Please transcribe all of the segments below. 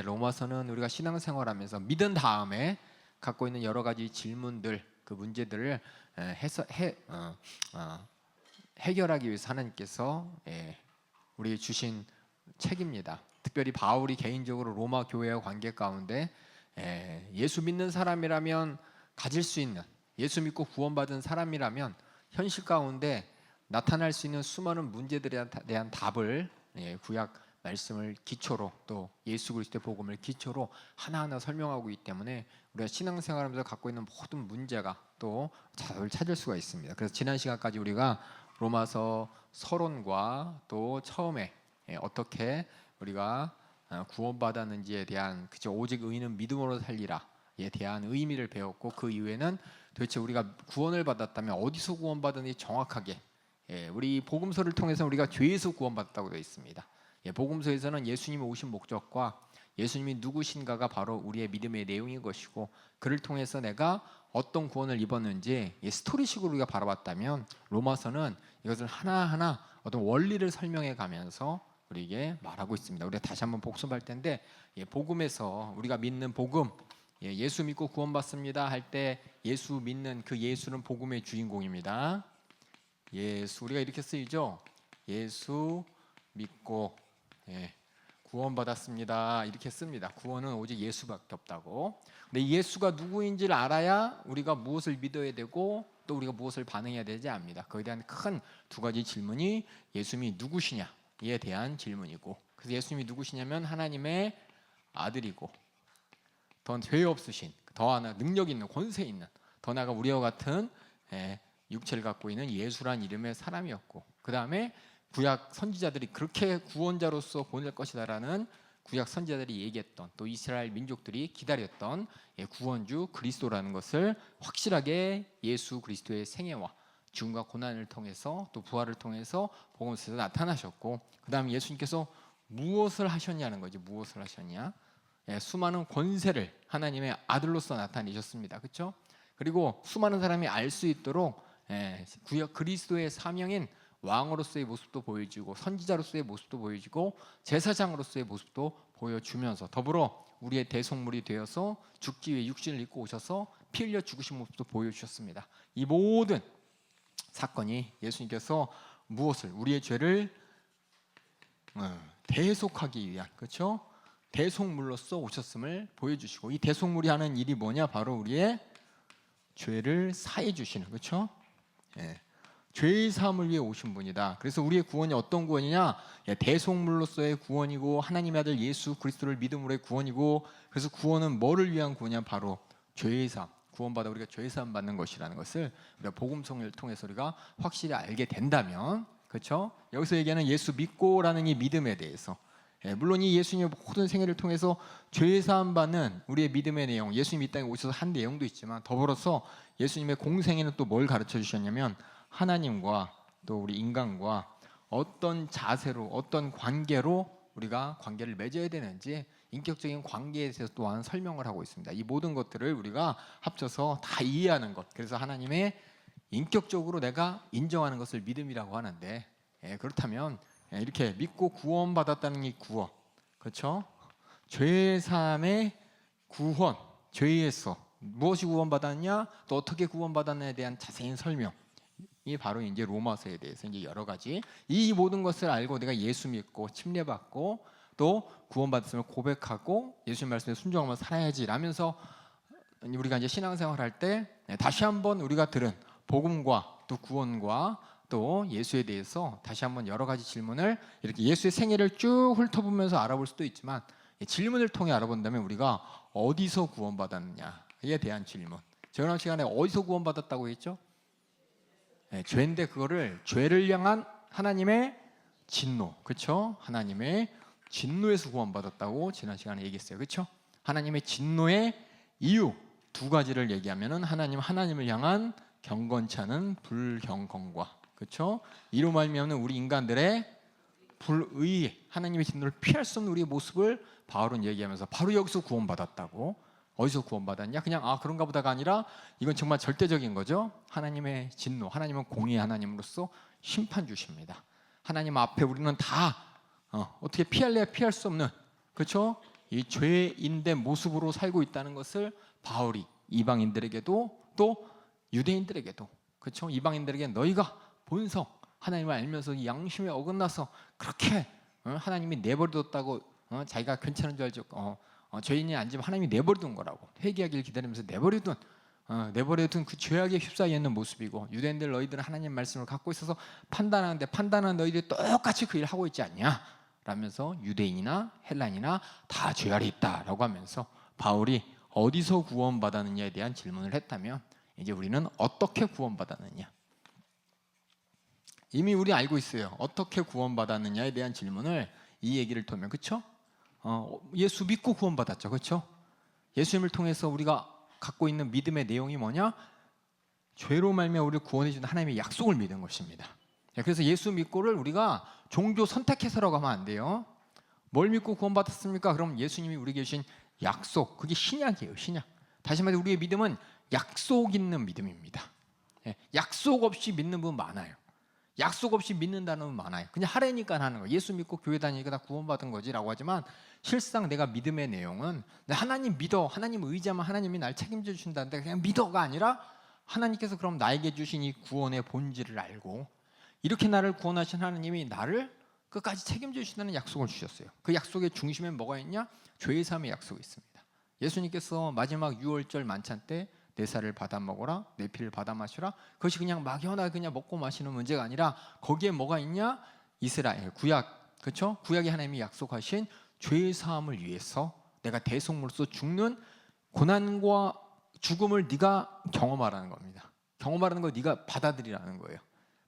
로마서는 우리가 신앙생활하면서 믿은 다음에 갖고 있는 여러 가지 질문들, 그 문제들을 해결하기 위해서 하나님께서 우리 주신 책입니다. 특별히 바울이 개인적으로 로마 교회와 관계 가운데 예수 믿는 사람이라면 가질 수 있는, 예수 믿고 구원받은 사람이라면 현실 가운데 나타날 수 있는 수많은 문제들에 대한 답을 구약 말씀을 기초로, 또 예수 그리스도의 복음을 기초로 하나하나 설명하고 있기 때문에 우리가 신앙생활하면서 갖고 있는 모든 문제가 또 답을 찾을 수가 있습니다. 그래서 지난 시간까지 우리가 로마서 서론과 또 처음에 어떻게 우리가 구원받았는지에 대한, 그죠, 오직 의인은 믿음으로 살리라에 대한 의미를 배웠고, 그 이후에는 도대체 우리가 구원을 받았다면 어디서 구원받았는지 정확하게, 우리 복음서를 통해서 우리가 죄에서 구원받았다고 되어 있습니다. 복음서에서는 예수님이 오신 목적과 예수님이 누구신가가 바로 우리의 믿음의 내용인 것이고, 그를 통해서 내가 어떤 구원을 입었는지 스토리식으로 우리가 바라봤다면, 로마서는 이것을 하나하나 어떤 원리를 설명해 가면서 우리에게 말하고 있습니다. 우리가 다시 한번 복습할 텐데, 복음에서 우리가 믿는 복음, 예수 믿고 구원받습니다 할 때 예수 믿는 그 예수는 복음의 주인공입니다. 예수, 우리가 이렇게 쓰이죠. 예수 믿고 구원받았습니다 이렇게 씁니다. 구원은 오직 예수밖에 없다고. 근데 예수가 누구인지를 알아야 우리가 무엇을 믿어야 되고 또 우리가 무엇을 반응해야 되지 압니다. 그에 대한 큰 두 가지 질문이 예수님이 누구시냐에 대한 질문이고, 그래서 예수님이 누구시냐면 하나님의 아들이고, 더 죄 없으신, 더 하나 능력 있는, 권세 있는, 더 나아가 우리와 같은 육체를 갖고 있는 예수란 이름의 사람이었고, 그 다음에 구약 선지자들이 그렇게 구원자로서 보낼 것이다라는 구약 선지자들이 얘기했던, 또 이스라엘 민족들이 기다렸던 구원주 그리스도라는 것을 확실하게 예수 그리스도의 생애와 죽음과 고난을 통해서 또 부활을 통해서 복음서에서 나타나셨고, 그 다음에 예수님께서 무엇을 하셨냐는 거지. 무엇을 하셨냐? 수많은 권세를 하나님의 아들로서 나타내셨습니다. 그렇죠? 그리고 수많은 사람이 알 수 있도록 구약 그리스도의 사명인 왕으로서의 모습도 보여주고, 선지자로서의 모습도 보여주고, 제사장으로서의 모습도 보여주면서, 더불어 우리의 대속물이 되어서 죽기 위해 육신을 입고 오셔서 피 흘려 죽으신 모습도 보여주셨습니다. 이 모든 사건이 예수님께서 무엇을, 우리의 죄를 대속하기 위한, 그렇죠? 대속물로서 오셨음을 보여주시고, 이 대속물이 하는 일이 뭐냐? 바로 우리의 죄를 사해 주시는, 그렇죠? 죄의 사함을 위해 오신 분이다. 그래서 우리의 구원이 어떤 구원이냐? 대속물로서의 구원이고, 하나님의 아들 예수 그리스도를 믿음으로의 구원이고, 그래서 구원은 뭐를 위한 구원이냐? 바로 죄의 사함, 구원받아 우리가 죄의 사함 받는 것이라는 것을 우리가 복음성을 통해서 우리가 확실히 알게 된다면, 그렇죠? 여기서 얘기하는 예수 믿고라는 이 믿음에 대해서, 물론 이 예수님의 모든 생애를 통해서 죄의 사함 받는 우리의 믿음의 내용, 예수님이 이 땅에 오셔서 한 내용도 있지만, 더불어서 예수님의 공생애는 또 뭘 가르쳐 주셨냐면, 하나님과 또 우리 인간과 어떤 자세로, 어떤 관계로 우리가 관계를 맺어야 되는지, 인격적인 관계에 대해서 또한 설명을 하고 있습니다. 이 모든 것들을 우리가 합쳐서 다 이해하는 것, 그래서 하나님의 인격적으로 내가 인정하는 것을 믿음이라고 하는데, 그렇다면 이렇게 믿고 구원받았다는 이 구원, 그렇죠? 죄사함의 구원, 죄에서 무엇이 구원받았냐, 또 어떻게 구원받았냐에 대한 자세한 설명, 이 바로 이제 로마서에 대해서 이제 여러 가지, 이 모든 것을 알고 내가 예수 믿고 침례받고 또 구원받았음을 고백하고 예수님 말씀에 순종하면서 살아야지 라면서, 우리가 이제 신앙생활 할 때 다시 한번 우리가 들은 복음과 또 구원과 또 예수에 대해서 다시 한번 여러 가지 질문을, 이렇게 예수의 생애를 쭉 훑어보면서 알아볼 수도 있지만, 질문을 통해 알아본다면 우리가 어디서 구원받았느냐에 대한 질문. 지난 시간에 어디서 구원받았다고 했죠? 죄인데 그거를, 죄를 향한 하나님의 진노, 그렇죠? 하나님의 진노에서 구원받았다고 지난 시간에 얘기했어요. 그렇죠? 하나님의 진노의 이유 두 가지를 얘기하면은, 하나님을 향한 경건치 않은 불경건과, 그렇죠? 이로 말미암는 우리 인간들의 불의, 하나님의 진노를 피할 수 없는 우리의 모습을 바울은 얘기하면서 바로 여기서 구원받았다고. 어디서 구원받았냐? 그냥 그런가 보다가 아니라 이건 정말 절대적인 거죠. 하나님의 진노, 하나님은 공의의 하나님으로서 심판 주십니다. 하나님 앞에 우리는 다 어떻게 피할래야 피할 수 없는, 그렇죠? 이 죄인된 모습으로 살고 있다는 것을 바울이 이방인들에게도 또 유대인들에게도, 그렇죠? 이방인들에게 너희가 본성 하나님을 알면서 이 양심에 어긋나서 그렇게 하나님이 내버려뒀다고 자기가 괜찮은 줄 알죠. 죄인이 앉으면 하나님이 내버려둔 거라고, 회개하기를 기다리면서 내버려둔 그 죄악에 휩싸여 있는 모습이고, 유대인들 너희들은 하나님 말씀을 갖고 있어서 판단하는데 판단하는 너희들이 똑같이 그 일을 하고 있지 않냐 라면서 유대인이나 헬라인이나 다 죄 아래 있다라고 하면서 바울이 어디서 구원받았느냐에 대한 질문을 했다면, 이제 우리는 어떻게 구원받았느냐, 이미 우리 알고 있어요. 어떻게 구원받았느냐에 대한 질문을 이 얘기를 통하면, 그렇죠? 예수 믿고 구원받았죠, 그렇죠? 예수님을 통해서 우리가 갖고 있는 믿음의 내용이 뭐냐? 죄로 말미암아 우리를 구원해 주는 하나님의 약속을 믿은 것입니다. 그래서 예수 믿고를 우리가 종교 선택해서라고 하면 안 돼요. 뭘 믿고 구원받았습니까? 그럼 예수님이 우리에게 주신 약속, 그게 신약이에요, 신약. 다시 말해 우리의 믿음은 약속 있는 믿음입니다. 약속 없이 믿는 분 많아요. 약속 없이 믿는다는 분 많아요. 그냥 하래니까 하는 거예요. 예수 믿고 교회 다니니까 다 구원받은 거지라고 하지만, 실상 내가 믿음의 내용은 하나님 믿어, 하나님 의지하면 하나님이 날 책임져 주신다는데, 그냥 믿어가 아니라 하나님께서 그럼 나에게 주신 이 구원의 본질을 알고, 이렇게 나를 구원하신 하나님이 나를 끝까지 책임져 주신다는 약속을 주셨어요. 그 약속의 중심에 뭐가 있냐? 죄의 사함의 약속이 있습니다. 예수님께서 마지막 유월절 만찬 때 내 살을 받아 먹어라, 내 피를 받아 마시라, 그것이 그냥 막연하게 그냥 먹고 마시는 문제가 아니라, 거기에 뭐가 있냐? 이스라엘 구약, 그렇죠? 구약의 하나님이 약속하신 죄의 사함을 위해서 내가 대속물로서 죽는 고난과 죽음을 네가 경험하라는 겁니다. 경험하라는 거 네가 받아들이라는 거예요.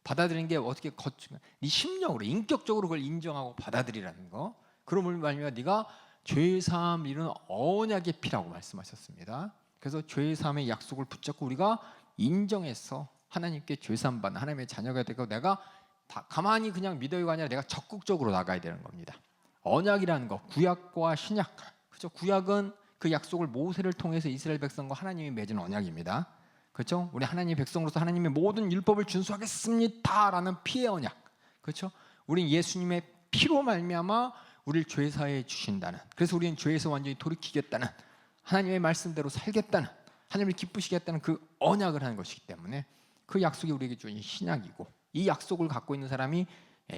받아들이는 게 어떻게 네 심령으로, 인격적으로 그걸 인정하고 받아들이라는 거. 그러므로 말미암아 네가 죄의 사함 이루는 언약의 피라고 말씀하셨습니다. 그래서 죄의 사함의 약속을 붙잡고 우리가 인정해서 하나님께 죄 사함 받는 하나님의 자녀가 되고, 내가 다 가만히 그냥 믿어요가 아니라 내가 적극적으로 나가야 되는 겁니다. 언약이라는 거, 구약과 신약, 그렇죠? 구약은 그 약속을 모세를 통해서 이스라엘 백성과 하나님이 맺은 언약입니다. 그렇죠? 우리 하나님의 백성으로서 하나님의 모든 율법을 준수하겠습니다라는 피의 언약, 그렇죠? 우린 예수님의 피로 말미암아 우리를 죄 사해 주신다는, 그래서 우리는 죄에서 완전히 돌이키겠다는, 하나님의 말씀대로 살겠다는, 하나님을 기쁘시겠다는 그 언약을 하는 것이기 때문에 그 약속이 우리에게 주어진 신약이고, 이 약속을 갖고 있는 사람이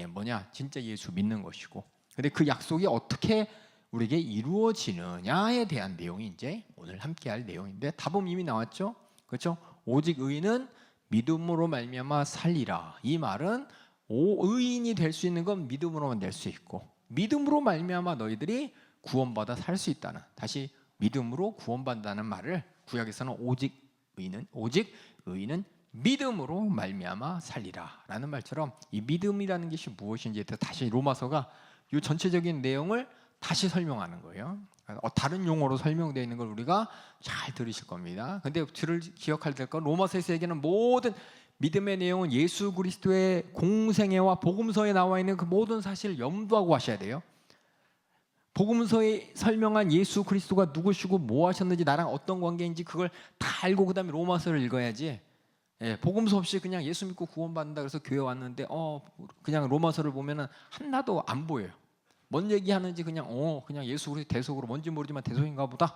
뭐냐? 진짜 예수 믿는 것이고, 근데 그 약속이 어떻게 우리에게 이루어지느냐에 대한 내용이 이제 오늘 함께 할 내용인데, 답은 이미 나왔죠, 그렇죠? 오직 의인은 믿음으로 말미암아 살리라. 이 말은 의인이 될 수 있는 건 믿음으로만 될 수 있고, 믿음으로 말미암아 너희들이 구원받아 살 수 있다는, 다시 믿음으로 구원받는다는 말을 구약에서는 오직 의인은 믿음으로 말미암아 살리라라는 말처럼, 이 믿음이라는 것이 무엇인지 다시 로마서가 이 전체적인 내용을 다시 설명하는 거예요. 다른 용어로 설명되어 있는 걸 우리가 잘 들으실 겁니다. 근데 기억할 될 건, 로마서에서 얘기하는 모든 믿음의 내용은 예수 그리스도의 공생애와 복음서에 나와 있는 그 모든 사실을 염두하고 하셔야 돼요. 복음서에 설명한 예수 그리스도가 누구시고 뭐 하셨는지, 나랑 어떤 관계인지 그걸 다 알고 그 다음에 로마서를 읽어야지, 복음서 없이 그냥 예수 믿고 구원받는다 그래서 교회 왔는데 그냥 로마서를 보면은 하나도 안 보여요. 뭔 얘기하는지 그냥 예수 그리스도 대속으로, 뭔지 모르지만 대속인가 보다,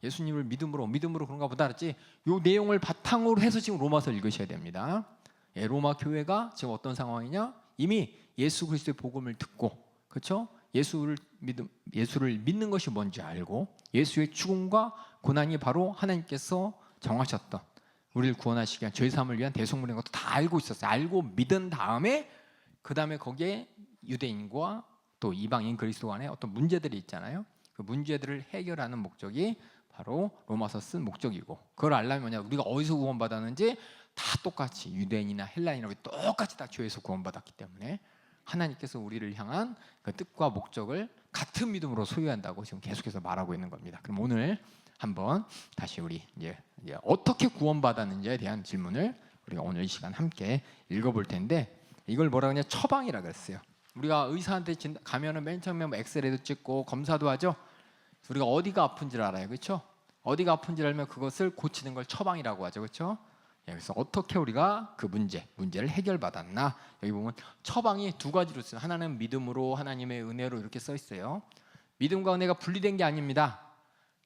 예수님을 믿음으로 그런가 보다 그랬지, 요 내용을 바탕으로 해서 지금 로마서를 읽으셔야 됩니다. 로마 교회가 지금 어떤 상황이냐? 이미 예수 그리스도의 복음을 듣고, 그렇죠? 예수를 믿는 것이 뭔지 알고, 예수의 죽음과 고난이 바로 하나님께서 정하셨던 우리를 구원하시기 위한 죄 사함을 위한 대속물인 것도 다 알고 있었어요. 알고 믿은 다음에 그 다음에 거기에 유대인과 또 이방인 그리스도 간에 어떤 문제들이 있잖아요. 그 문제들을 해결하는 목적이 바로 로마서 쓴 목적이고, 그걸 알려면 뭐냐? 우리가 어디서 구원받았는지 다 똑같이, 유대인이나 헬라인이나 똑같이 다 죄에서 구원받았기 때문에 하나님께서 우리를 향한 그 뜻과 목적을 같은 믿음으로 소유한다고 지금 계속해서 말하고 있는 겁니다. 그럼 오늘 한번 다시 우리 이제 어떻게 구원받았는지에 대한 질문을 우리가 오늘 이 시간 함께 읽어볼 텐데, 이걸 뭐라 그러냐? 처방이라 그랬어요. 우리가 의사한테 가면은 맨 처음에 엑스레이도 찍고 검사도 하죠. 우리가 어디가 아픈지를 알아요, 그렇죠? 어디가 아픈지를 알면 그것을 고치는 걸 처방이라고 하죠, 그렇죠? 그래서 어떻게 우리가 그 문제를 해결받았나, 여기 보면 처방이 두 가지로 써요. 하나는 믿음으로, 하나님의 은혜로 이렇게 써 있어요. 믿음과 은혜가 분리된 게 아닙니다.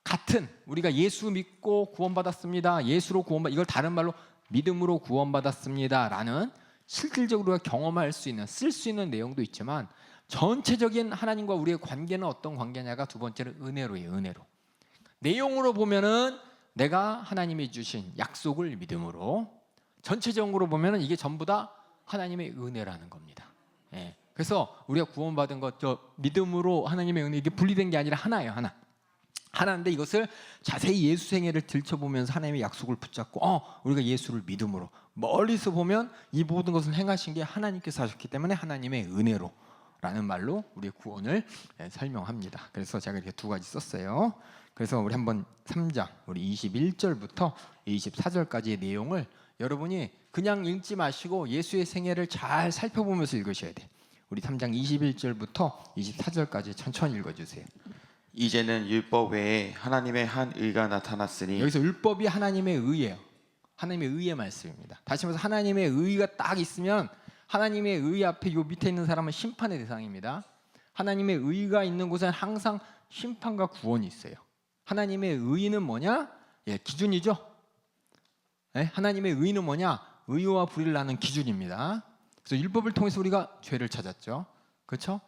같은 우리가 예수 믿고 구원받았습니다. 예수로 구원받 이걸 다른 말로 믿음으로 구원받았습니다라는 실질적으로 경험할 수 있는 쓸 수 있는 내용도 있지만 전체적인 하나님과 우리의 관계는 어떤 관계냐가 두 번째는 은혜로예요. 은혜로. 내용으로 보면은 내가 하나님이 주신 약속을 믿음으로 전체적으로 보면은 이게 전부 다 하나님의 은혜라는 겁니다. 예. 그래서 우리가 구원받은 것 믿음으로 하나님의 은혜 이게 분리된 게 아니라 하나예요. 하나인데 이것을 자세히 예수 생애를 들춰보면서 하나님의 약속을 붙잡고 우리가 예수를 믿음으로 멀리서 보면 이 모든 것을 행하신 게 하나님께서 하셨기 때문에 하나님의 은혜로 라는 말로 우리의 구원을 설명합니다. 그래서 제가 이렇게 두 가지 썼어요. 그래서 우리 한번 3장 우리 21절부터 24절까지의 내용을 여러분이 그냥 읽지 마시고 예수의 생애를 잘 살펴보면서 읽으셔야 돼. 우리 3장 21절부터 24절까지 천천히 읽어주세요. 이제는 율법 외에 하나님의 한 의가 나타났으니 여기서 율법이 하나님의 의예요. 하나님의 의의 말씀입니다. 다시 말해서 하나님의 의가 딱 있으면 하나님의 의 앞에 요 밑에 있는 사람은 심판의 대상입니다. 하나님의 의가 있는 곳은 항상 심판과 구원이 있어요. 하나님의 의는 뭐냐? 기준이죠. 하나님의 의는 뭐냐? 의와 불의를 나는 기준입니다. 그래서 율법을 통해서 우리가 죄를 찾았죠. 그렇죠?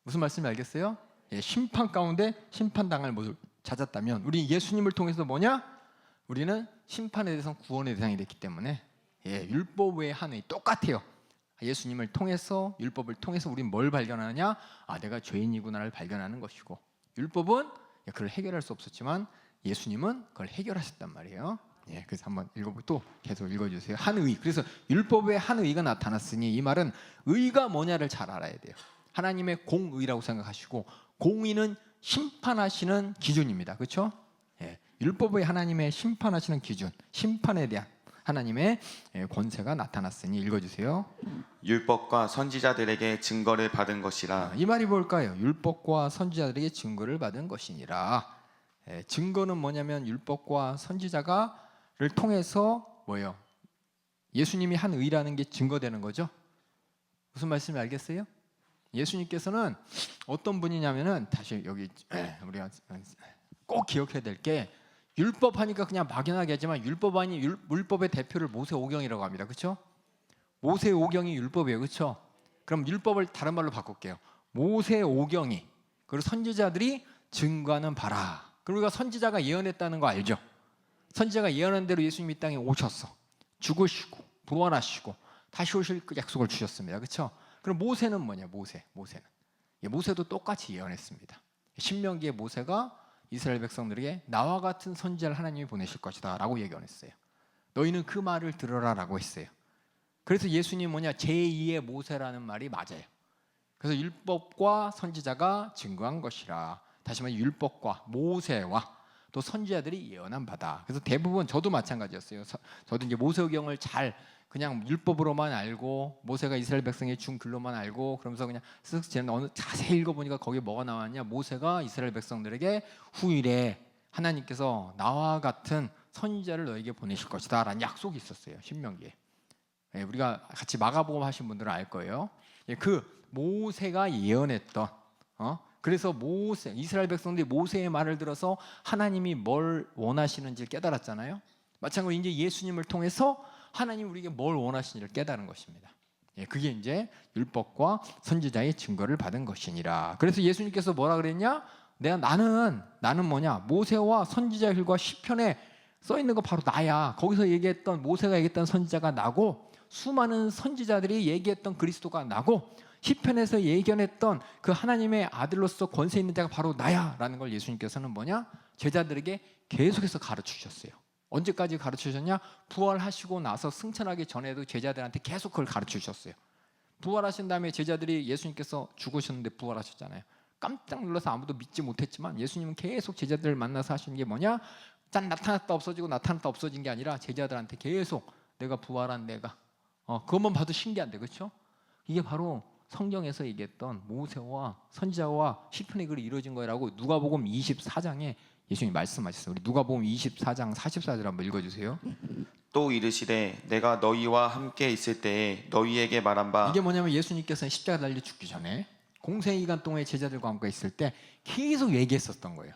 무슨 말씀인지 알겠어요? 심판 가운데 심판당할 모습을 찾았다면 우리 예수님을 통해서 뭐냐? 우리는 심판에 대해서 구원의 대상이 됐기 때문에 율법 외의 한 의 똑같아요. 예수님을 통해서 율법을 통해서 우리는 뭘 발견하느냐? 내가 죄인이구나를 발견하는 것이고 율법은 그걸 해결할 수 없었지만 예수님은 그걸 해결하셨단 말이에요. 그래서 한번 또 계속 읽어주세요. 한 의. 그래서 율법에 한 의가 나타났으니 이 말은 의가 뭐냐를 잘 알아야 돼요. 하나님의 공의라고 생각하시고 공의는 심판하시는 기준입니다. 그렇죠? 율법의 하나님의 심판하시는 기준, 심판에 대한 하나님의 권세가 나타났으니 읽어주세요. 율법과 선지자들에게 증거를 받은 것이라. 이 말이 뭘까요? 율법과 선지자들에게 증거를 받은 것이니라. 증거는 뭐냐면 율법과 선지자가를 통해서 뭐예요? 예수님이 한 의라는 게 증거되는 거죠. 무슨 말씀인지 알겠어요? 예수님께서는 어떤 분이냐면은 다시 여기 우리가 꼭 기억해야 될 게 율법 하니까 그냥 막연하게 하지만 율법의 대표를 모세오경이라고 합니다. 그렇죠? 모세오경이 율법이에요. 그렇죠? 그럼 율법을 다른 말로 바꿀게요. 모세오경이 그리고 선지자들이 증거하는 바라. 그리고 우리가 선지자가 예언했다는 거 알죠? 선지자가 예언한 대로 예수님이 이 땅에 오셨어. 죽으시고 부활하시고 다시 오실 그 약속을 주셨습니다. 그렇죠? 그럼 모세는 뭐냐? 모세도 똑같이 예언했습니다. 신명기에 모세가 이스라엘 백성들에게 나와 같은 선지자를 하나님이 보내실 것이다 라고 예언했어요. 너희는 그 말을 들어라 라고 했어요. 그래서 예수님 뭐냐? 제2의 모세라는 말이 맞아요. 그래서 율법과 선지자가 증거한 것이라. 다시 말해 율법과 모세와 또 선지자들이 예언한 바다. 그래서 대부분 저도 마찬가지였어요. 저도 이제 모세오경을 잘 그냥 율법으로만 알고 모세가 이스라엘 백성의 준 글로만 알고 그러면서 그냥 쓱 어느 자세히 읽어보니까 거기에 뭐가 나왔냐? 모세가 이스라엘 백성들에게 후일에 하나님께서 나와 같은 선지자를 너에게 보내실 것이다 라는 약속이 있었어요. 신명기에. 우리가 같이 마가복음 하신 분들은 알 거예요. 그 모세가 예언했던 그래서 이스라엘 백성들이 모세의 말을 들어서 하나님이 뭘 원하시는지를 깨달았잖아요. 마찬가지로 이제 예수님을 통해서 하나님 우리에게 뭘 원하시는지를 깨달은 것입니다. 그게 이제 율법과 선지자의 증거를 받은 것이니라. 그래서 예수님께서 뭐라 그랬냐? 나는 뭐냐? 모세와 선지자 글과 시편에 써 있는 거 바로 나야. 거기서 모세가 얘기했던 선지자가 나고 수많은 선지자들이 얘기했던 그리스도가 나고 시편에서 예견했던 그 하나님의 아들로서 권세 있는 자가 바로 나야라는 걸 예수님께서는 뭐냐? 제자들에게 계속해서 가르치셨어요. 언제까지 가르치셨냐? 부활하시고 나서 승천하기 전에도 제자들한테 계속 그걸 가르치셨어요. 부활하신 다음에 제자들이 예수님께서 죽으셨는데 부활하셨잖아요. 깜짝 놀라서 아무도 믿지 못했지만 예수님은 계속 제자들을 만나서 하시는 게 뭐냐? 짠 나타났다 없어지고 나타났다 없어진 게 아니라 제자들한테 계속 내가 부활한 내가 그것만 봐도 신기한데 그렇죠? 이게 바로 성경에서 얘기했던 모세와 선지자와 시편의 글이 이루어진 거라고 누가복음 24장에 예수님이 말씀하셨어요. 우리 누가복음 24장 44절 한번 읽어주세요. 또 이르시되 내가 너희와 함께 있을 때에 너희에게 말한 바. 이게 뭐냐면 예수님께서는 십자가 달려 죽기 전에 공생의 기간 동안에 제자들과 함께 있을 때 계속 얘기했었던 거예요.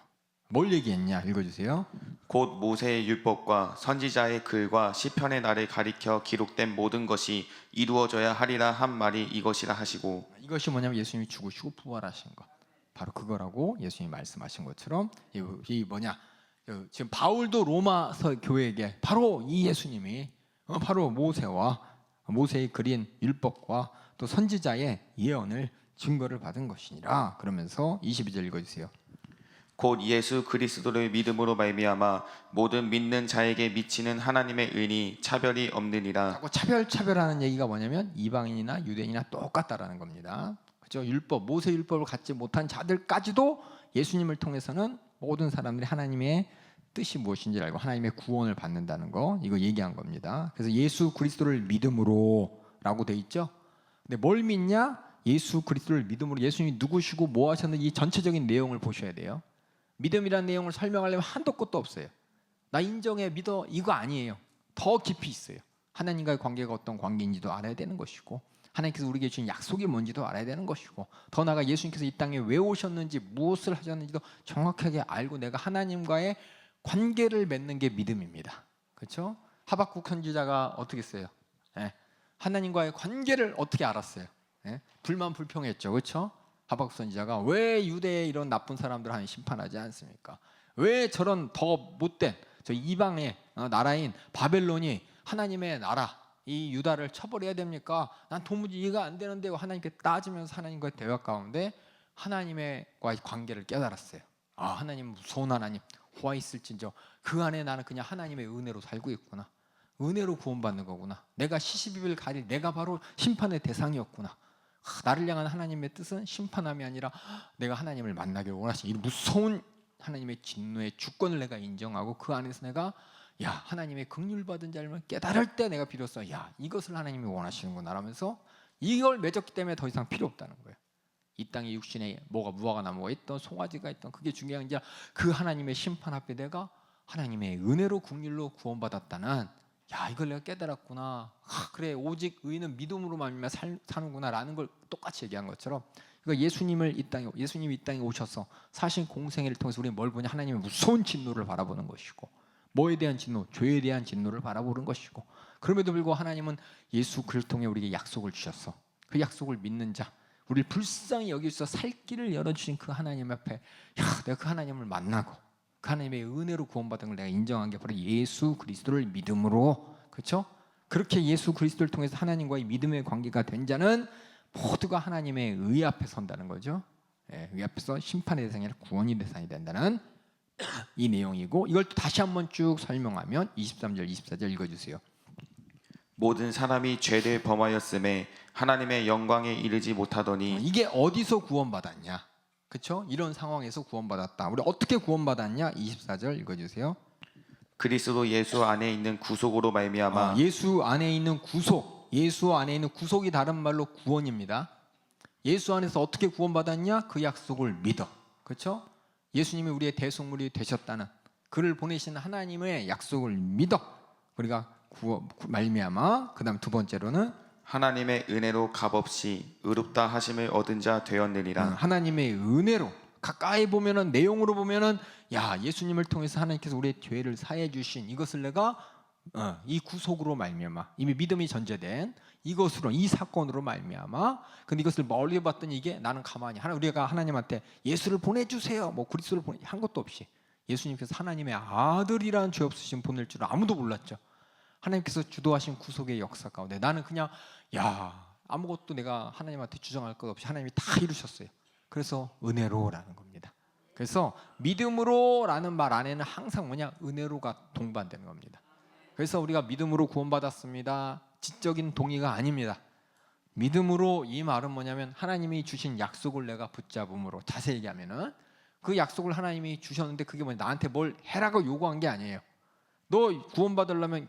뭘 얘기했냐? 읽어주세요. 곧 모세의 율법과 선지자의 글과 시편의 날을 가리켜 기록된 모든 것이 이루어져야 하리라 한 말이 이것이라 하시고, 이것이 뭐냐면 예수님이 죽으시고 부활하신 것, 바로 그거라고 예수님이 말씀하신 것처럼 이 뭐냐, 지금 바울도 로마서 교회에게 바로 이 예수님이 바로 모세의 그린 율법과 또 선지자의 예언을 증거를 받은 것이니라. 그러면서 22절 읽어주세요. 곧 예수 그리스도를 믿음으로 말미암아 모든 믿는 자에게 미치는 하나님의 은이 차별이 없느니라. 자꾸 차별하는 얘기가 뭐냐면 이방인이나 유대인이나 똑같다라는 겁니다. 그렇죠? 모세 율법을 갖지 못한 자들까지도 예수님을 통해서는 모든 사람들이 하나님의 뜻이 무엇인지 알고 하나님의 구원을 받는다는 거, 이거 얘기한 겁니다. 그래서 예수 그리스도를 믿음으로라고 돼 있죠. 근데 뭘 믿냐? 예수 그리스도를 믿음으로. 예수님이 누구시고 뭐 하셨는지 이 전체적인 내용을 보셔야 돼요. 믿음이라는 내용을 설명하려면 한도 끝도 없어요. 나 인정해, 믿어, 이거 아니에요. 더 깊이 있어요. 하나님과의 관계가 어떤 관계인지도 알아야 되는 것이고, 하나님께서 우리에게 주신 약속이 뭔지도 알아야 되는 것이고, 더 나아가 예수님께서 이 땅에 왜 오셨는지 무엇을 하셨는지도 정확하게 알고 내가 하나님과의 관계를 맺는 게 믿음입니다. 그렇죠? 하박국 선지자가 어떻게 했어요? 하나님과의 관계를 어떻게 알았어요? 불만 불평했죠. 그렇죠? 하박국 선지자가 왜 유대의 이런 나쁜 사람들 하나님 심판하지 않습니까? 왜 저런 더 못된 저 이방의 나라인 바벨론이 하나님의 나라 이 유다를 처벌해야 됩니까? 난 도무지 이해가 안 되는데 하나님께 따지면서 하나님과의 대화 가운데 하나님과의 관계를 깨달았어요. 아, 하나님 무서운 하나님, 와 있을진저 그 안에 나는 그냥 하나님의 은혜로 살고 있구나. 은혜로 구원받는 거구나. 내가 시시비비를 가릴 내가 바로 심판의 대상이었구나. 나를 향한 하나님의 뜻은 심판함이 아니라 내가 하나님을 만나게 원하신 이 무서운 하나님의 진노의 주권을 내가 인정하고 그 안에서 내가 하나님의 긍휼 받은 자를 깨달을 때 내가 비로소 이것을 하나님이 원하시는구나 라면서 이걸 맺었기 때문에 더 이상 필요 없다는 거예요. 이 땅에 육신에 무화과 나무가 있던 송아지가 있던 그게 중요한 게 그 하나님의 심판 앞에 내가 하나님의 은혜로 긍휼로 구원받았다는 이걸 내가 깨달았구나. 그래, 오직 의인은 믿음으로 말미암아 사는구나라는 걸 똑같이 얘기한 것처럼, 그러니까 예수님이 이 땅에 오셔서 사신 공생애를 통해서 우리는 뭘 보냐? 하나님의 무서운 진노를 바라보는 것이고, 뭐에 대한 진노? 죄에 대한 진노를 바라보는 것이고, 그럼에도 불구하고 하나님은 예수 그리스도를 통해 우리에게 약속을 주셨어. 그 약속을 믿는 자, 우리를 불쌍히 여기서 살 길을 열어주신 그 하나님 앞에 내가 그 하나님을 만나고 그 하나님의 은혜로 구원받은 걸 내가 인정한 게 바로 예수 그리스도를 믿음으로, 그렇죠? 그렇게 예수 그리스도를 통해서 하나님과의 믿음의 관계가 된 자는 모두가 하나님의 의 앞에 선다는 거죠. 의 앞에서 심판의 대상이 아니라 구원의 대상이 된다는 이 내용이고, 이걸 또 다시 한번 쭉 설명하면 23절 24절 읽어주세요. 모든 사람이 죄를 범하였음에 하나님의 영광에 이르지 못하더니. 이게 어디서 구원받았냐? 그렇죠? 이런 상황에서 구원받았다. 우리 어떻게 구원받았냐? 24절 읽어주세요. 그리스도 예수 안에 있는 구속으로 말미암아. 예수 안에 있는 구속. 예수 안에 있는 구속이 다른 말로 구원입니다. 예수 안에서 어떻게 구원받았냐? 그 약속을 믿어. 그렇죠? 예수님이 우리의 대속물이 되셨다는 그를 보내신 하나님의 약속을 믿어. 우리가 말미암아. 그다음 두 번째로는 하나님의 은혜로 값없이 의롭다 하심을 얻은 자 되었느니라. 하나님의 은혜로 가까이 보면은 내용으로 보면은 예수님을 통해서 하나님께서 우리의 죄를 사해 주신 이것을 내가 이 구속으로 말미암아 이미 믿음이 전제된 이것으로 이 사건으로 말미암아. 근데 이것을 멀리 봤더니 이게 나는 가만히 우리가 하나님한테 예수를 보내주세요 뭐 그리스도를 한 것도 없이 예수님께서 하나님의 아들이라는 죄 없으신 보낼 줄 아무도 몰랐죠. 하나님께서 주도하신 구속의 역사 가운데 나는 그냥 아무것도 내가 하나님한테 주장할 것 없이 하나님이 다 이루셨어요. 그래서 은혜로라는 겁니다. 그래서 믿음으로라는 말 안에는 항상 은혜로가 동반되는 겁니다. 그래서 우리가 믿음으로 구원받았습니다. 지적인 동의가 아닙니다. 믿음으로 이 말은 뭐냐면 하나님이 주신 약속을 내가 붙잡음으로, 자세히 얘기하면은 그 약속을 하나님이 주셨는데 그게 나한테 뭘 해라고 요구한 게 아니에요. 너 구원받으려면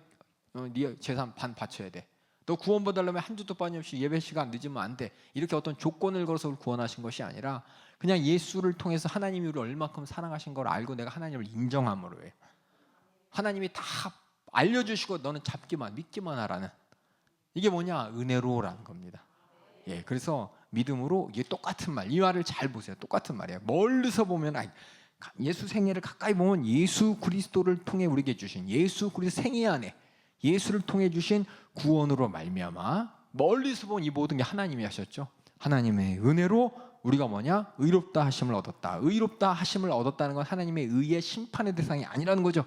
네 재산 반 바쳐야 돼. 너 구원받으려면 한 주도 빠짐없이 예배 시간 늦으면 안 돼. 이렇게 어떤 조건을 걸어서 우리를 구원하신 것이 아니라 그냥 예수를 통해서 하나님이 우리를 얼마큼 사랑하신 걸 알고 내가 하나님을 인정함으로 해요. 하나님이 다 알려주시고 너는 잡기만 믿기만 하라는, 이게 은혜로라는 겁니다. 그래서 믿음으로. 이게 똑같은 말. 이 말을 잘 보세요. 똑같은 말이에요. 멀리서 보면 예수 생애를 가까이 보면 예수 그리스도를 통해 우리에게 주신 예수 그리스도 생애 안에 예수를 통해 주신 구원으로 말미암아 멀리서 본 이 모든 게 하나님이 하셨죠. 하나님의 은혜로 우리가 뭐냐? 의롭다 하심을 얻었다. 의롭다 하심을 얻었다는 건 하나님의 의의 심판의 대상이 아니라는 거죠.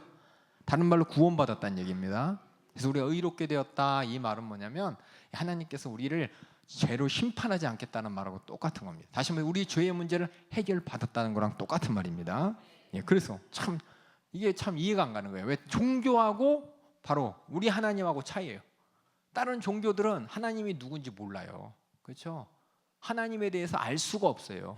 다른 말로 구원받았다는 얘기입니다. 그래서 우리가 의롭게 되었다, 이 말은 뭐냐면 하나님께서 우리를 죄로 심판하지 않겠다는 말하고 똑같은 겁니다. 다시 말해 우리 죄의 문제를 해결받았다는 거랑 똑같은 말입니다. 예, 그래서 참 이게 참 이해가 안 가는 거예요. 왜? 종교하고 바로 우리 하나님하고 차이예요. 다른 종교들은 하나님이 누군지 몰라요. 그렇죠? 하나님에 대해서 알 수가 없어요.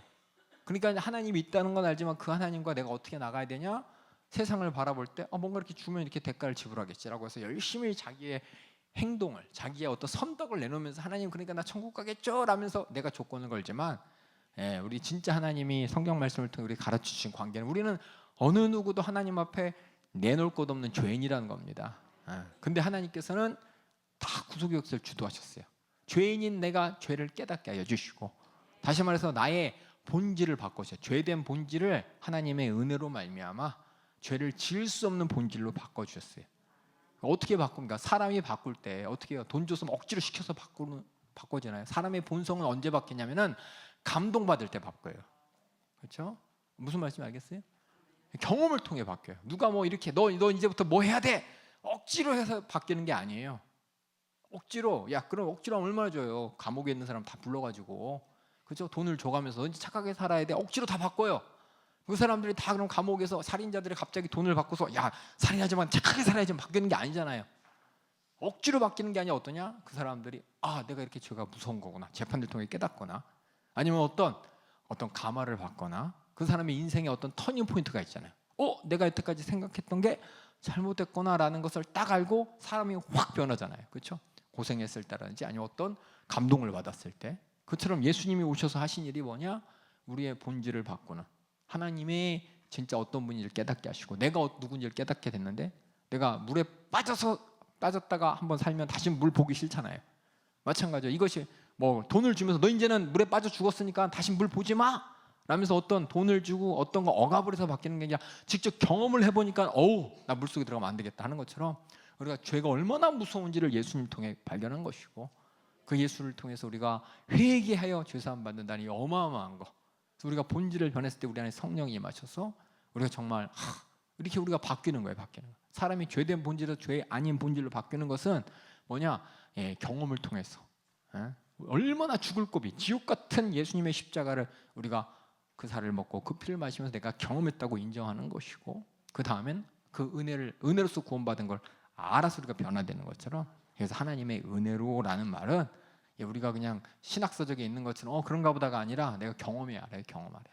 그러니까 하나님이 있다는 건 알지만 그 하나님과 내가 어떻게 나가야 되냐? 세상을 바라볼 때 뭔가 이렇게 주면 이렇게 대가를 지불하겠지라고 해서 열심히 자기의 행동을, 자기의 어떤 선덕을 내놓으면서 하나님 그러니까 나 천국 가겠죠? 라면서 내가 조건을 걸지만 우리 진짜 하나님이 성경 말씀을 통해 우리 가르쳐주신 관계는 우리는 어느 누구도 하나님 앞에 내놓을 것 없는 죄인이라는 겁니다. 근데 하나님께서는 다 구속 역사를 주도하셨어요. 죄인인 내가 죄를 깨닫게 하여 주시고, 다시 말해서 나의 본질을 바꾸셔. 죄된 본질을 하나님의 은혜로 말미암아 죄를 지을 수 없는 본질로 바꿔주셨어요. 어떻게 바꿉니까? 사람이 바꿀 때 어떻게 해요? 돈 줬으면 억지로 시켜서 바꿔지나요? 사람의 본성은 언제 바뀌냐면은 감동받을 때 바뀌어요. 그렇죠? 무슨 말씀인지 알겠어요? 경험을 통해 바뀌어요. 누가 뭐 이렇게 너 이제부터 뭐 해야 돼? 억지로 해서 바뀌는 게 아니에요. 억지로, 야 그럼 억지로 하면 얼마나 줘요? 감옥에 있는 사람 다 불러가지고, 그죠? 돈을 줘가면서 너 착하게 살아야 돼. 억지로 다 바꿔요. 그 사람들이 다 그럼 감옥에서 살인자들이 갑자기 돈을 받고서 야 살인하지만 착하게 살아야지 바뀌는 게 아니잖아요. 억지로 바뀌는 게 아니라 어떠냐? 그 사람들이 내가 이렇게 죄가 무서운 거구나. 재판을 통해 깨닫거나 아니면 어떤 감화를 받거나 그 사람의 인생에 어떤 터닝 포인트가 있잖아요. 내가 여태까지 생각했던 게 잘못됐구나라는 것을 딱 알고 사람이 확 변하잖아요. 그렇죠? 고생했을 때라든지 아니면 어떤 감동을 받았을 때, 그처럼 예수님이 오셔서 하신 일이 뭐냐? 우리의 본질을 바꾸는, 하나님의 진짜 어떤 분인지를 깨닫게 하시고 내가 누군지를 깨닫게 됐는데, 내가 물에 빠졌다가 한번 살면 다시 물 보기 싫잖아요. 마찬가지로 이것이 뭐 돈을 주면서 너 이제는 물에 빠져 죽었으니까 다시 물 보지 마 라면서 어떤 돈을 주고 어떤 거 억압을 해서 바뀌는 게 아니라 직접 경험을 해보니까 나 물속에 들어가면 안 되겠다 하는 것처럼 우리가 죄가 얼마나 무서운지를 예수님 통해 발견한 것이고, 그 예수를 통해서 우리가 회개하여 죄사함 받는다는 이 어마어마한 거, 우리가 본질을 변했을 때 우리 안에 성령이 임하셔서 우리가 정말 이렇게 우리가 바뀌는 거예요. 바뀌는 거. 사람이 죄된 본질에서 죄 아닌 본질로 바뀌는 것은 뭐냐? 경험을 통해서 얼마나 죽을 고비, 지옥 같은 예수님의 십자가를 우리가 그 살을 먹고 그 피를 마시면서 내가 경험했다고 인정하는 것이고, 그 다음엔 그 은혜로서 구원받은 걸 알아서 우리가 변화되는 것처럼, 그래서 하나님의 은혜로라는 말은 우리가 그냥 신학서적에 있는 것처럼 그런가 보다가 아니라 내가 경험해야 알아요. 경험하래.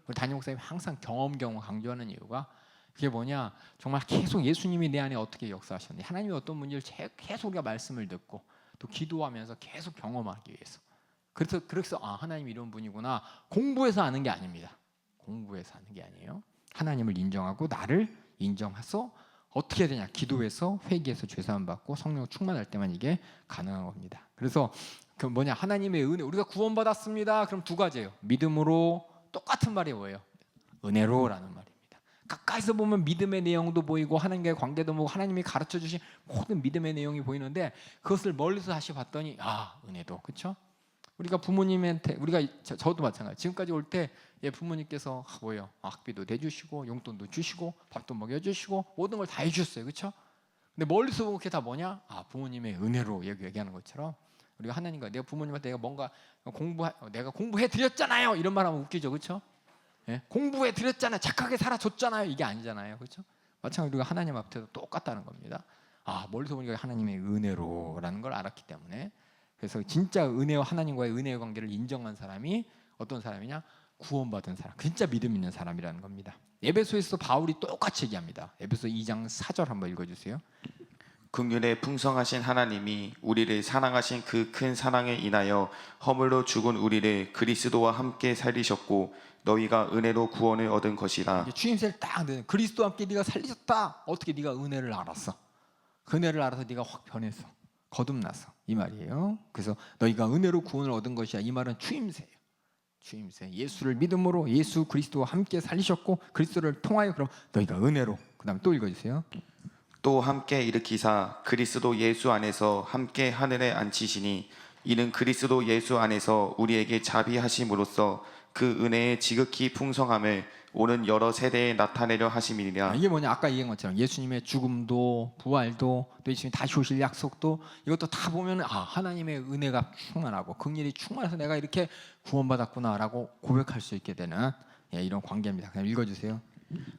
우리 담임 목사님이 항상 경험 강조하는 이유가 그게 뭐냐? 정말 계속 예수님이 내 안에 어떻게 역사하셨는지, 하나님이 어떤 분인지를 계속 우리가 말씀을 듣고 또 기도하면서 계속 경험하기 위해서. 그래서 하나님이 이런 분이구나. 공부해서 아는 게 아닙니다. 공부해서 아는 게 아니에요. 하나님을 인정하고 나를 인정해서 어떻게 해야 되냐? 기도해서 회개해서 죄사함 받고 성령 충만할 때만 이게 가능한 겁니다. 그래서 그 뭐냐? 하나님의 은혜, 우리가 구원받았습니다. 그럼 두 가지예요. 믿음으로, 똑같은 말이 뭐예요? 은혜로라는 말입니다. 가까이서 보면 믿음의 내용도 보이고 하나님과의 관계도 보고 하나님이 가르쳐 주신 모든 믿음의 내용이 보이는데, 그것을 멀리서 다시 봤더니 은혜도, 그렇죠? 우리가 부모님한테, 우리가 저도 마찬가지. 지금까지 올 때 부모님께서 뭐예요? 학비도 내주시고 용돈도 주시고 밥도 먹여주시고 모든 걸 다 해주셨어요, 그렇죠? 근데 멀리서 보고 그게 다 뭐냐? 부모님의 은혜로 얘기하는 것처럼 우리가 하나님과 내가 부모님한테 내가 뭔가 내가 공부해 드렸잖아요. 이런 말하면 웃기죠, 그렇죠? 공부해 드렸잖아요. 착하게 살아줬잖아요. 이게 아니잖아요, 그렇죠? 마찬가지로 우리가 하나님 앞에도 똑같다는 겁니다. 멀리서 보니까 하나님의 은혜로라는 걸 알았기 때문에. 그래서 진짜 은혜와 하나님과의 은혜의 관계를 인정한 사람이 어떤 사람이냐? 구원받은 사람, 진짜 믿음 있는 사람이라는 겁니다. 에베소에서 바울이 똑같이 얘기합니다. 에베소 2장 4절 한번 읽어주세요. 긍휼에 풍성하신 하나님이 우리를 사랑하신 그 큰 사랑에 인하여 허물로 죽은 우리를 그리스도와 함께 살리셨고 너희가 은혜로 구원을 얻은 것이라. 주임새를 딱 넣는, 그리스도와 함께 네가 살리셨다. 어떻게 네가 은혜를 알았어? 그 은혜를 알아서 네가 확 변했어. 거듭나서 이 말이에요. 그래서 너희가 은혜로 구원을 얻은 것이야. 이 말은 추임새예요. 추임새. 예수를 믿음으로 예수 그리스도와 함께 살리셨고 그리스도를 통하여 그럼 너희가 은혜로. 그다음 또 읽어주세요. 또 함께 일으키사 그리스도 예수 안에서 함께 하늘에 앉히시니 이는 그리스도 예수 안에서 우리에게 자비하심으로써 그 은혜의 지극히 풍성함을 오는 여러 세대에 나타내려 하심이니라. 이게 뭐냐? 아까 얘기한 것처럼 예수님의 죽음도 부활도 또 예수님 다시 오실 약속도 이것도 다 보면 하나님의 은혜가 충만하고 긍휼이 충만해서 내가 이렇게 구원받았구나라고 고백할 수 있게 되는 이런 관계입니다. 그냥 읽어주세요.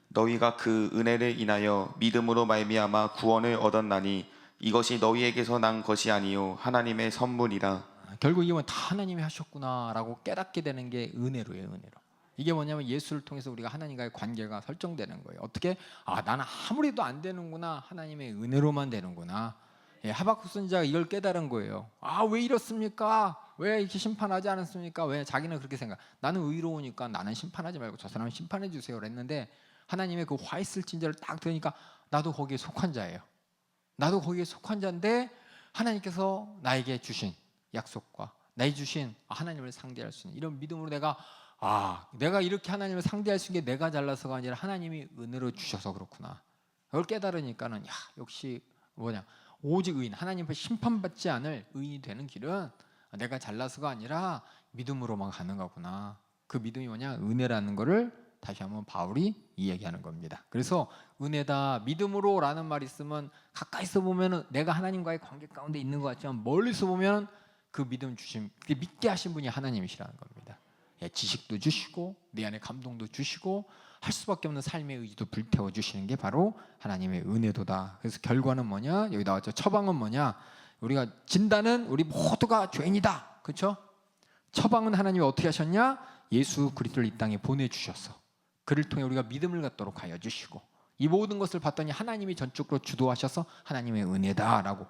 너희가 그 은혜를 인하여 믿음으로 말미암아 구원을 얻었나니 이것이 너희에게서 난 것이 아니요 하나님의 선물이라. 결국 이건 다 하나님이 하셨구나라고 깨닫게 되는 게 은혜로예요. 은혜로. 이게 뭐냐면 예수를 통해서 우리가 하나님과의 관계가 설정되는 거예요. 어떻게? 나는 아무리 해도 안 되는구나. 하나님의 은혜로만 되는구나. 하박국 선지자가 이걸 깨달은 거예요. 왜 이렇습니까? 왜 이렇게 심판하지 않았습니까? 왜 자기는 그렇게 생각? 나는 의로우니까 나는 심판하지 말고 저 사람은 심판해 주세요. 그랬는데 하나님의 그 화 있을 진저를 딱 들으니까 나도 거기에 속한 자예요. 나도 거기에 속한 자인데 하나님께서 나에게 주신 약속과 나에게 주신 하나님을 상대할 수 있는 이런 믿음으로 내가 이렇게 하나님을 상대할 수 있는 게 내가 잘나서가 아니라 하나님이 은혜로 주셔서 그렇구나. 그걸 깨달으니까는 역시 오직 의인, 하나님 앞에 심판받지 않을 의인이 되는 길은 내가 잘나서가 아니라 믿음으로만 가는 거구나. 그 믿음이 뭐냐? 은혜라는 거를 다시 한번 바울이 이야기하는 겁니다. 그래서 은혜다, 믿음으로라는 말이 있으면 가까이서 보면은 내가 하나님과의 관계 가운데 있는 것 같지만 멀리서 보면 그 믿음 주심, 그 믿게 하신 분이 하나님이시라는 겁니다. 지식도 주시고 내 안에 감동도 주시고 할 수밖에 없는 삶의 의지도 불태워 주시는 게 바로 하나님의 은혜도다. 그래서 결과는 뭐냐? 여기 나왔죠. 처방은 뭐냐? 우리가 진단은 우리 모두가 죄인이다. 그렇죠? 처방은 하나님이 어떻게 하셨냐? 예수 그리스도를 이 땅에 보내주셔서 그를 통해 우리가 믿음을 갖도록 하여 주시고 이 모든 것을 봤더니 하나님이 전적으로 주도하셔서 하나님의 은혜다라고.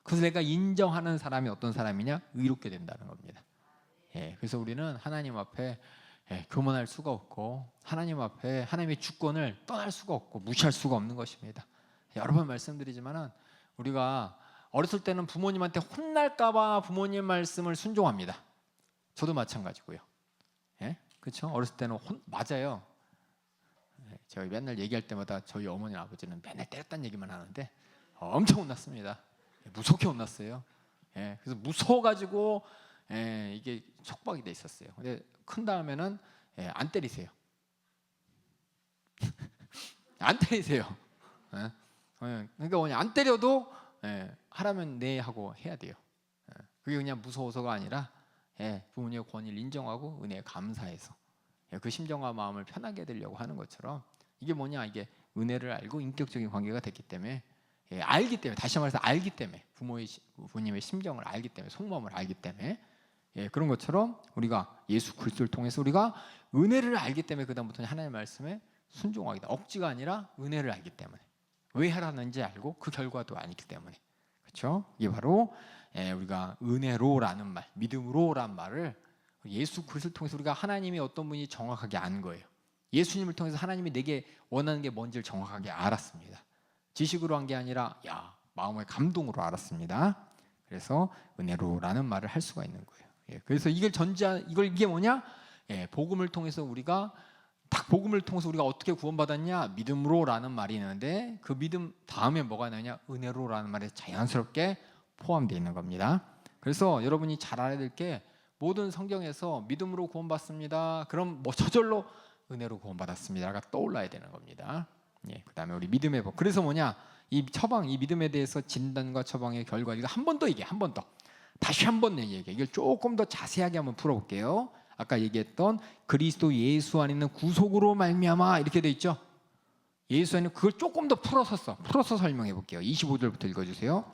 그래서 내가 인정하는 사람이 어떤 사람이냐? 의롭게 된다는 겁니다. 그래서 우리는 하나님 앞에 교만할 수가 없고 하나님 앞에 하나님의 주권을 떠날 수가 없고 무시할 수가 없는 것입니다. 여러 번 말씀드리지만은 우리가 어렸을 때는 부모님한테 혼날까봐 부모님 말씀을 순종합니다. 저도 마찬가지고요. 그렇죠? 어렸을 때는 맞아요. 제가 맨날 얘기할 때마다 저희 어머니 아버지는 맨날 때렸다는 얘기만 하는데 엄청 혼났습니다. 무섭게 혼났어요. 그래서 무서워가지고 이게 촉박이 돼 있었어요. 근데 큰 다음에는 안 때리세요. 안 때리세요. 그러니까 뭐냐, 안 때려도 하라면 네 하고 해야 돼요. 그게 그냥 무서워서가 아니라 부모님의 권위를 인정하고 은혜에 감사해서 그 심정과 마음을 편하게 해드리려고 하는 것처럼 이게 뭐냐, 이게 은혜를 알고 인격적인 관계가 됐기 때문에 알기 때문에, 다시 말해서 알기 때문에, 부모님의 심정을 알기 때문에, 속마음을 알기 때문에 그런 것처럼 우리가 예수 그리스도를 통해서 우리가 은혜를 알기 때문에 그다음부터는 하나님의 말씀에 순종하기다. 억지가 아니라 은혜를 알기 때문에 왜 하라는지 알고 그 결과도 아니기 때문에, 그렇죠? 이게 바로 우리가 은혜로라는 말, 믿음으로라는 말을 예수 그리스도를 통해서 우리가 하나님이 어떤 분이 정확하게 안 거예요. 예수님을 통해서 하나님이 내게 원하는 게 뭔지를 정확하게 알았습니다. 지식으로 한 게 아니라 마음의 감동으로 알았습니다. 그래서 은혜로라는 말을 할 수가 있는 거예요. 그래서 이게 뭐냐? 복음을 통해서 우리가 어떻게 구원받았냐? 믿음으로라는 말이 있는데 그 믿음 다음에 뭐가 나냐? 은혜로라는 말에 자연스럽게 포함되어 있는 겁니다. 그래서 여러분이 잘 알아야 될 게 모든 성경에서 믿음으로 구원받습니다. 그럼 저절로 은혜로 구원받았습니다가 떠올라야 되는 겁니다. 그다음에 우리 믿음의 법. 그래서 뭐냐? 이 처방, 이 믿음에 대해서 진단과 처방의 결과, 이거 한 번 더 얘기해. 한 번 더. 다시 한 번 얘기해. 이걸 조금 더 자세하게 한번 풀어볼게요. 아까 얘기했던 그리스도 예수 안에 있는 구속으로 말미암아 이렇게 돼 있죠. 예수 안에 그걸 조금 더 풀어서 설명해 볼게요. 25절부터 읽어주세요.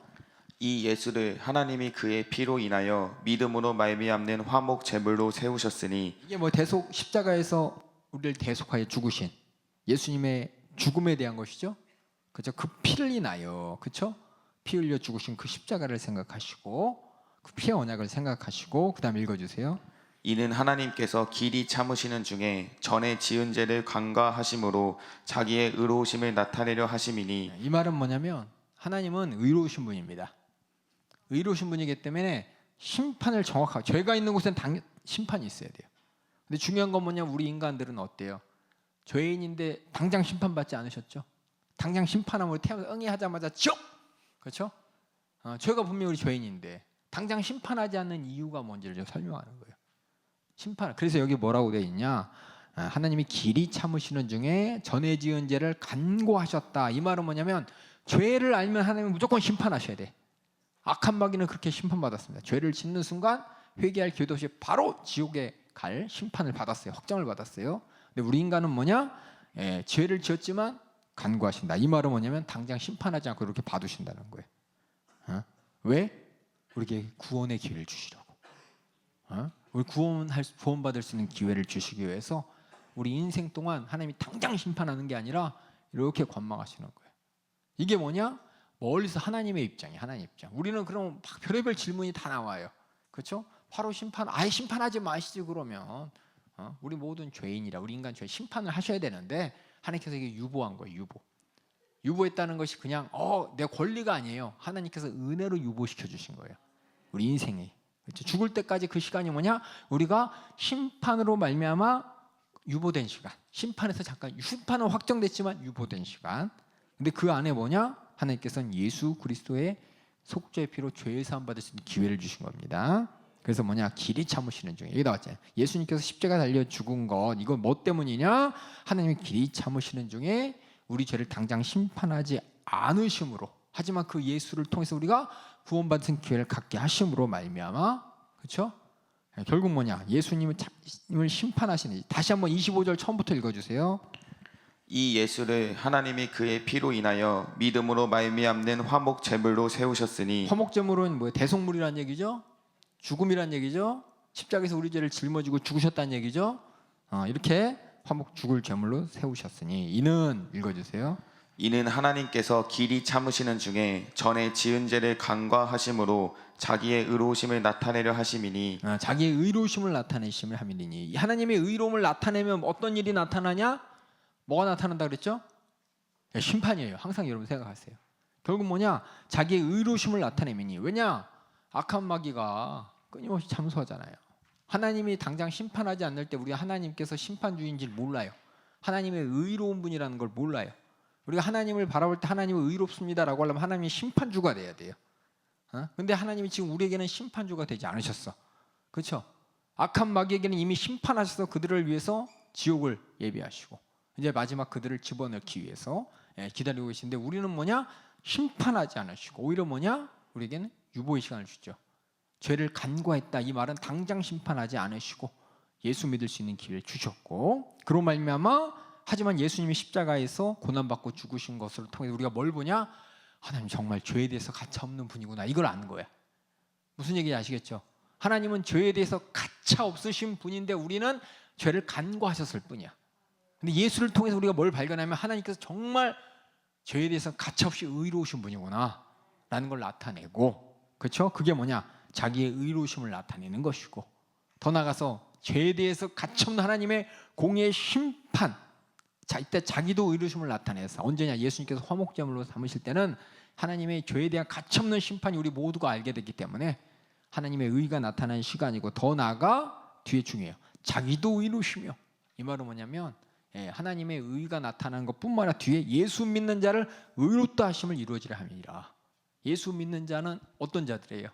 이 예수를 하나님이 그의 피로 인하여 믿음으로 말미암는 화목 제물로 세우셨으니, 이게 뭐 대속, 십자가에서 우리를 대속하여 죽으신 예수님의 죽음에 대한 것이죠. 그렇죠? 그 피를 인하여, 그렇죠? 피 흘려 죽으신 그 십자가를 생각하시고 그 피의 언약을 생각하시고 그다음 읽어주세요. 이는 하나님께서 길이 참으시는 중에 전에 지은 죄를 간과하심으로 자기의 의로우심을 나타내려 하심이니. 이 말은 뭐냐면 하나님은 의로우신 분입니다. 의로우신 분이기 때문에 심판을 정확하게, 죄가 있는 곳엔 당연 심판이 있어야 돼요. 근데 중요한 건 뭐냐, 우리 인간들은 어때요? 죄인인데 당장 심판받지 않으셨죠? 당장 심판하면 태어나서 응애 하자마자 쭉, 그렇죠? 죄가 분명히 우리 죄인인데 당장 심판하지 않는 이유가 뭔지를 좀 설명하는 거예요. 심판. 그래서 여기 뭐라고 되어 있냐? 하나님이 길이 참으시는 중에 전에 지은 죄를 간고하셨다. 이 말은 뭐냐면 죄를 알면 하나님은 무조건 심판하셔야 돼. 악한 마귀는 그렇게 심판받았습니다. 죄를 짓는 순간 회개할 기회도 없이 바로 지옥에 갈 심판을 받았어요. 확정을 받았어요. 근데 우리 인간은 뭐냐? 죄를 지었지만 간구하신다. 이 말은 뭐냐면 당장 심판하지 않고 이렇게 봐두신다는 거예요. 왜? 우리에게 구원의 기회를 주시려고. 우리 구원받을 수 있는 기회를 주시기 위해서 우리 인생 동안 하나님이 당장 심판하는 게 아니라 이렇게 관망하시는 거예요. 이게 뭐냐? 멀리서 하나님의 입장이에요. 하나님 입장. 우리는 그럼 막 별의별 질문이 다 나와요. 그렇죠? 바로 심판, 아예 심판하지 마시지 그러면. 우리 모든 죄인이라, 우리 인간 죄 심판을 하셔야 되는데 하나님께서 이게 유보한 거예요. 유보했다는 것이 그냥 내 권리가 아니에요. 하나님께서 은혜로 유보시켜 주신 거예요. 우리 인생이. 그렇죠? 죽을 때까지 그 시간이 뭐냐? 우리가 심판으로 말미암아 유보된 시간. 심판에서 잠깐, 심판은 확정됐지만 유보된 시간. 근데 그 안에 뭐냐? 하나님께서는 예수 그리스도의 속죄의 피로 죄 사함 받을 수 있는 기회를 주신 겁니다. 그래서 뭐냐? 길이 참으시는 중에, 여기 나왔잖아요. 예수님께서 십자가 달려 죽은 것, 이건 뭐 때문이냐? 하나님이 길이 참으시는 중에 우리 죄를 당장 심판하지 않으심으로, 하지만 그 예수를 통해서 우리가 구원받은 기회를 갖게 하심으로 말미암아, 그렇죠? 결국 뭐냐? 예수님을 심판하시는, 다시 한번 25절 처음부터 읽어주세요. 이 예수를 하나님이 그의 피로 인하여 믿음으로 말미암는 화목 제물로 세우셨으니. 화목 제물은 뭐예요? 대속물이란 얘기죠. 죽음이란 얘기죠. 십자가에서 우리 죄를 짊어지고 죽으셨다는 얘기죠. 이렇게 화목 죽을 제물로 세우셨으니, 이는 읽어주세요. 이는 하나님께서 길이 참으시는 중에 전에 지은 죄를 간과하심으로 자기의 의로우심을 나타내려 하심이니. 자기의 의로우심을 나타내심을 함이니. 하나님의 의로움을 나타내면 어떤 일이 나타나냐? 뭐가 나타난다 그랬죠? 심판이에요. 항상 여러분 생각하세요. 결국 뭐냐? 자기의 의로우심을 나타내미니. 왜냐? 악한 마귀가 끊임없이 참소하잖아요. 하나님이 당장 심판하지 않을 때 우리가 하나님께서 심판주의인지를 몰라요. 하나님의 의로운 분이라는 걸 몰라요. 우리가 하나님을 바라볼 때 하나님은 의롭습니다라고 하려면 하나님이 심판주가 돼야 돼요. 근데 하나님이 지금 우리에게는 심판주가 되지 않으셨어. 그렇죠? 악한 마귀에게는 이미 심판하셔서 그들을 위해서 지옥을 예비하시고 이제 마지막 그들을 집어넣기 위해서 기다리고 계신데, 우리는 뭐냐? 심판하지 않으시고 오히려 뭐냐? 우리에게는 유보의 시간을 주죠. 죄를 간과했다, 이 말은 당장 심판하지 않으시고 예수 믿을 수 있는 기회를 주셨고, 그로 말미암아, 하지만 예수님이 십자가에서 고난받고 죽으신 것을 통해 우리가 뭘 보냐? 하나님 정말 죄에 대해서 가차없는 분이구나, 이걸 아는 거야. 무슨 얘기인지 아시겠죠? 하나님은 죄에 대해서 가차 없으신 분인데 우리는 죄를 간과하셨을 뿐이야. 근데 예수를 통해서 우리가 뭘 발견하면 하나님께서 정말 죄에 대해서 가차없이 의로우신 분이구나 라는 걸 나타내고, 그렇죠? 그게 뭐냐? 자기의 의로우심을 나타내는 것이고, 더 나아가서 죄에 대해서 가차없는 하나님의 공의의 심판, 이때 자기도 의로우심을 나타내서, 언제냐? 예수님께서 화목제물로 삼으실 때는 하나님의 죄에 대한 가차없는 심판이 우리 모두가 알게 됐기 때문에 하나님의 의가 나타나는 시간이고, 더 나아가 뒤에 중요해요. 자기도 의로우시며, 이 말은 뭐냐면 하나님의 의가 나타나는 것뿐만 아니라 뒤에 예수 믿는 자를 의롭다 하심을 이루어지려 함이라. 예수 믿는 자는 어떤 자들이에요?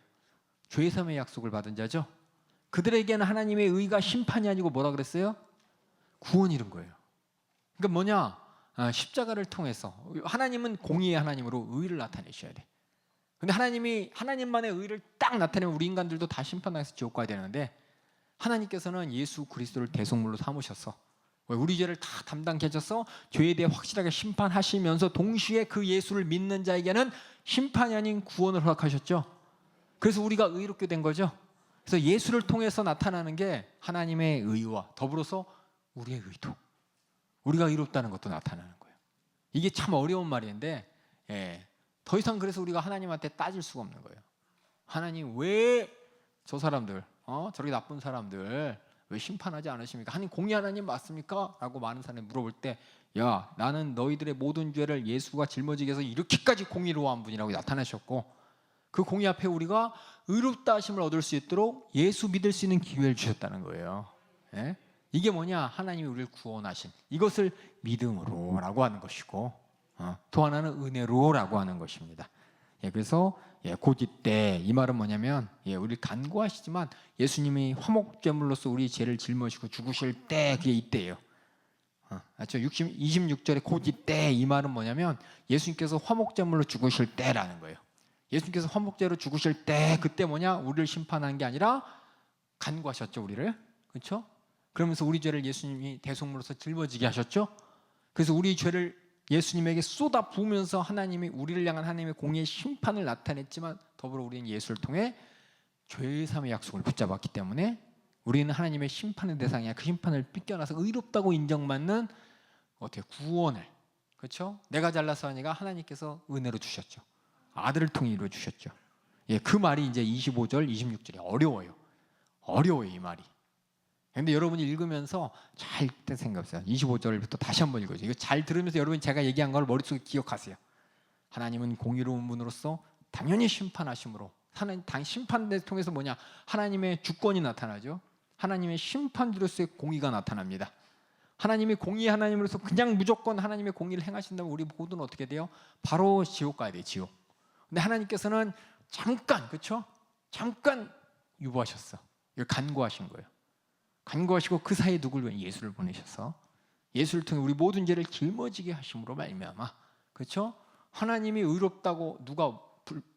죄 사함의 약속을 받은 자죠. 그들에게는 하나님의 의가 심판이 아니고 뭐라 그랬어요? 구원이 이른 거예요. 그러니까 뭐냐? 십자가를 통해서 하나님은 공의의 하나님으로 의를 나타내셔야 돼. 근데 하나님이 하나님만의 의를 딱 나타내면 우리 인간들도 다 심판당해서 지옥 가야 되는데, 하나님께서는 예수 그리스도를 대속물로 삼으셔서 우리 죄를 다 담당케 하셔서 죄에 대해 확실하게 심판하시면서 동시에 그 예수를 믿는 자에게는 심판이 아닌 구원을 허락하셨죠. 그래서 우리가 의롭게 된 거죠. 그래서 예수를 통해서 나타나는 게 하나님의 의와 더불어서 우리의 의도, 우리가 의롭다는 것도 나타나는 거예요. 이게 참 어려운 말인데 더 이상 그래서 우리가 하나님한테 따질 수가 없는 거예요. 하나님 왜 저 사람들, 저렇게 나쁜 사람들 왜 심판하지 않으십니까? 하나님 공의 하나님 맞습니까? 라고 많은 사람이 물어볼 때, 야, 나는 너희들의 모든 죄를 예수가 짊어지게 해서 이렇게까지 공의로운 분이라고 나타나셨고, 그 공의 앞에 우리가 의롭다 하심을 얻을 수 있도록 예수 믿을 수 있는 기회를 주셨다는 거예요. 예? 이게 뭐냐? 하나님이 우리를 구원하신 이것을 믿음으로라고 하는 것이고, 또 하나는 은혜로라고 하는 것입니다. 예, 그래서 곧 이때 이 말은 뭐냐면, 우리 간구하시지만 예수님이 화목제물로서 우리 죄를 짊어지고 죽으실 때 그게 이때예요. 맞죠? 26절에 곧 이때 이 말은 뭐냐면 예수님께서 화목제물로 죽으실 때라는 거예요. 예수님께서 화목제로 죽으실 때 그때 뭐냐? 우리를 심판한 게 아니라 간구하셨죠, 우리를. 그렇죠? 그러면서 우리 죄를 예수님이 대속물로서 짊어지게 하셨죠. 그래서 우리 죄를 예수님에게 쏟아 부으면서 하나님이 우리를 향한 하나님의 공의의 심판을 나타냈지만 더불어 우리는 예수를 통해 죄사함의 약속을 붙잡았기 때문에 우리는 하나님의 심판의 대상이야. 그 심판을 삐껴나서 의롭다고 인정받는 어떻게 구원을, 그렇죠? 내가 잘나서 하니까 하나님께서 은혜로 주셨죠. 아들을 통해 이루어 주셨죠. 그 말이 이제 25절, 26절이 어려워요, 이 말이. 근데 여러분이 읽으면서 잘 생각하세요. 25절부터 다시 한번 읽어요. 이거 잘 들으면서 여러분이 제가 얘기한 걸 머릿속에 기억하세요. 하나님은 공의로운 분으로서 당연히 심판하심으로, 심판을 통해서 뭐냐? 하나님의 주권이 나타나죠. 하나님의 심판주로서의 공의가 나타납니다. 하나님이 공의의 하나님으로서 그냥 무조건 하나님의 공의를 행하신다면 우리 모두는 어떻게 돼요? 바로 지옥 가야 돼요, 지옥. 근데 하나님께서는 잠깐, 그렇죠? 잠깐 유보하셨어. 이걸 간구하신 거예요. 간구하시고 그 사이에 누굴 위해? 예수를 보내셔서 예수를 통해 우리 모든 죄를 짊어지게 하심으로 말미암아, 그렇죠? 하나님이 의롭다고 누가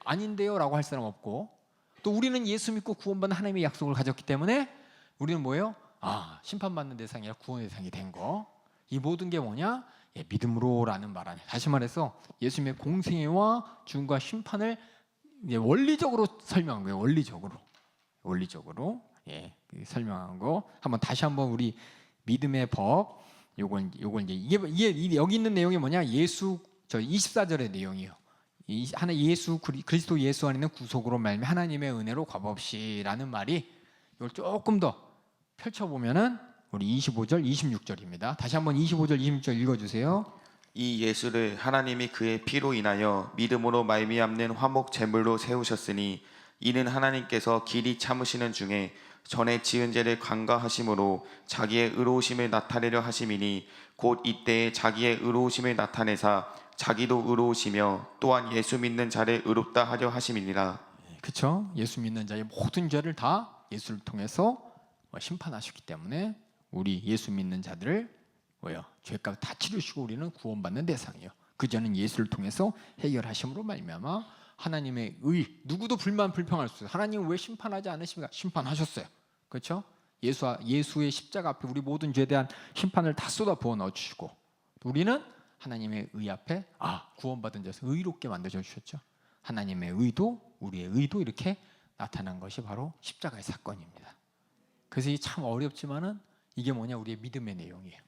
아닌데요라고 할 사람 없고, 또 우리는 예수 믿고 구원받는 하나님의 약속을 가졌기 때문에 우리는 뭐예요? 심판받는 대상이 아니라 구원의 대상이 된 거. 이 모든 게 뭐냐? 믿음으로라는 말 안에 다시 말해서 예수님의 공생애와 죽음과 심판을 원리적으로 설명한 거예요. 원리적으로 설명한 거. 다시 한번 우리 믿음의 법, 요건 이제 이게 여기 있는 내용이 뭐냐? 24절의 내용이에요. 그리스도 예수 안에 있는 구속으로 말미 하나님의 은혜로 값없이라는 말이 이걸 조금 더 펼쳐보면은 우리 25절, 26절입니다. 다시 한번 25절, 26절 읽어주세요. 이 예수를 하나님이 그의 피로 인하여 믿음으로 말미암는 화목 제물로 세우셨으니 이는 하나님께서 길이 참으시는 중에 전에 지은 죄를 간과하심으로 자기의 의로우심을 나타내려 하심이니 곧 이때에 자기의 의로우심을 나타내사 자기도 의로우시며 또한 예수 믿는 자를 의롭다 하려 하심이니라. 그렇죠? 예수 믿는 자의 모든 죄를 다 예수를 통해서 심판하셨기 때문에 우리 예수 믿는 자들을 죄값 다 치르시고 우리는 구원받는 대상이에요. 그 죄는 예수를 통해서 해결하심으로 말미암아 하나님의 누구도 불평할 수 없어요. 하나님은 왜 심판하지 않으십니까? 심판하셨어요. 그렇죠? 예수의 십자가 앞에 우리 모든 죄에 대한 심판을 다 쏟아 부어 넣어주시고, 우리는 하나님의 의 앞에 구원받은 자에서 의롭게 만들어 주셨죠. 하나님의 의도, 우리의 의도 이렇게 나타난 것이 바로 십자가의 사건입니다. 그래서 이게 참 어렵지만은 이게 뭐냐? 우리의 믿음의 내용이에요.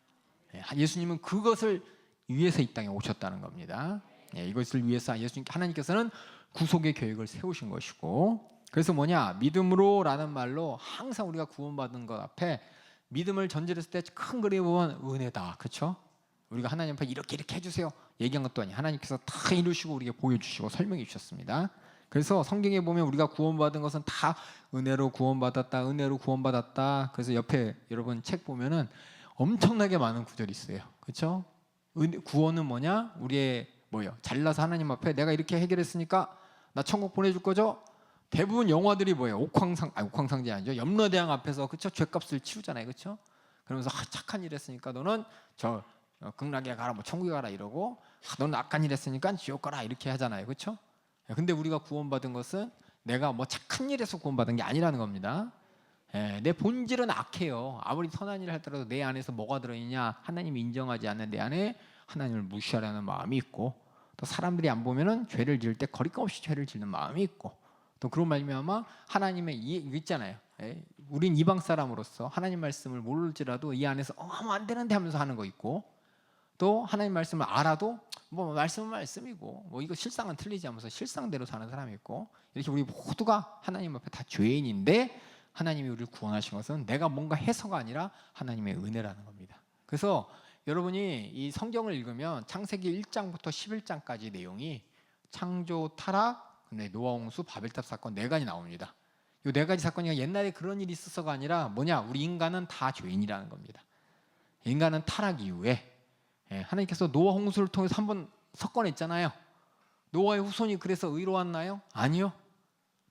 예수님은 그것을 위해서 이 땅에 오셨다는 겁니다. 이것을 위해서 하나님께서는 구속의 계획을 세우신 것이고, 그래서 뭐냐? 믿음으로라는 말로 항상 우리가 구원받은 것 앞에 믿음을 전제했을 때 큰 그림에 보면 은혜다, 그렇죠? 우리가 하나님 앞에 이렇게 해주세요 얘기한 것도 아니에요. 하나님께서 다 이루시고 우리에게 보여주시고 설명해 주셨습니다. 그래서 성경에 보면 우리가 구원받은 것은 다 은혜로 구원받았다. 그래서 옆에 여러분 책 보면은 엄청나게 많은 구절이 있어요. 그렇죠? 구원은 뭐냐? 우리의 잘나서 하나님 앞에 내가 이렇게 해결했으니까 나 천국 보내줄 거죠? 대부분 영화들이 옥황상제 아니죠? 염라대왕 앞에서, 그렇죠? 죄값을 치르잖아요, 그렇죠? 그러면서 착한 일 했으니까 너는 극락에 가라, 천국에 가라 이러고, 너는 악한 일 했으니까 지옥 가라 이렇게 하잖아요, 그렇죠? 근데 우리가 구원받은 것은 내가 착한 일에서 구원받은 게 아니라는 겁니다. 내 본질은 악해요. 아무리 선한 일을 하더라도 내 안에서 뭐가 들어있냐? 하나님이 인정하지 않는 내 안에 하나님을 무시하려는 마음이 있고, 또 사람들이 안 보면은 죄를 지을 때 거리낌 없이 죄를 짓는 마음이 있고, 또 그런 말미암아 하나님의 있잖아요. 우린 이방 사람으로서 하나님 말씀을 모를지라도 이 안에서 하면 안 되는데 하면서 하는 거 있고, 또 하나님 말씀을 알아도 말씀은 말씀이고 이거 실상은 틀리지 하면서 실상대로 사는 사람이 있고, 이렇게 우리 모두가 하나님 앞에 다 죄인인데 하나님이 우리를 구원하신 것은 내가 뭔가 해서가 아니라 하나님의 은혜라는 겁니다. 그래서 여러분이 이 성경을 읽으면 창세기 1장부터 11장까지 내용이 창조, 타락, 노아 홍수, 바벨탑 사건 네 가지 나옵니다. 이 네 가지 사건이 옛날에 그런 일이 있어서가 아니라 뭐냐, 우리 인간은 다 죄인이라는 겁니다. 인간은 타락 이후에 하나님께서 노아 홍수를 통해서 한번 석권했잖아요. 노아의 후손이 그래서 의로웠나요? 아니요.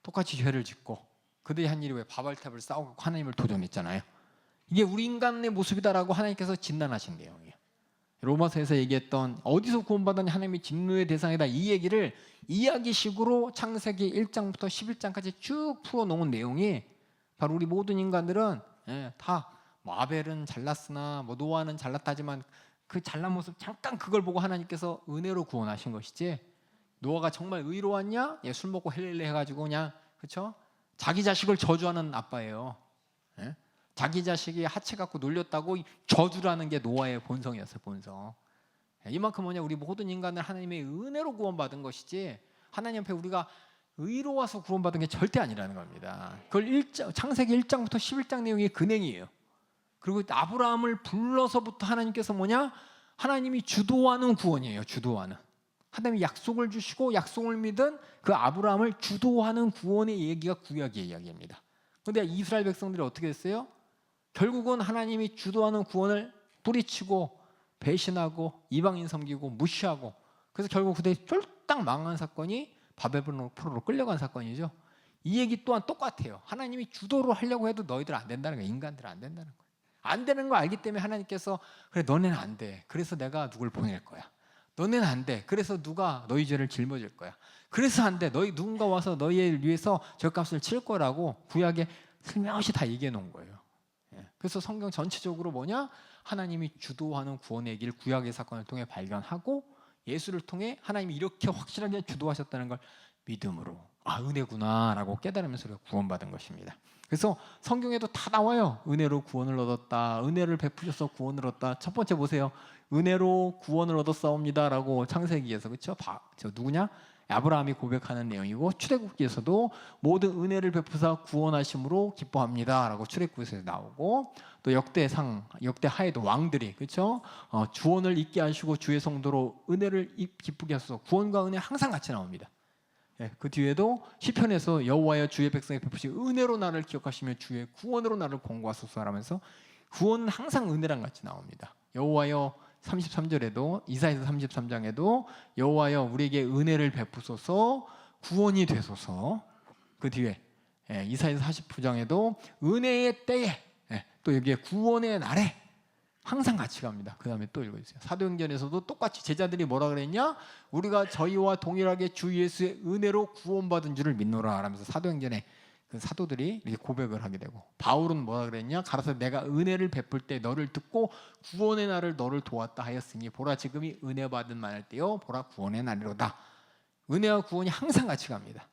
똑같이 죄를 짓고 그들이 한 일이 왜 바벨탑을 쌓고 하나님을 도전했잖아요. 이게 우리 인간의 모습이다라고 하나님께서 진단하신 내용이에요. 로마서에서 얘기했던 어디서 구원받았니 하나님이 진노의 대상이다, 이 얘기를 이야기식으로 창세기 1장부터 11장까지 쭉 풀어놓은 내용이 바로 우리 모든 인간들은 다 뭐 아벨은 잘났으나 뭐 노아는 잘났다지만 그 잘난 모습 잠깐 그걸 보고 하나님께서 은혜로 구원하신 것이지, 노아가 정말 의로웠냐? 술 먹고 헬렐레 해가지고 그냥, 그렇죠? 자기 자식을 저주하는 아빠예요. 자기 자식이 하체 갖고 놀렸다고 저주라는 게 노아의 본성이었어요. 본성. 이만큼 뭐냐, 우리 모든 인간을 하나님의 은혜로 구원받은 것이지 하나님 앞에 우리가 의로워서 구원받은 게 절대 아니라는 겁니다. 그걸 창세기 1장부터 11장 내용이 근행이에요. 그리고 아브라함을 불러서부터 하나님께서 뭐냐, 하나님이 주도하는 구원이에요. 주도하는, 하나님이 약속을 주시고 약속을 믿은 그 아브라함을 주도하는 구원의 얘기가 구약의 이야기입니다. 그런데 이스라엘 백성들이 어떻게 했어요? 결국은 하나님이 주도하는 구원을 뿌리치고 배신하고 이방인 섬기고 무시하고, 그래서 결국 그들이 쫄딱 망한 사건이 바벨론으로 끌려간 사건이죠. 이 얘기 또한 똑같아요. 하나님이 주도를 하려고 해도 너희들 안 된다는 거예요. 인간들은 안 된다는 거예요. 안 되는 거 알기 때문에 하나님께서 그래, 너네는 안 돼, 그래서 내가 누굴 보낼 거야. 너네는 안 돼, 그래서 누가 너희 죄를 짊어질 거야. 그래서 안 돼, 너희 누군가 와서 너희를 위해서 죄값을 칠 거라고 구약에 슬며시 다 얘기해 놓은 거예요. 그래서 성경 전체적으로 뭐냐, 하나님이 주도하는 구원의 길, 구약의 사건을 통해 발견하고 예수를 통해 하나님이 이렇게 확실하게 주도하셨다는 걸 믿음으로, 아, 은혜구나 라고 깨달으면서 우리가 구원받은 것입니다. 그래서 성경에도 다 나와요. 은혜로 구원을 얻었다, 은혜를 베푸셔서 구원을 얻었다. 첫 번째 보세요. 은혜로 구원을 얻었사옵니다 라고 창세기에서, 그렇죠? 저 누구냐? 아브라함이 고백하는 내용이고, 출애굽기에서도 모든 은혜를 베푸사 구원하심으로 기뻐합니다 라고 출애굽기에서 나오고, 또 역대하에도 왕들이, 그렇죠? 주원을 잊게 하시고 주의 성도로 은혜를 기쁘게 하소서, 구원과 은혜 항상 같이 나옵니다. 그 뒤에도 시편에서 여호와여 주의 백성에 베푸신 은혜로 나를 기억하시며 주의 구원으로 나를 권고하소서 하면서 구원은 항상 은혜랑 같이 나옵니다. 여호와여 33절에도, 이사야서 33장에도 여호와여 우리에게 은혜를 베푸소서 구원이 되소서. 그 뒤에 이사야서 49장에도 은혜의 때에, 또 여기에 구원의 날에 항상 같이 갑니다. 그 다음에 또 읽어주세요. 사도행전에서도 똑같이 제자들이 뭐라 그랬냐, 우리가 저희와 동일하게 주 예수의 은혜로 구원받은 줄을 믿노라 하면서 사도행전에 그 사도들이 이렇게 고백을 하게 되고, 바울은 뭐라 그랬냐, 가라사 내가 은혜를 베풀 때 너를 듣고 구원의 날을 너를 도왔다 하였으니 보라 지금이 은혜 받은 만할 때요 보라 구원의 날이로다. 은혜와 구원이 항상 같이 갑니다.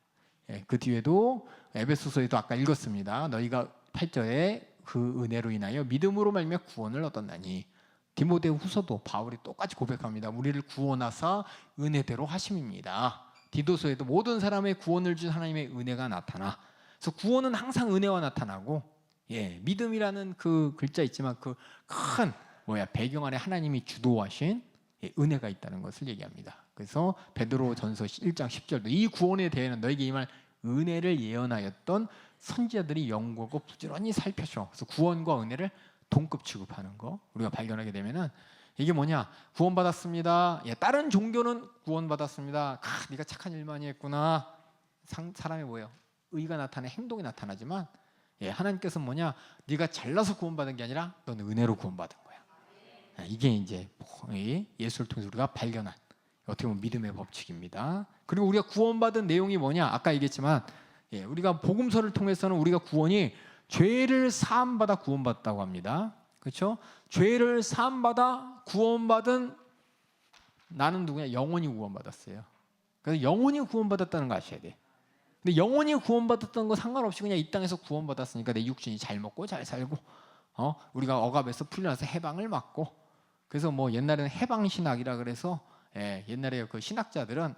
그 뒤에도 에베소서에도 아까 읽었습니다. 너희가 8절에 그 은혜로 인하여 믿음으로 말미암아 구원을 얻었나니. 디모데 후서도 바울이 똑같이 고백합니다. 우리를 구원하사 은혜대로 하심입니다. 디도서에도 모든 사람의 구원을 준 하나님의 은혜가 나타나. 그래서 구원은 항상 은혜와 나타나고, 믿음이라는 그 글자 있지만 그 큰 배경 안에 하나님이 주도하신 은혜가 있다는 것을 얘기합니다. 그래서 베드로전서 1장 10절도 이 구원에 대해는 너에게 임할 은혜를 예언하였던 선지자들이 연구하고 부지런히 살펴줘. 그래서 구원과 은혜를 동급 취급하는 거 우리가 발견하게 되면은, 이게 뭐냐, 구원받았습니다. 다른 종교는 구원받았습니다. 네가 착한 일 많이 했구나. 사람이 뭐예요? 의가 나타내, 행동이 나타나지만, 하나님께서는 뭐냐, 네가 잘나서 구원받은 게 아니라 너는 은혜로 구원받은 거야. 이게 이제 예수를 통해서 우리가 발견한 어떻게 보면 믿음의 법칙입니다. 그리고 우리가 구원받은 내용이 뭐냐, 아까 얘기했지만 우리가 복음서를 통해서는 우리가 구원이 죄를 사함받아 구원받았다고 합니다. 그렇죠? 죄를 사함받아 구원받은 나는 누구냐? 영원히 구원받았어요. 그래서 영원히 구원받았다는 거 아셔야 돼. 근데 영원히 구원받았던 거 상관없이 그냥 이 땅에서 구원받았으니까 내 육신이 잘 먹고 잘 살고, 우리가 억압에서 풀려나서 해방을 받고, 그래서 뭐 옛날에는 해방신학이라 그래서 옛날에 그 신학자들은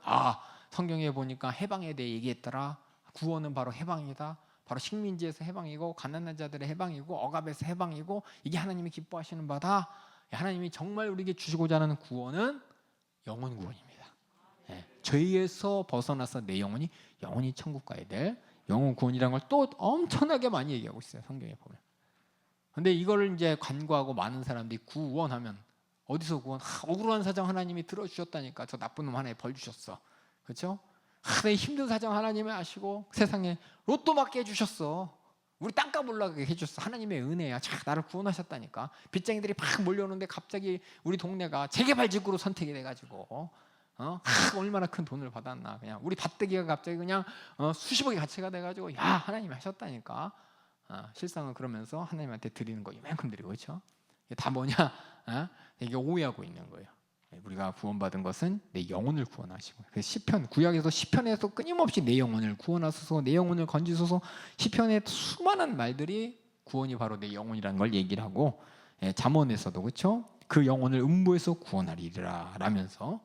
성경에 보니까 해방에 대해 얘기했더라. 구원은 바로 해방이다. 바로 식민지에서 해방이고 가난한 자들의 해방이고 억압에서 해방이고, 이게 하나님이 기뻐하시는 바다. 하나님이 정말 우리에게 주시고자 하는 구원은 영원 구원입니다. 죄에서 벗어나서 내 영혼이 천국 가야 될 영혼 구원이라는 걸 또 엄청나게 많이 얘기하고 있어요, 성경에 보면. 근데 이거를 이제 간과하고 많은 사람들이 구원하면 어디서 구원? 억울한 사정 하나님이 들어주셨다니까. 저 나쁜 놈 하나에 벌 주셨어. 그렇죠? 내 힘든 사정 하나님이 아시고 세상에 로또 맞게 해주셨어. 우리 땅값 올라가게 해주셨어. 하나님의 은혜야. 자, 나를 구원하셨다니까. 빚쟁이들이 막 몰려오는데 갑자기 우리 동네가 재개발지구로 선택이 돼가지고 얼마나 큰 돈을 받았나. 그냥 우리 밭대기가 갑자기 그냥 수십억의 가치가 돼가지고 야, 하나님이 하셨다니까. 실상은 그러면서 하나님한테 드리는 거 이만큼 드리고, 그렇죠? 이게 다 뭐냐? 이게 오해하고 있는 거예요. 우리가 구원받은 것은 내 영혼을 구원하시고, 그래서 시편, 구약에서 시편에서 끊임없이 내 영혼을 구원하소서, 내 영혼을 건지소서, 시편의 수많은 말들이 구원이 바로 내 영혼이라는 걸 얘기를 하고, 잠언에서도 그렇죠? 그 영혼을 음부에서 구원하리라 라면서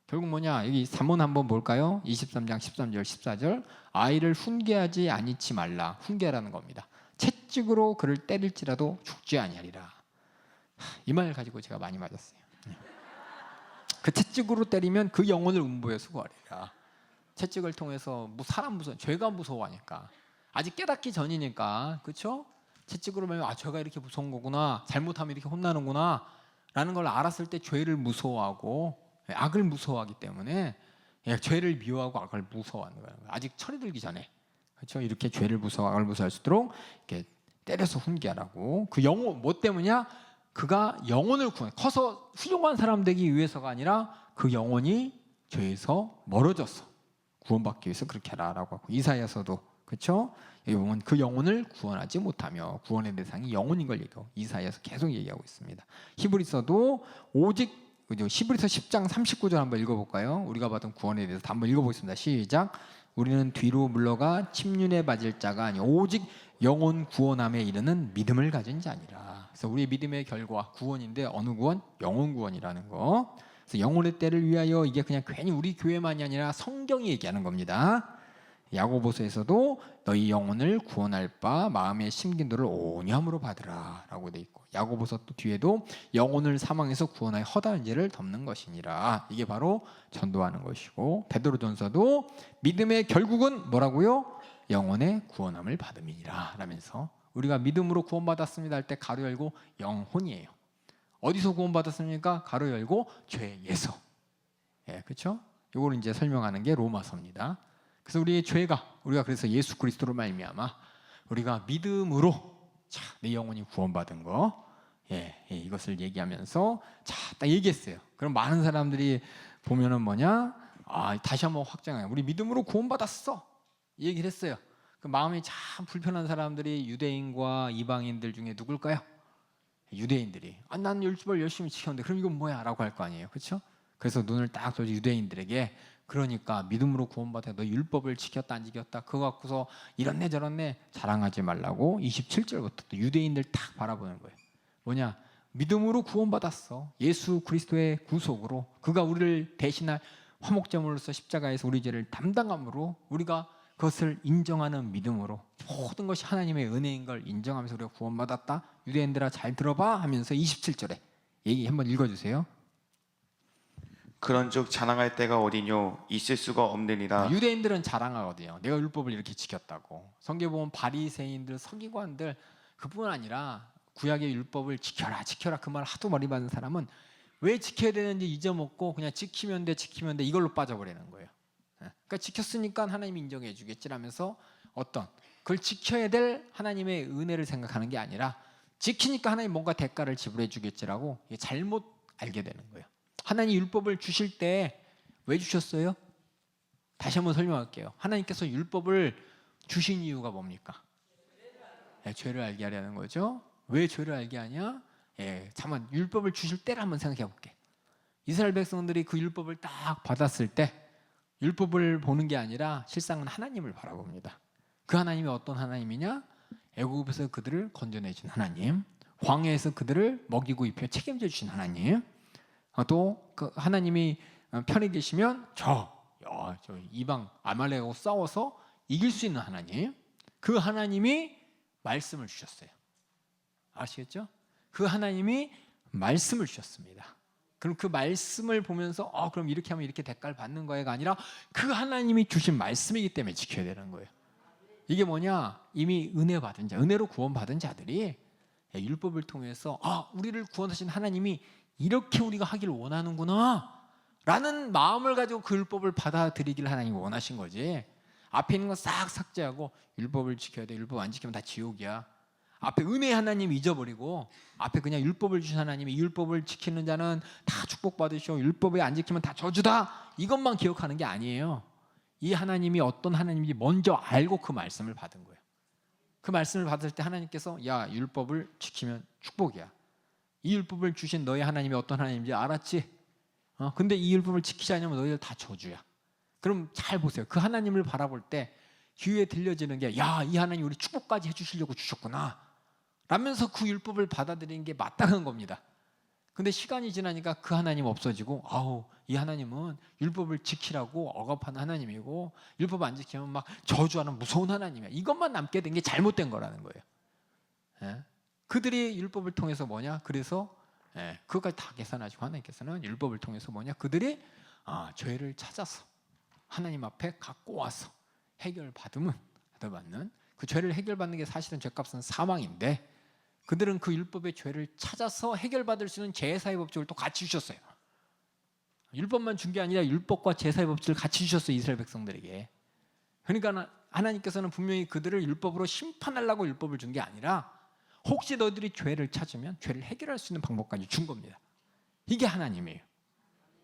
결국 뭐냐? 여기 잠언 한번 볼까요? 23장 13절 14절 아이를 훈계하지 아니치 말라. 훈계라는 겁니다. 채찍으로 그를 때릴지라도 죽지 아니하리라. 이 말 가지고 제가 많이 맞았어요. 그 채찍으로 때리면 그 영혼을 음부에서 구하리라. 채찍을 통해서 사람 무서워, 죄가 무서워하니까 아직 깨닫기 전이니까, 그렇죠? 채찍으로 보면 죄가 이렇게 무서운 거구나, 잘못하면 이렇게 혼나는구나 라는 걸 알았을 때 죄를 무서워하고 악을 무서워하기 때문에 죄를 미워하고 악을 무서워하는 거예요. 아직 철이 들기 전에, 그렇죠? 이렇게 죄를 무서워 악을 무서워할 수 있도록 이렇게 때려서 훈계하라고. 그 영혼 뭐 때문이냐? 그가 영혼을 커서 훌륭한 사람 되기 위해서가 아니라 그 영혼이 죄에서 멀어졌어. 구원받기 위해서 그렇게 하라라고 하고, 이사야서도 그렇죠? 그 영혼을 구원하지 못하며, 구원의 대상이 영혼인 걸 얘기하고 이사야서 계속 얘기하고 있습니다. 히브리서도 오직, 히브리서 10장 39절 한번 읽어볼까요? 우리가 받은 구원에 대해서 한번 읽어보겠습니다. 시작. 우리는 뒤로 물러가 침륜에 빠질 자가 아니 오직 영혼 구원함에 이르는 믿음을 가진 자니라. 그래서 우리의 믿음의 결과 구원인데 어느 구원? 영혼 구원이라는 거. 그래서 영혼의 때를 위하여, 이게 그냥 괜히 우리 교회만이 아니라 성경이 얘기하는 겁니다. 야고보서에서도 너희 영혼을 구원할 바 마음에 심긴 도를 온유함으로 받으라 라고 돼 있고, 야고보서 또 뒤에도 영혼을 사망에서 구원하여 허다한 죄를 덮는 것이니라. 이게 바로 전도하는 것이고, 베드로전서도 믿음의 결국은 뭐라고요? 영혼의 구원함을 받음이니라 라면서, 우리가 믿음으로 구원받았습니다 할 때 가로 열고 영혼이에요. 어디서 구원받았습니까? 가로 열고 죄에서. 그렇죠? 이걸 이제 설명하는 게 로마서입니다. 그래서 우리의 죄가, 우리가 그래서 예수 그리스도로 말미암아 우리가 믿음으로 내 영혼이 구원받은 거, 이것을 얘기하면서 딱 얘기했어요. 그럼 많은 사람들이 보면은 뭐냐? 다시 한번 확장해요. 우리 믿음으로 구원받았어. 이 얘기를 했어요. 그 마음이 참 불편한 사람들이 유대인과 이방인들 중에 누굴까요? 유대인들이. 난 율법을 열심히 지켰는데 그럼 이건 뭐야? 라고 할 거 아니에요. 그렇죠? 그래서 눈을 딱 쏘지 유대인들에게, 그러니까 믿음으로 구원받아 너 율법을 지켰다 안 지켰다 그거 갖고서 이렇네 저렇네 자랑하지 말라고 27절부터 또 유대인들 딱 바라보는 거예요. 뭐냐? 믿음으로 구원받았어. 예수 그리스도의 구속으로, 그가 우리를 대신할 화목제물로서 십자가에서 우리 죄를 담당함으로, 우리가 그것을 인정하는 믿음으로, 모든 것이 하나님의 은혜인 걸 인정하면서 우리가 구원받았다. 유대인들아 잘 들어봐 하면서 27절에 얘기 한번 읽어주세요. 그런즉 자랑할 때가 어디뇨? 있을 수가 없느니라. 유대인들은 자랑하거든요. 내가 율법을 이렇게 지켰다고. 성경에 보면 바리새인들, 서기관들, 그뿐 아니라 구약의 율법을 지켜라 그 말 하도 많이 받는 사람은 왜 지켜야 되는지 잊어먹고 그냥 지키면 돼 이걸로 빠져버리는 거예요. 그러니까 지켰으니까 하나님이 인정해 주겠지라면서 그걸 지켜야 될 하나님의 은혜를 생각하는 게 아니라 지키니까 하나님 뭔가 대가를 지불해 주겠지라고 잘못 알게 되는 거예요. 하나님 율법을 주실 때 왜 주셨어요? 다시 한번 설명할게요. 하나님께서 율법을 주신 이유가 뭡니까? 죄를 알게 하려는 거죠. 왜 죄를 알게 하냐? 잠깐 율법을 주실 때를 한번 생각해 볼게. 이스라엘 백성들이 그 율법을 딱 받았을 때 율법을 보는 게 아니라 실상은 하나님을 바라봅니다. 그 하나님이 어떤 하나님이냐? 애국에서 그들을 건져내준 하나님, 광야에서 그들을 먹이고 입혀 책임져 주신 하나님, 또 그 하나님이 편에 계시면 저 이방 아말렉하고 싸워서 이길 수 있는 하나님, 그 하나님이 말씀을 주셨어요. 아시겠죠? 그 하나님이 말씀을 주셨습니다. 그럼 그 말씀을 보면서 그럼 이렇게 하면 이렇게 대가를 받는 거야가 아니라 그 하나님이 주신 말씀이기 때문에 지켜야 되는 거예요. 이게 뭐냐? 이미 은혜 받은 자, 은혜로 구원받은 자들이 율법을 통해서 우리를 구원하신 하나님이 이렇게 우리가 하기를 원하는구나 라는 마음을 가지고 그 율법을 받아들이기를 하나님이 원하신 거지. 앞에 있는 거 싹 삭제하고 율법을 지켜야 돼, 율법 안 지키면 다 지옥이야. 앞에 은혜 하나님 잊어버리고 앞에 그냥 율법을 주신 하나님이 이 율법을 지키는 자는 다 축복받으시오, 율법에 안 지키면 다 저주다, 이것만 기억하는 게 아니에요. 이 하나님이 어떤 하나님인지 먼저 알고 그 말씀을 받은 거예요. 그 말씀을 받을 때 하나님께서 야, 율법을 지키면 축복이야. 이 율법을 주신 너희 하나님이 어떤 하나님인지 알았지? 근데 이 율법을 지키지 않으면 너희들 다 저주야. 그럼 잘 보세요. 그 하나님을 바라볼 때 귀에 들려지는 게 야, 이 하나님 우리 축복까지 해주시려고 주셨구나 라면서 그 율법을 받아들이는 게 마땅한 겁니다. 근데 시간이 지나니까 그 하나님 없어지고 이 하나님은 율법을 지키라고 억압하는 하나님이고 율법 안 지키면 막 저주하는 무서운 하나님이야. 이것만 남게 된 게 잘못된 거라는 거예요. 그들이 율법을 통해서 뭐냐? 그래서 그것까지 다 계산하시고 하나님께서는 율법을 통해서 뭐냐? 그들이 죄를 찾아서 하나님 앞에 갖고 와서 해결받는 그 죄를 해결받는 게 사실은 죄값은 사망인데 그들은 그 율법의 죄를 찾아서 해결받을 수 있는 제사의 법칙을 또 같이 주셨어요. 율법만 준 게 아니라 율법과 제사의 법칙을 같이 주셨어요, 이스라엘 백성들에게. 그러니까 하나님께서는 분명히 그들을 율법으로 심판하려고 율법을 준 게 아니라 혹시 너희들이 죄를 찾으면 죄를 해결할 수 있는 방법까지 준 겁니다. 이게 하나님이에요.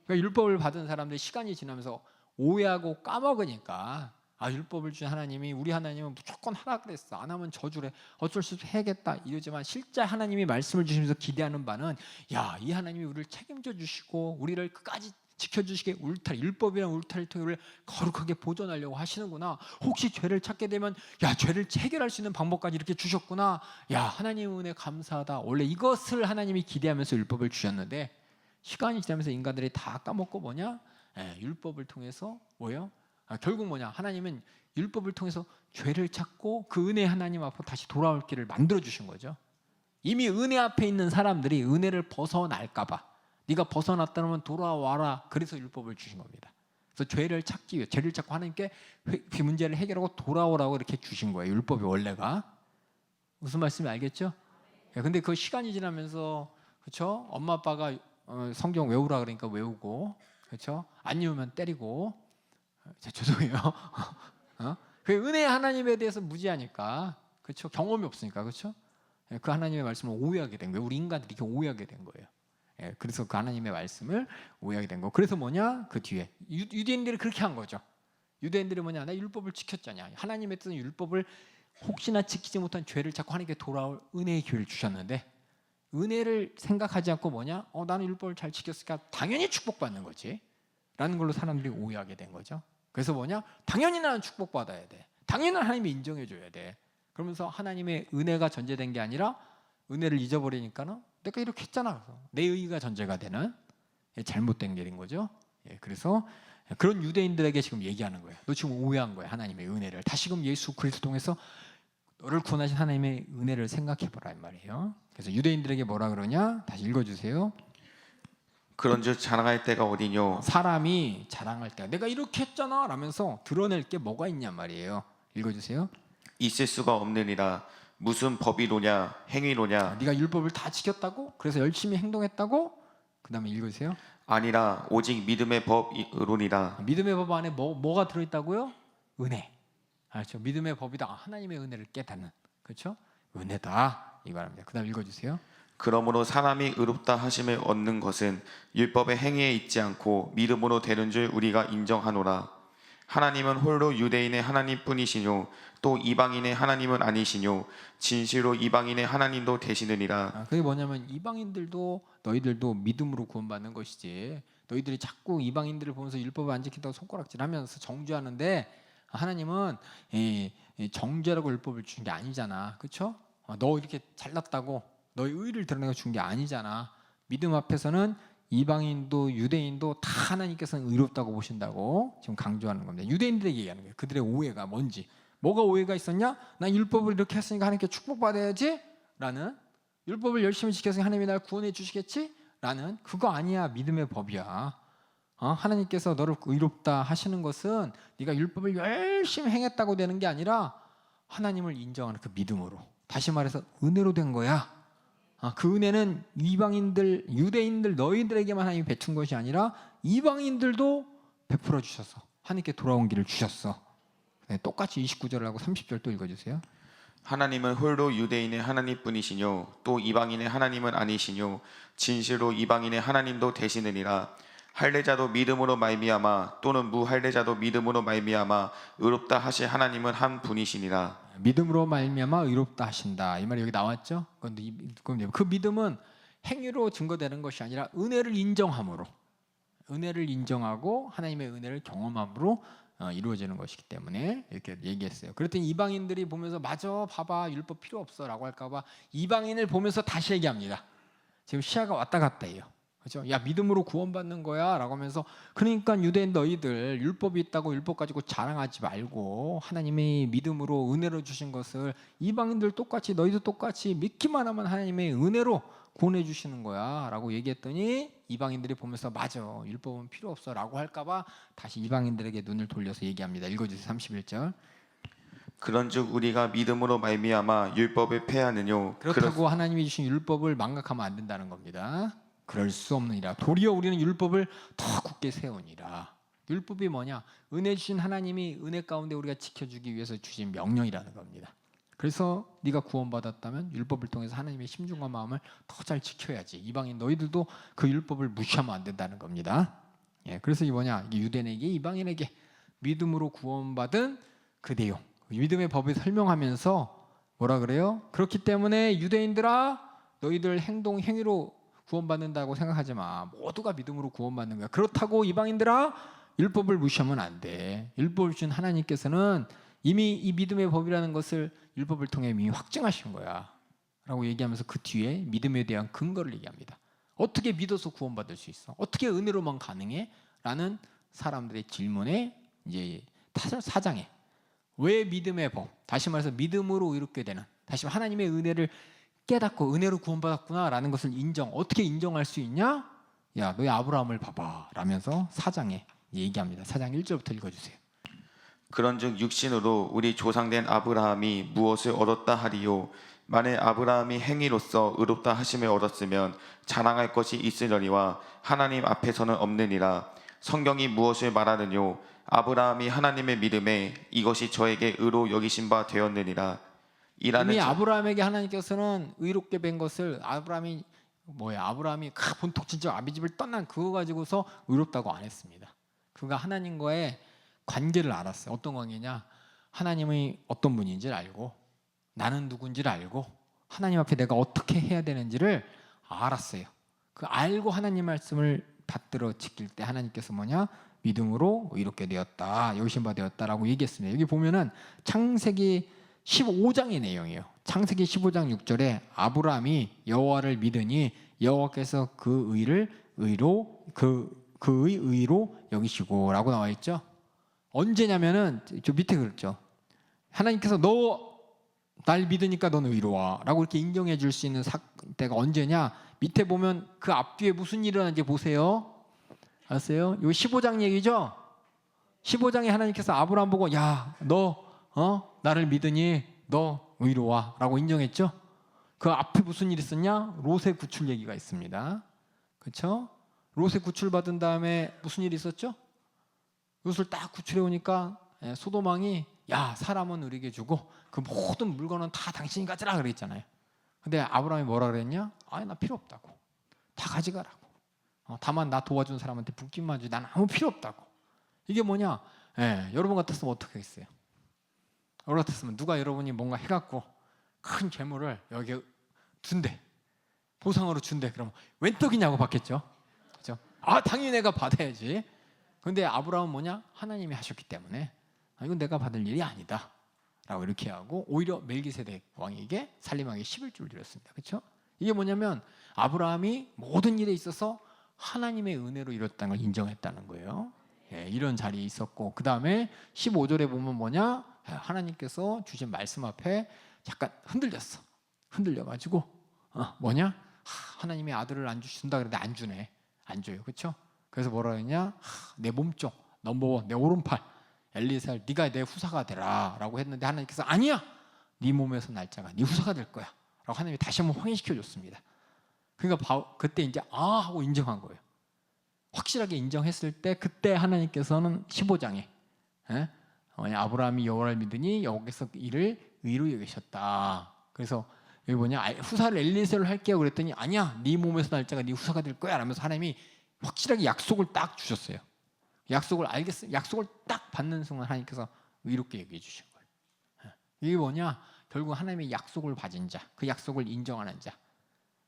그러니까 율법을 받은 사람들이 시간이 지나면서 오해하고 까먹으니까 율법을 준 하나님이 우리 하나님은 무조건 하라 그랬어, 안 하면 저주래, 어쩔 수 없이 해야겠다 이러지만 실제 하나님이 말씀을 주시면서 기대하는 바는 이 하나님이 우리를 책임져 주시고 우리를 끝까지 지켜주시게 율법이랑 울타리를 통해 우리를 거룩하게 보존하려고 하시는구나. 혹시 죄를 찾게 되면 죄를 해결할 수 있는 방법까지 이렇게 주셨구나. 하나님 은혜 감사하다. 원래 이것을 하나님이 기대하면서 율법을 주셨는데 시간이 지나면서 인간들이 다 까먹고 뭐냐? 율법을 통해서 뭐예요? 결국 뭐냐? 하나님은 율법을 통해서 죄를 찾고 그 은혜 하나님 앞으로 다시 돌아올 길을 만들어 주신 거죠. 이미 은혜 앞에 있는 사람들이 은혜를 벗어날까 봐 네가 벗어났다면 돌아와라, 그래서 율법을 주신 겁니다. 그래서 죄를 찾기 위해 죄를 찾고 하나님께 그 문제를 해결하고 돌아오라고 이렇게 주신 거예요, 율법이 원래가. 무슨 말씀인지 알겠죠? 근데 그 시간이 지나면서 그렇죠? 엄마 아빠가 성경 외우라 그러니까 외우고, 그렇죠? 안 외우면 때리고, 죄송해요. 그 은혜 하나님에 대해서 무지하니까, 그렇죠? 경험이 없으니까, 그렇죠? 그 하나님의 말씀을 오해하게 된 거예요. 우리 인간들이 이렇게 오해하게 된 거예요. 그래서 그 하나님의 말씀을 오해하게 된 거. 그래서 뭐냐? 그 뒤에 유대인들이 그렇게 한 거죠. 유대인들이 뭐냐? 나 율법을 지켰잖냐. 하나님의 뜻은 율법을 혹시나 지키지 못한 죄를 찾고 하나님께 돌아올 은혜의 기회를 주셨는데 은혜를 생각하지 않고 뭐냐? 나는 율법을 잘 지켰으니까 당연히 축복받는 거지 라는 걸로 사람들이 오해하게 된 거죠. 그래서 뭐냐? 당연히 나는 축복받아야 돼, 당연히 하나님이 인정해줘야 돼. 그러면서 하나님의 은혜가 전제된 게 아니라 은혜를 잊어버리니까는 내가 이렇게 했잖아, 내 의의가 전제가 되는 잘못된 길인 거죠. 그래서 그런 유대인들에게 지금 얘기하는 거예요. 너 지금 오해한 거야, 하나님의 은혜를. 다시금 예수 그리스도 통해서 너를 구원하신 하나님의 은혜를 생각해보라 이 말이에요. 그래서 유대인들에게 뭐라 그러냐? 다시 읽어주세요. 그런즉 자랑할 때가 어디뇨? 사람이 자랑할 때가 내가 이렇게 했잖아 라면서 드러낼 게 뭐가 있냔 말이에요. 읽어주세요. 있을 수가 없느니라. 무슨 법이로냐 행위로냐? 네가 율법을 다 지켰다고? 그래서 열심히 행동했다고? 그 다음에 읽으세요. 아니라 오직 믿음의 법이로니라. 믿음의 법 안에 뭐가 들어있다고요? 은혜. 그렇죠. 믿음의 법이다. 하나님의 은혜를 깨닫는, 그렇죠? 은혜다 이 말입니다. 그 다음 읽어주세요. 그러므로 사람이 의롭다 하심을 얻는 것은 율법의 행위에 있지 않고 믿음으로 되는 줄 우리가 인정하노라. 하나님은 홀로 유대인의 하나님뿐이시뇨 또 이방인의 하나님은 아니시뇨 진실로 이방인의 하나님도 되시느니라. 그게 뭐냐면 이방인들도 너희들도 믿음으로 구원받는 것이지, 너희들이 자꾸 이방인들을 보면서 율법을 안 지킨다고 손가락질하면서 정죄하는데 하나님은 이 정죄라고 율법을 준 게 아니잖아, 그렇죠? 너 이렇게 잘났다고 너의 의를 드러내고 준 게 아니잖아. 믿음 앞에서는 이방인도 유대인도 다 하나님께서는 의롭다고 보신다고 지금 강조하는 겁니다. 유대인들에게 얘기하는 거예요. 그들의 오해가 뭔지. 뭐가 오해가 있었냐? 난 율법을 이렇게 했으니까 하나님께 축복받아야지 라는, 율법을 열심히 지켜서 하나님이 날 구원해 주시겠지? 라는 그거 아니야. 믿음의 법이야. 하나님께서 너를 의롭다 하시는 것은 네가 율법을 열심히 행했다고 되는 게 아니라 하나님을 인정하는 그 믿음으로. 다시 말해서 은혜로 된 거야. 그 은혜는 이방인들, 유대인들 너희들에게만 하나님이 베푼 것이 아니라 이방인들도 베풀어 주셔서 하나님께 돌아온 길을 주셨어. 네, 똑같이 29절하고 30절 또 읽어주세요. 하나님은 홀로 유대인의 하나님뿐이시뇨 또 이방인의 하나님은 아니시뇨 진실로 이방인의 하나님도 되시느니라. 할례자도 믿음으로 말미암아 또는 무할례자도 믿음으로 말미암아 의롭다 하실 하나님은 한 분이시니라. 믿음으로 말미암아 의롭다 하신다. 이 말이 여기 나왔죠? 그런데 그 믿음은 행위로 증거되는 것이 아니라 은혜를 인정함으로, 은혜를 인정하고 하나님의 은혜를 경험함으로 이루어지는 것이기 때문에 이렇게 얘기했어요. 그랬더니 이방인들이 보면서 맞아, 봐봐, 율법 필요 없어라고 할까봐 이방인을 보면서 다시 얘기합니다. 지금 시야가 왔다 갔다 해요. 그렇죠? 야, 믿음으로 구원받는 거야 라고 하면서, 그러니까 유대인 너희들 율법이 있다고 율법 가지고 자랑하지 말고 하나님이 믿음으로 은혜로 주신 것을 이방인들 똑같이, 너희도 똑같이 믿기만 하면 하나님의 은혜로 구원해 주시는 거야 라고 얘기했더니 이방인들이 보면서 맞아, 율법은 필요 없어 라고 할까봐 다시 이방인들에게 눈을 돌려서 얘기합니다. 읽어주세요. 31절. 그런즉 우리가 믿음으로 말미암아 율법을 폐하느뇨. 그렇다고 하나님이 주신 율법을 망각하면 안 된다는 겁니다. 그럴 수 없느니라. 도리어 우리는 율법을 더 굳게 세우니라. 율법이 뭐냐? 은혜 주신 하나님이 은혜 가운데 우리가 지켜주기 위해서 주신 명령이라는 겁니다. 그래서 네가 구원받았다면 율법을 통해서 하나님의 심중과 마음을 더 잘 지켜야지. 이방인 너희들도 그 율법을 무시하면 안 된다는 겁니다. 그래서 이 뭐냐? 이게 유대인에게 이방인에게 믿음으로 구원받은 그 내용, 믿음의 법을 설명하면서 뭐라 그래요? 그렇기 때문에 유대인들아, 너희들 행위로 구원받는다고 생각하지 마. 모두가 믿음으로 구원받는 거야. 그렇다고 이방인들아, 율법을 무시하면 안 돼. 율법을 준 하나님께서는 이미 이 믿음의 법이라는 것을 율법을 통해 이미 확증하신 거야 라고 얘기하면서 그 뒤에 믿음에 대한 근거를 얘기합니다. 어떻게 믿어서 구원받을 수 있어? 어떻게 은혜로만 가능해? 라는 사람들의 질문에 이제 4장에 왜 믿음의 법, 다시 말해서 믿음으로 의롭게 되는, 다시 하나님의 은혜를 깨닫고 은혜로 구원받았구나 라는 것을 어떻게 인정할 수 있냐? 야, 너희 아브라함을 봐봐 라면서 4장에 얘기합니다. 4장 1절부터 읽어주세요. 그런즉 육신으로 우리 조상된 아브라함이 무엇을 얻었다 하리요? 만일 아브라함이 행위로서 의롭다 하심을 얻었으면 자랑할 것이 있으려니와 하나님 앞에서는 없느니라. 성경이 무엇을 말하느뇨? 아브라함이 하나님의 믿음에 이것이 저에게 의로 여기신 바 되었느니라. 이미 아브라함에게 하나님께서는 의롭게 된 것을, 아브라함이 본톡 친척 아비집을 떠난 그거 가지고서 의롭다고 안 했습니다. 그가 하나님과의 관계를 알았어요. 어떤 관계냐? 하나님이 어떤 분인지를 알고 나는 누군지를 알고 하나님 앞에 내가 어떻게 해야 되는지를 알았어요. 그 알고 하나님 말씀을 받들어 지킬 때 하나님께서 뭐냐? 믿음으로 이렇게 되었다, 여기신 바 되었다라고 얘기했습니다. 여기 보면은 창세기 15장의 내용이에요. 창세기 15장 6절에 아브라함이 여호와를 믿으니 여호와께서 그의 의로 여기시고라고 나와 있죠. 언제냐면은 저 밑에 그랬죠. 하나님께서 너 날 믿으니까 너는 의로와라고 이렇게 인정해 줄 수 있는 때가 언제냐? 밑에 보면 그 앞뒤에 무슨 일이 일어나는지 보세요. 알았어요? 이거 15장 얘기죠. 15장에 하나님께서 아브라함 보고 야, 너 나를 믿으니 너 의로와라고 인정했죠. 그 앞에 무슨 일이 있었냐? 롯의 구출 얘기가 있습니다. 그렇죠? 롯의 구출 받은 다음에 무슨 일이 있었죠? 롯을 딱 구출해 오니까 소돔 왕이 야, 사람은 우리에게 주고 그 모든 물건은 다 당신이 가져라 그랬잖아요. 근데 아브라함이 뭐라 그랬냐? 아니, 나 필요 없다고. 다 가져가라고. 다만 나 도와준 사람한테 붓기만 주지 난 아무 필요 없다고. 이게 뭐냐? 여러분 같았으면 어떻게 했어요? 여러분 같았으면 누가 여러분이 뭔가 해갖고 큰 재물을 여기 준대, 보상으로 준대. 그러면 웬 떡이냐고 받겠죠. 그렇죠? 당연히 내가 받아야지. 근데 아브라함은 뭐냐? 하나님이 하셨기 때문에 이건 내가 받을 일이 아니다 라고 이렇게 하고 오히려 멜기세덱 왕에게 살림왕에게 11조를 드렸습니다. 그렇죠? 이게 뭐냐면 아브라함이 모든 일에 있어서 하나님의 은혜로 이뤘다는 걸 인정했다는 거예요. 이런 자리에 있었고, 그 다음에 15절에 보면 뭐냐? 하나님께서 주신 말씀 앞에 약간 흔들렸어. 흔들려가지고 뭐냐? 하나님이 아들을 안 주신다 그랬는데 안 주네. 안 줘요. 그렇죠? 그래서 뭐라 했냐? 내 몸쪽 넘버원 내 오른팔 엘리에셀 네가 내 후사가 되라라고 했는데 하나님께서 아니야. 네 몸에서 날 자가 네 후사가 될 거야. 라고 하나님이 다시 한번 확인시켜 줬습니다. 그러니까 그때 이제 하고 인정한 거예요. 확실하게 인정했을 때 그때 하나님께서는 15장에 아브라함이 여호와를 믿으니 여호와께서 이를 의로 여기셨다. 그래서 여기 뭐냐? 후사를 엘리에셀로 할게요. 그랬더니 아니야. 네 몸에서 날 자가 네 후사가 될 거야. 라면서 하나님이 확실하게 약속을 딱 주셨어요. 약속을 약속을 딱 받는 순간 하나님께서 의롭게 여겨 주신 거예요. 이게 뭐냐? 결국 하나님의 약속을 받은 자, 그 약속을 인정하는 자.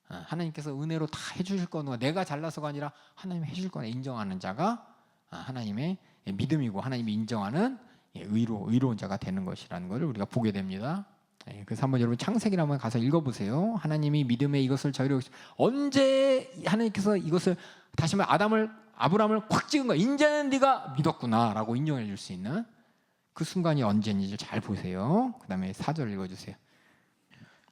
하나님께서 은혜로 다 해주실 거는 내가 잘나서가 아니라 하나님이 해줄 거나 인정하는 자가 하나님의 믿음이고 하나님이 인정하는 의로운 자가 되는 것이라는 것을 우리가 보게 됩니다. 그래서 한번 여러분 창세기를 한번 가서 읽어보세요. 하나님이 믿음의 이것을 저희로 언제 하나님께서 이것을 다시 말해 아브라함을 콱 찍은 거야. 이제는 네가 믿었구나라고 인정해 줄 수 있는 그 순간이 언제인지 잘 보세요. 그 다음에 4절 읽어주세요.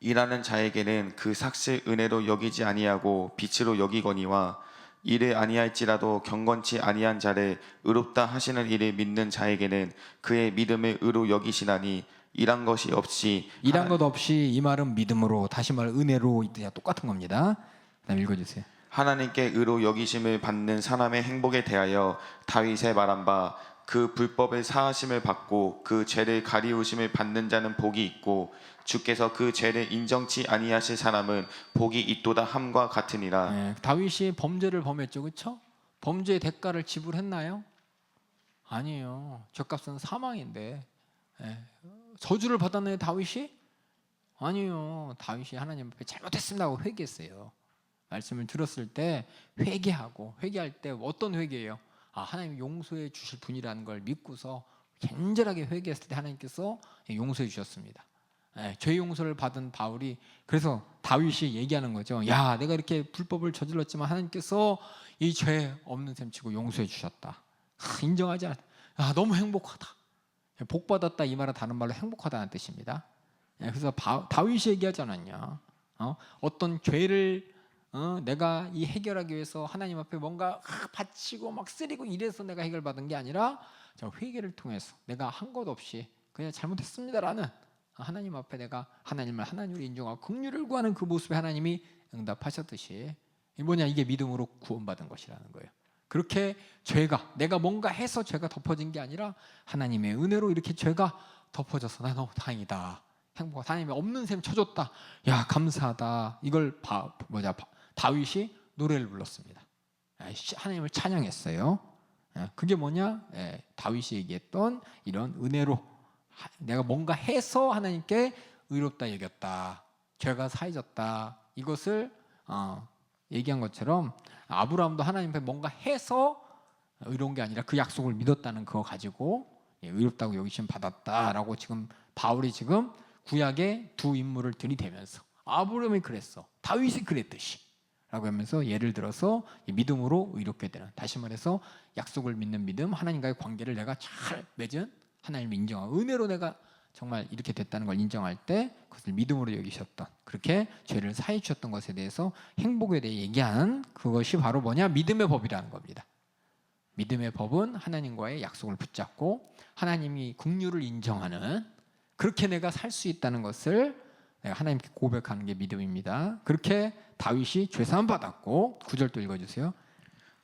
일하는 자에게는 그 삭슬 은혜로 여기지 아니하고 빛으로 여기거니와 이를 아니할지라도 경건치 아니한 자를 의롭다 하시는 이를 믿는 자에게는 그의 믿음을 의로 여기시나니 일한 것이 없이 일한 것 없이 이 말은 믿음으로 다시 말 은혜로 똑같은 겁니다. 그다음 읽어주세요. 하나님께 의로 여기심을 받는 사람의 행복에 대하여 다윗의 말한 바 그 불법의 사하심을 받고 그 죄를 가리우심을 받는 자는 복이 있고 주께서 그 죄를 인정치 아니하실 사람은 복이 있도다 함과 같으니라. 다윗이 범죄를 범했죠, 그렇죠? 범죄의 대가를 지불했나요? 아니에요. 죄값은 사망인데 저주를 받았나요, 다윗이? 아니에요. 다윗이 하나님 앞에 잘못했습니다 하고 회개했어요. 말씀을 들었을 때 회개할 때 어떤 회개예요? 하나님 용서해 주실 분이라는 걸 믿고서 간절하게 회개했을 때 하나님께서 용서해 주셨습니다. 죄 용서를 받은 바울이 그래서 다윗이 얘기하는 거죠. 야, 내가 이렇게 불법을 저질렀지만 하나님께서 이 죄 없는 셈 치고 용서해 주셨다. 인정하지 않아. 너무 행복하다. 복 받았다 이 말은 다른 말로 행복하다는 뜻입니다. 그래서 다윗이 얘기하지 않았냐? 어떤 죄를 내가 이 해결하기 위해서 하나님 앞에 뭔가 바치고 막 쓰리고 이래서 내가 해결받은 게 아니라 회개를 통해서 내가 한 것 없이 그냥 잘못했습니다라는 하나님 앞에 내가 하나님을 하나님으로 인정하고 긍휼을 구하는 그 모습에 하나님이 응답하셨듯이 이게 믿음으로 구원받은 것이라는 거예요. 그렇게 죄가 내가 뭔가 해서 죄가 덮어진 게 아니라 하나님의 은혜로 이렇게 죄가 덮어져서 나 너무 다행이다. 행복하다. 하나님이 없는 셈 쳐줬다. 야, 감사하다. 이걸 다윗이 노래를 불렀습니다. 하나님을 찬양했어요. 그게 뭐냐? 다윗이 얘기했던 이런 은혜로 내가 뭔가 해서 하나님께 의롭다 여겼다. 죄가 사해졌다. 이것을 얘기한 것처럼 아브라함도 하나님 앞에 뭔가 해서 의로운 게 아니라 그 약속을 믿었다는 그거 가지고 의롭다고 여기심 받았다라고 지금 바울이 지금 구약의 두 인물을 들이대면서 아브라함이 그랬어. 다윗이 그랬듯이 라고 하면서 예를 들어서 믿음으로 의롭게 되는 다시 말해서 약속을 믿는 믿음 하나님과의 관계를 내가 잘 맺은 하나님을 인정하고 은혜로 내가 정말 이렇게 됐다는 걸 인정할 때 그것을 믿음으로 여기셨던 그렇게 죄를 사해 주셨던 것에 대해서 행복에 대해 얘기하는 그것이 바로 뭐냐? 믿음의 법이라는 겁니다. 믿음의 법은 하나님과의 약속을 붙잡고 하나님이 긍휼을 인정하는 그렇게 내가 살 수 있다는 것을 내가 하나님께 고백하는 게 믿음입니다. 그렇게 다윗이 죄사함 받았고 9절도 읽어주세요.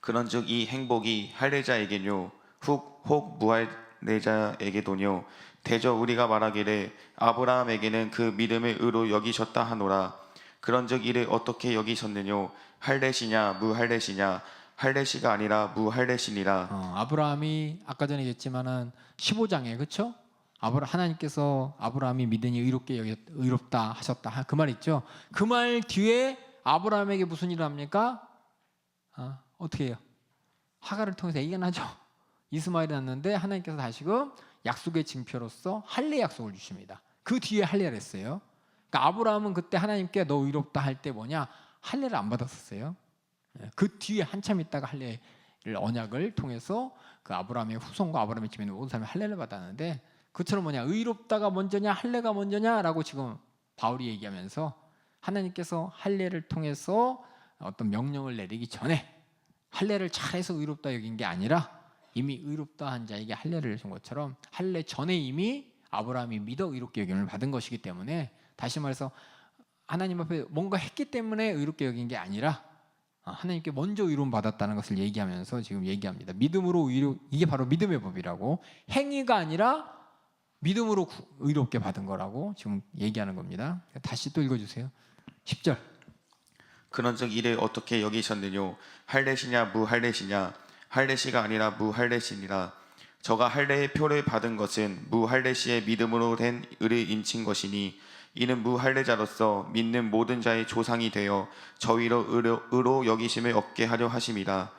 그런즉 이 행복이 할례자에게뇨 혹 무할례자에게도뇨 대저 우리가 말하기를 아브라함에게는 그 믿음을 의로 여기셨다 하노라. 그런즉 이를 어떻게 여기셨느뇨 할례시냐 무할례시냐 할례시가 아니라 무할례시니라. 아브라함이 아까 전에 얘기했지만은 15장에 그렇죠? 하나님께서 아브라함이 믿으니 의롭다 하셨다 그 말 있죠. 그 말 뒤에 아브라함에게 무슨 일을 합니까? 어떻게 해요? 하갈을 통해서 아기가 나죠. 이스마엘이 났는데 하나님께서 다시금 약속의 징표로서 할례 약속을 주십니다. 그 뒤에 할례를 했어요. 그러니까 아브라함은 그때 하나님께 너 의롭다 할 때 뭐냐? 할례를 안 받았었어요. 그 뒤에 한참 있다가 할례를 언약을 통해서 그 아브라함의 후손과 아브라함의 집에 있는 모든 사람이 할례를 받았는데 그처럼 뭐냐? 의롭다가 먼저냐 할례가 먼저냐라고 지금 바울이 얘기하면서 하나님께서 할례를 통해서 어떤 명령을 내리기 전에 할례를 잘해서 의롭다 여긴 게 아니라 이미 의롭다 한 자에게 할례를 준 것처럼 할례 전에 이미 아브라함이 믿어 의롭게 여김을 받은 것이기 때문에, 다시 말해서 하나님 앞에 뭔가 했기 때문에 의롭게 여긴 게 아니라 하나님께 먼저 의로움 받았다는 것을 얘기하면서 지금 얘기합니다. 믿음으로 이게 바로 믿음의 법이라고, 행위가 아니라 믿음으로 의롭게 받은 거라고 지금 얘기하는 겁니다. 다시 또 읽어주세요. 10절. 그런즉 이를 어떻게 여기셨느뇨? 할례시냐 무할례시냐? 할례시가 아니라 무할례시니라. 저가 할례의 표를 받은 것은 무할례시의 믿음으로 된 의를 인친 것이니, 이는 무할례자로서 믿는 모든 자의 조상이 되어 저희로 의로 여기심을 얻게 하려 하심이라.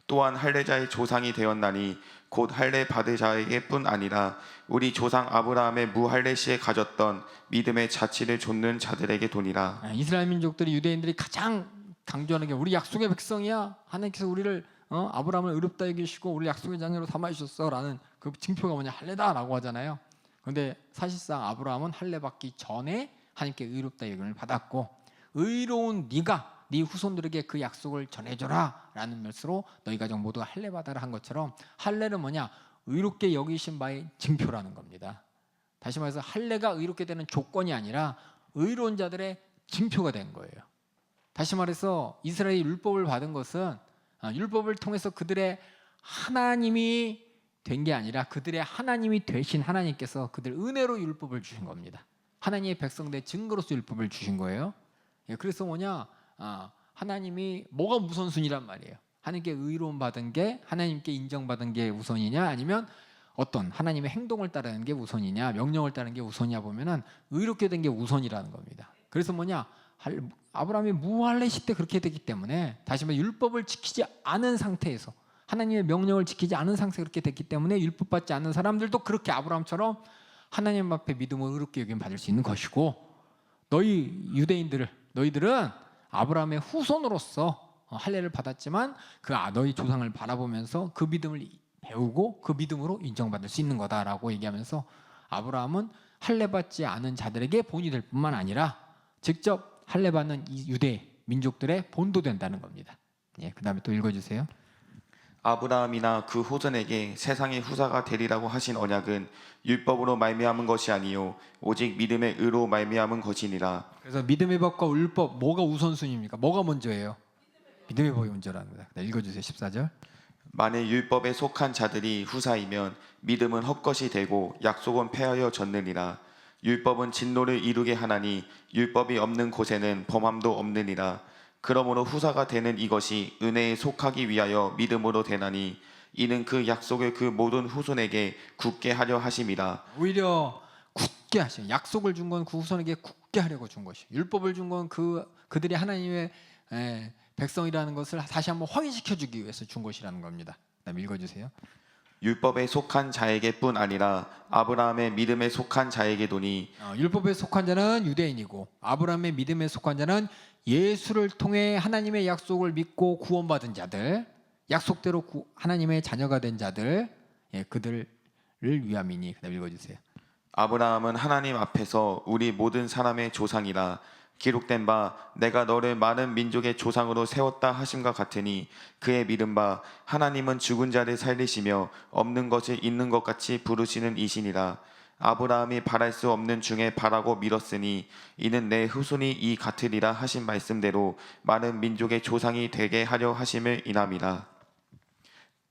또한 할례자의 조상이 되었나니 곧 할례 받을 자에게뿐 아니라 우리 조상 아브라함의 무할례시에 가졌던 믿음의 자치를 좇는 자들에게 도니라. 이스라엘 민족들이, 유대인들이 가장 강조하는 게 우리 약속의 백성이야. 하나님께서 우리를 아브라함을 의롭다 여기시고 우리 약속의 자녀로 삼아주셨어라는 그 징표가 뭐냐, 할례다라고 하잖아요. 그런데 사실상 아브라함은 할례 받기 전에 하나님께 의롭다 여김을 받았고, 의로운 네가 네 후손들에게 그 약속을 전해줘라라는 말씀으로 너희 가족 모두가 할례 받아라 한 것처럼, 할례는 뭐냐, 의롭게 여기신 바의 징표라는 겁니다. 다시 말해서 할례가 의롭게 되는 조건이 아니라 의로운 자들의 징표가 된 거예요. 다시 말해서 이스라엘이 율법을 받은 것은 율법을 통해서 그들의 하나님이 된 게 아니라 그들의 하나님이 되신 하나님께서 그들 은혜로 율법을 주신 겁니다. 하나님의 백성들의 증거로서 율법을 주신 거예요. 그래서 뭐냐, 하나님이 뭐가 우선순위란 말이에요. 하나님께 의로움 받은 게, 하나님께 인정받은 게 우선이냐, 아니면 어떤 하나님의 행동을 따르는 게 우선이냐, 명령을 따르는 게 우선이냐 보면은 의롭게 된 게 우선이라는 겁니다. 그래서 뭐냐, 아브라함이 무할례시 때 그렇게 됐기 때문에, 다시 말해 율법을 지키지 않은 상태에서, 하나님의 명령을 지키지 않은 상태에서 그렇게 됐기 때문에 율법 받지 않는 사람들도 그렇게 아브라함처럼 하나님 앞에 믿음으로 의롭게 여김 받을 수 있는 것이고, 너희 유대인들은, 너희들은 아브라함의 후손으로서 할례를 받았지만 너희 조상을 바라보면서 그 믿음을 배우고 그 믿음으로 인정받을 수 있는 거다라고 얘기하면서, 아브라함은 할례 받지 않은 자들에게 본이 될 뿐만 아니라 직접 할례 받는 이 유대 민족들의 본도 된다는 겁니다. 그 다음에 또 읽어주세요. 아브라함이나 그 후손에게 세상의 후사가 되리라고 하신 언약은 율법으로 말미암은 것이 아니요 오직 믿음의 의로 말미암은 것이니라. 그래서 믿음의 법과 율법, 뭐가 우선순위입니까? 뭐가 먼저예요? 믿음의 법이 먼저라는 거다. 읽어주세요. 14절. 만일 율법에 속한 자들이 후사이면 믿음은 헛것이 되고 약속은 폐하여 졌느니라. 율법은 진노를 이루게 하나니 율법이 없는 곳에는 범함도 없느니라. 그러므로 후사가 되는 이것이 은혜에 속하기 위하여 믿음으로 되나니, 이는 그 약속을 그 모든 후손에게 굳게 하려 하심이라. 오히려 굳게 하신, 약속을 준 건 그 후손에게 굳게 하려고 준 것이, 율법을 준 건 그들이 하나님의 백성이라는 것을 다시 한번 확인시켜 주기 위해서 준 것이라는 겁니다. 그다음 읽어주세요. 율법에 속한 자에게뿐 아니라 아브라함의 믿음에 속한 자에게도니, 율법에 속한 자는 유대인이고 아브라함의 믿음에 속한 자는 예수를 통해 하나님의 약속을 믿고 구원받은 자들, 약속대로 하나님의 자녀가 된 자들, 그들을 위함이니. 그다음 읽어주세요. 아브라함은 하나님 앞에서 우리 모든 사람의 조상이라. 기록된 바 내가 너를 많은 민족의 조상으로 세웠다 하심과 같으니, 그의 믿은 바 하나님은 죽은 자를 살리시며 없는 것을 있는 것 같이 부르시는 이시니라. 아브라함이 바랄 수 없는 중에 바라고 믿었으니 이는 내 후손이 이 같으리라 하신 말씀대로 많은 민족의 조상이 되게 하려 하심을 인함이라.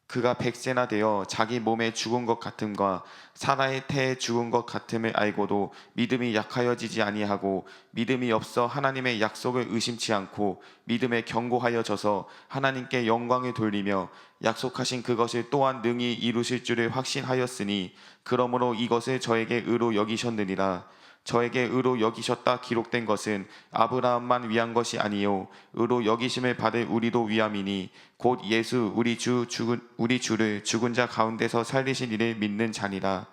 그가 100세나 되어 자기 몸에 죽은 것 같음과 사라의 태에 죽은 것 같음을 알고도 믿음이 약하여지지 아니하고, 믿음이 없어 하나님의 약속을 의심치 않고 믿음에 견고하여져서 하나님께 영광을 돌리며 약속하신 그것을 또한 능히 이루실 줄을 확신하였으니, 그러므로 이것을 저에게 의로 여기셨느니라. 저에게 의로 여기셨다 기록된 것은 아브라함만 위한 것이 아니요 의로 여기심을 받을 우리도 위함이니, 곧 예수 우리 주를 죽은 자 가운데서 살리신 이를 믿는 자니라.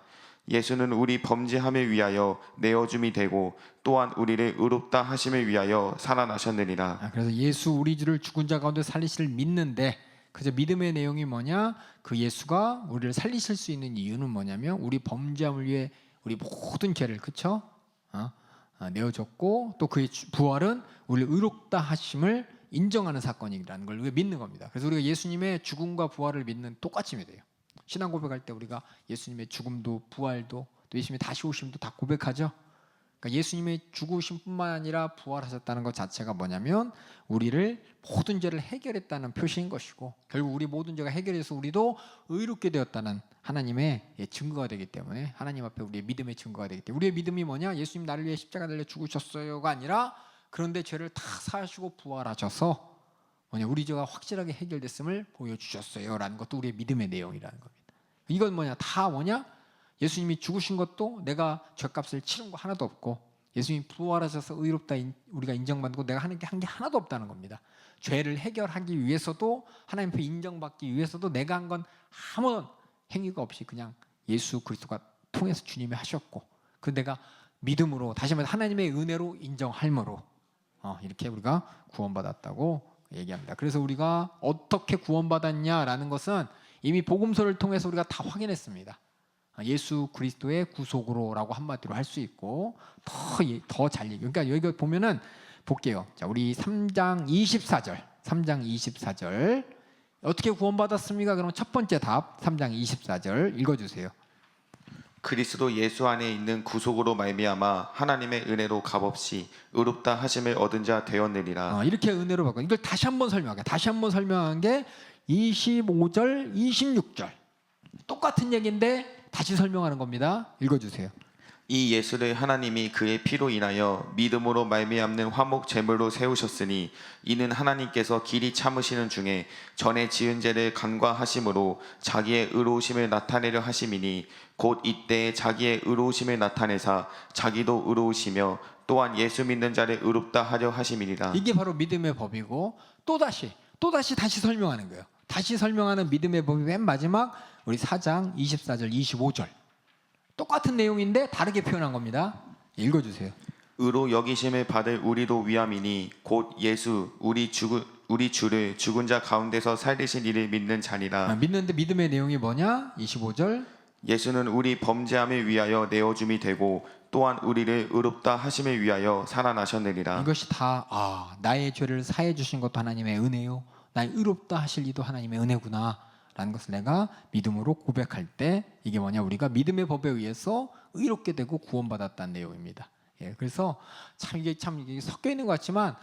예수는 우리 범죄함을 위하여 내어줌이 되고 또한 우리를 의롭다 하심을 위하여 살아나셨느니라. 그래서 예수 우리 주를 죽은 자 가운데 살리시를 믿는데, 그저 믿음의 내용이 뭐냐, 그 예수가 우리를 살리실 수 있는 이유는 뭐냐면 우리 범죄함을 위해 우리 모든 죄를, 그쵸? 내어줬고 또 그의 부활은 우리를 의롭다 하심을 인정하는 사건이라는 걸 우리가 믿는 겁니다. 그래서 우리가 예수님의 죽음과 부활을 믿는 똑같이 믿어요. 신앙 고백할 때 우리가 예수님의 죽음도 부활도 또 예수님의 다시 오심도 다 고백하죠. 그러니까 예수님의 죽으심뿐만 아니라 부활하셨다는 것 자체가 뭐냐면 우리를 모든 죄를 해결했다는 표시인 것이고 결국 우리 모든 죄가 해결돼서 우리도 의롭게 되었다는 하나님의 증거가 되기 때문에 하나님 앞에 우리의 믿음의 증거가 되기 때문에 우리의 믿음이 뭐냐? 예수님 나를 위해 십자가 달려 죽으셨어요가 아니라 그런데 죄를 다 사하시고 부활하셔서 뭐냐? 우리 죄가 확실하게 해결됐음을 보여주셨어요라는 것도 우리의 믿음의 내용이라는 겁니다. 이건 뭐냐? 다 뭐냐? 예수님이 죽으신 것도 내가 죄값을 치른 거 하나도 없고 예수님이 부활하셔서 의롭다 우리가 인정받고 내가 하는 게 한 게 하나도 없다는 겁니다. 죄를 해결하기 위해서도 하나님 앞에 인정받기 위해서도 내가 한 건 아무런 행위가 없이 그냥 예수 그리스도가 통해서 주님이 하셨고 그 내가 믿음으로 다시 한번 하나님의 은혜로 인정할므로 이렇게 우리가 구원받았다고 얘기합니다. 그래서 우리가 어떻게 구원받았냐라는 것은 이미 복음서를 통해서 우리가 다 확인했습니다. 예수 그리스도의 구속으로라고 한마디로 할 수 있고 더 잘 얘기. 그러니까 여기 보면은 볼게요. 자, 우리 3장 24절 어떻게 구원받았습니까? 그럼 첫 번째 답 3장 24절 읽어주세요. 그리스도 예수 안에 있는 구속으로 말미암아 하나님의 은혜로 값없이 의롭다 하심을 얻은 자 되었느니라. 이렇게 은혜로 받고 이걸 다시 한번 설명한 게 25절, 26절 똑같은 얘기인데 다시 설명하는 겁니다. 읽어주세요. 이 예수를 하나님이 그의 피로 인하여 믿음으로 말미암는 화목 제물로 세우셨으니 이는 하나님께서 길이 참으시는 중에 전에 지은 죄를 간과하심으로 자기의 의로우심을 나타내려 하심이니 곧 이때에 자기의 의로우심을 나타내사 자기도 의로우시며 또한 예수 믿는 자를 의롭다 하려 하심이니라. 이게 바로 믿음의 법이고 또다시 설명하는 거예요. 다시 설명하는 믿음의 법이 맨 마지막 우리 4장 24절 25절 똑같은 내용인데 다르게 표현한 겁니다. 읽어주세요. 의로 여기심을 받을 우리도 위함이니 곧 예수 우리 주를 죽은 자 가운데서 살리신 이를 믿는 자니라. 믿는데 믿음의 내용이 뭐냐? 25절 예수는 우리 범죄함을 위하여 내어줌이 되고 또한 우리를 의롭다 하심을 위하여 살아나셨느니라. 이것이 다 나의 죄를 사해 주신 것도 하나님의 은혜요 나의 의롭다 하실 이도 하나님의 은혜구나 라는 것을 내가 믿음으로 고백할 때 이게 뭐냐? 우리가 믿음의 법에 의해서 의롭게 되고 구원받았다는 내용입니다. 그래서 이게 섞여 있는 것 같지만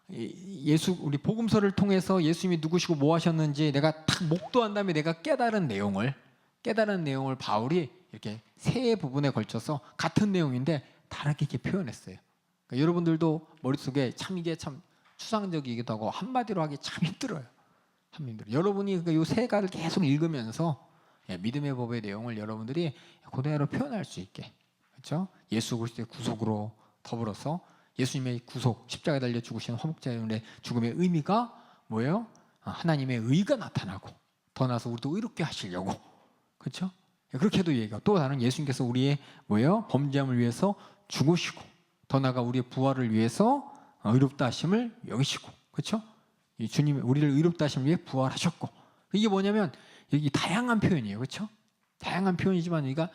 우리 복음서를 통해서 예수님이 누구시고 뭐 하셨는지 내가 딱 목도한 다음에 내가 깨달은 내용을 바울이 이렇게 세 부분에 걸쳐서 같은 내용인데 다르게 이렇게 표현했어요. 그러니까 여러분들도 머릿속에 이게 참 추상적이기도 하고 한마디로 하기 참 힘들어요. 여러분이 이 세 가지를 계속 읽으면서 믿음의 법의 내용을 여러분들이 그대로 표현할 수 있게, 그렇죠? 예수 그리스도의 구속으로 더불어서 예수님의 구속, 십자가에 달려 죽으신 화목제물의 죽음의 의미가 뭐예요? 하나님의 의가 나타나고 더 나아서 우리도 의롭게 하시려고, 그렇죠? 그렇게도 얘기하고 또 다른 예수님께서 우리의 뭐예요? 범죄함을 위해서 죽으시고 더 나아가 우리의 부활을 위해서 의롭다 하심을 여기시고, 그렇죠? 이 주님이 우리를 의롭다 하심을 위해 부활하셨고, 이게 뭐냐면 여기 다양한 표현이에요, 그렇죠? 다양한 표현이지만 이게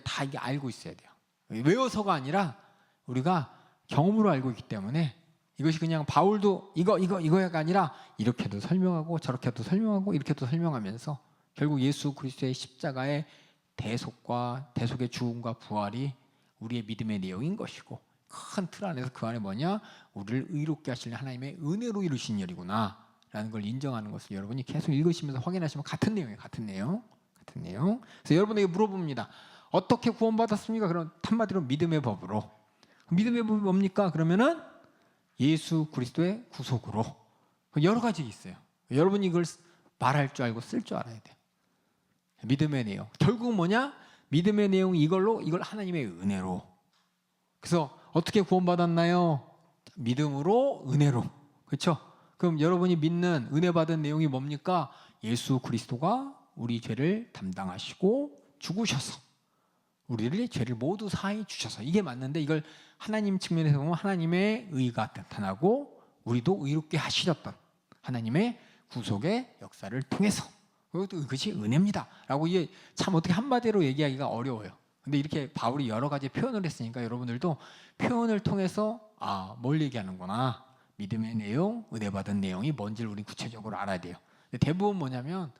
다 이게 알고 있어야 돼요. 외워서가 아니라 우리가 경험으로 알고 있기 때문에 이것이 그냥 바울도 이거가 아니라 이렇게도 설명하고 저렇게도 설명하고 이렇게도 설명하면서 결국 예수 그리스도의 십자가의 대속의 죽음과 부활이 우리의 믿음의 내용인 것이고 큰 틀 안에서 그 안에 뭐냐? 우리를 의롭게 하시는 하나님의 은혜로 이루신 일이구나 라는 걸 인정하는 것을 여러분이 계속 읽으시면서 확인하시면 같은 내용이에요. 같은 내용. 그래서 여러분에게 물어봅니다. 어떻게 구원받았습니까? 그럼 한마디로 믿음의 법으로. 믿음의 법이 뭡니까? 그러면은 예수 그리스도의 구속으로. 여러 가지 있어요. 여러분이 이걸 말할 줄 알고 쓸 줄 알아야 돼요. 믿음의 내용. 결국 뭐냐? 믿음의 내용 이걸 하나님의 은혜로. 그래서 어떻게 구원받았나요? 믿음으로, 은혜로. 그렇죠? 그럼 여러분이 믿는 은혜 받은 내용이 뭡니까? 예수 그리스도가 우리 죄를 담당하시고 죽으셔서 우리를 죄를 모두 사해 주셔서, 이게 맞는데 이걸 하나님 측면에서 보면 하나님의 의가 나타나고 우리도 의롭게 하시렸던 하나님의 구속의 역사를 통해서, 그것이 은혜입니다 라고 이게 참 어떻게 한마디로 얘기하기가 어려워요. 근데 이렇게 바울이 여러 가지 표현을 했으니까 여러분들도 표현을 통해서 뭘 얘기하는구나, 믿음의 내용, 은혜 받은 내용이 뭔지를 우리 구체적으로 알아야 돼요. 근데 대부분 뭐냐면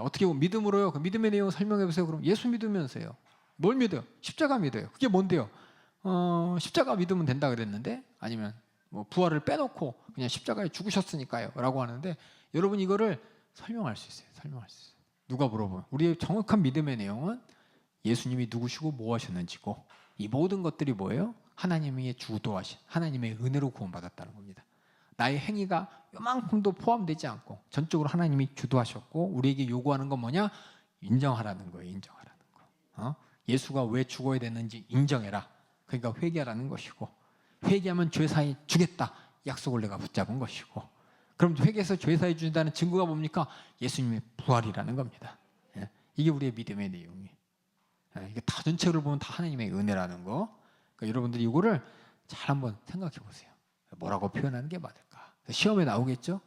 어떻게 보면 믿음으로요. 그 믿음의 내용 설명해 보세요. 그럼 예수 믿으면서요. 뭘 믿어요? 십자가 믿어요. 그게 뭔데요? 십자가 믿으면 된다 그랬는데, 아니면 뭐 부활을 빼놓고 그냥 십자가에 죽으셨으니까요 라고 하는데, 여러분 이거를 설명할 수 있어요. 설명할 수 있어요. 누가 물어보면 우리의 정확한 믿음의 내용은 예수님이 누구시고 뭐 하셨는지고, 이 모든 것들이 뭐예요? 하나님이 주도하신 하나님의 은혜로 구원받았다는 겁니다. 나의 행위가 요만큼도 포함되지 않고 전적으로 하나님이 주도하셨고, 우리에게 요구하는 건 뭐냐? 인정하라는 거예요. 인정하라는 거. 예수가 왜 죽어야 됐는지 인정해라. 그러니까 회개하라는 것이고, 회개하면 죄사해 주겠다 약속을 내가 붙잡은 것이고, 그럼 회개해서 죄사해 준다는 증거가 뭡니까? 예수님의 부활이라는 겁니다. 이게 우리의 믿음의 내용이에요. 이게 다 전체를 보면 다 하나님의 은혜라는 거. 그러니까 여러분들이 이거를 잘 한번 생각해 보세요. 뭐라고 표현하는 게 맞을까? 시험에 나오겠죠?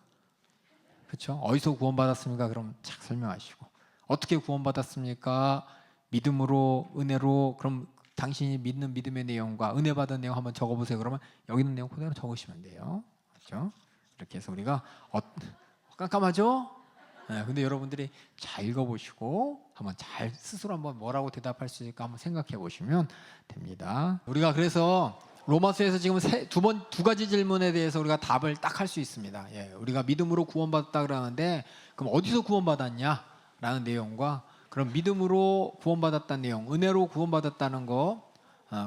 그렇죠? 어디서 구원받았습니까? 그럼 착 설명하시고, 어떻게 구원받았습니까? 믿음으로, 은혜로. 그럼 당신이 믿는 믿음의 내용과 은혜 받은 내용 한번 적어보세요. 그러면 여기 있는 내용 그대로 적으시면 돼요. 그렇죠? 이렇게 해서 우리가 깜깜하죠? 근데 여러분들이 잘 읽어보시고 한번 잘 스스로 한번 뭐라고 대답할 수 있을까 한번 생각해 보시면 됩니다. 우리가 그래서 로마서에서 지금 두 가지 질문에 대해서 우리가 답을 딱 할 수 있습니다. 우리가 믿음으로 구원받았다 그러는데, 그럼 어디서 구원받았냐라는 내용과, 그럼 믿음으로 구원받았다는 내용, 은혜로 구원받았다는 거,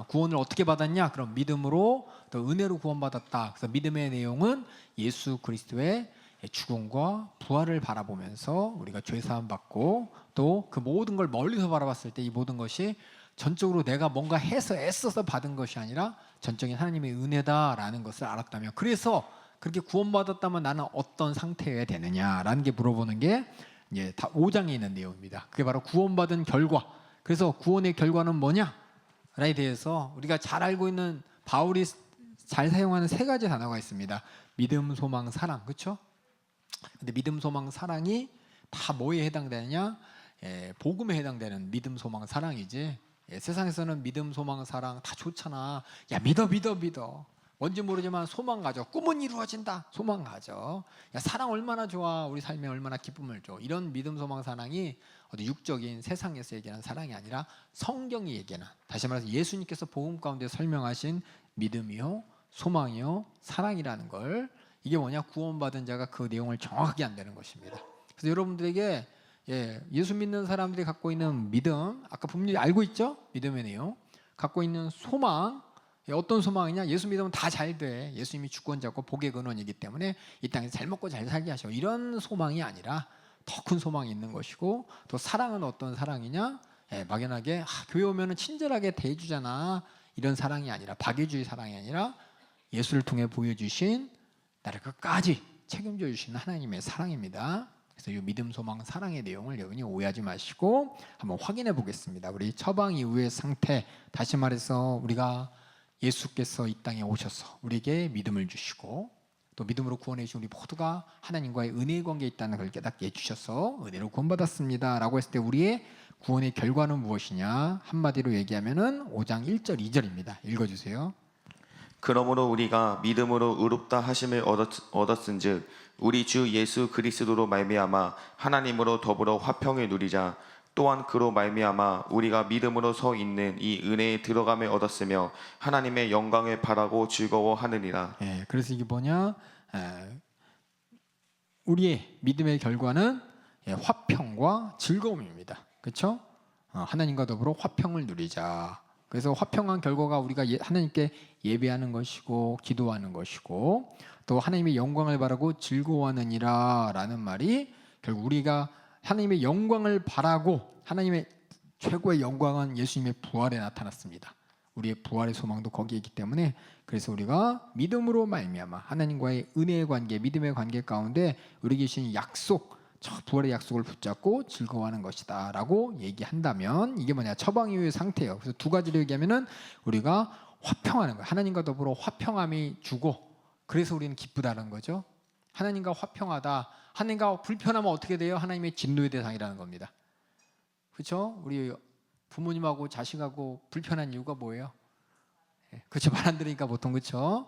구원을 어떻게 받았냐? 그럼 믿음으로 또 은혜로 구원받았다. 그래서 믿음의 내용은 예수 그리스도의 죽음과 부활을 바라보면서 우리가 죄 사함 받고, 또 그 모든 걸 멀리서 바라봤을 때 이 모든 것이 전적으로 내가 뭔가 해서 애써서 받은 것이 아니라 전적인 하나님의 은혜다라는 것을 알았다면, 그래서 그렇게 구원받았다면 나는 어떤 상태여야 되느냐라는 게 물어보는 게 이제 다 5장에 있는 내용입니다. 그게 바로 구원받은 결과. 그래서 구원의 결과는 뭐냐에 대해서 우리가 잘 알고 있는, 바울이 잘 사용하는 3가지 단어가 있습니다. 믿음, 소망, 사랑. 그렇죠? 근데 믿음, 소망, 사랑이 다 뭐에 해당되느냐? 복음에 해당되는 믿음, 소망, 사랑이지. 세상에서는 믿음, 소망, 사랑 다 좋잖아. 야, 믿어. 뭔지 모르지만 소망 가져. 꿈은 이루어진다. 소망 가져. 야, 사랑 얼마나 좋아. 우리 삶에 얼마나 기쁨을 줘. 이런 믿음, 소망, 사랑이 어디 육적인 세상에서 얘기하는 사랑이 아니라 성경이 얘기하는, 다시 말해서 예수님께서 복음 가운데 설명하신 믿음이요, 소망이요, 사랑이라는 걸, 이게 뭐냐? 구원받은 자가 그 내용을 정확하게 안다는 것입니다. 그래서 여러분들에게 예수 믿는 사람들이 갖고 있는 믿음, 아까 분명히 알고 있죠? 믿음의 내용. 갖고 있는 소망, 어떤 소망이냐? 예수 믿으면 다 잘 돼. 예수님이 주권자고 복의 근원이기 때문에 이 땅에서 잘 먹고 잘 살게 하셔. 이런 소망이 아니라 더 큰 소망이 있는 것이고, 또 사랑은 어떤 사랑이냐? 막연하게 교회 오면은 친절하게 대해주잖아. 이런 사랑이 아니라, 박애주의 사랑이 아니라 예수를 통해 보여주신 나를 끝까지 책임져 주시는 하나님의 사랑입니다. 그래서 이 믿음, 소망, 사랑의 내용을 여러분이 오해하지 마시고 한번 확인해 보겠습니다. 우리 처방 이후의 상태, 다시 말해서 우리가 예수께서 이 땅에 오셔서 우리에게 믿음을 주시고, 또 믿음으로 구원해 주신 우리 모두가 하나님과의 은혜의 관계에 있다는 걸 깨닫게 해주셔서 은혜로 구원받았습니다 라고 했을 때 우리의 구원의 결과는 무엇이냐? 한마디로 얘기하면은 5장 1절 2절입니다. 읽어주세요. 그러므로 우리가 믿음으로 의롭다 하심을 얻었은즉 우리 주 예수 그리스도로 말미암아 하나님으로 더불어 화평을 누리자. 또한 그로 말미암아 우리가 믿음으로 서 있는 이 은혜에 들어감을 얻었으며 하나님의 영광을 바라고 즐거워하느니라. 그래서 이게 뭐냐? 우리의 믿음의 결과는 화평과 즐거움입니다. 그렇죠? 하나님과 더불어 화평을 누리자. 그래서 화평한 결과가 우리가 하나님께 예배하는 것이고 기도하는 것이고, 또 하나님의 영광을 바라고 즐거워하느니라 라는 말이, 결국 우리가 하나님의 영광을 바라고, 하나님의 최고의 영광은 예수님의 부활에 나타났습니다. 우리의 부활의 소망도 거기에 있기 때문에, 그래서 우리가 믿음으로 말미암아 하나님과의 은혜의 관계, 믿음의 관계 가운데 우리에게 주신 약속, 저 부활의 약속을 붙잡고 즐거워하는 것이다 라고 얘기한다면, 이게 뭐냐? 처방 이후의 상태예요. 그래서 2가지로 얘기하면은 우리가 화평하는 거예요. 하나님과 더불어 화평함이 주고, 그래서 우리는 기쁘다는 거죠. 하나님과 화평하다. 하나님과 불편하면 어떻게 돼요? 하나님의 진노의 대상이라는 겁니다. 그렇죠? 우리 부모님하고 자식하고 불편한 이유가 뭐예요? 예, 그렇죠. 말 안 들으니까 보통 그렇죠.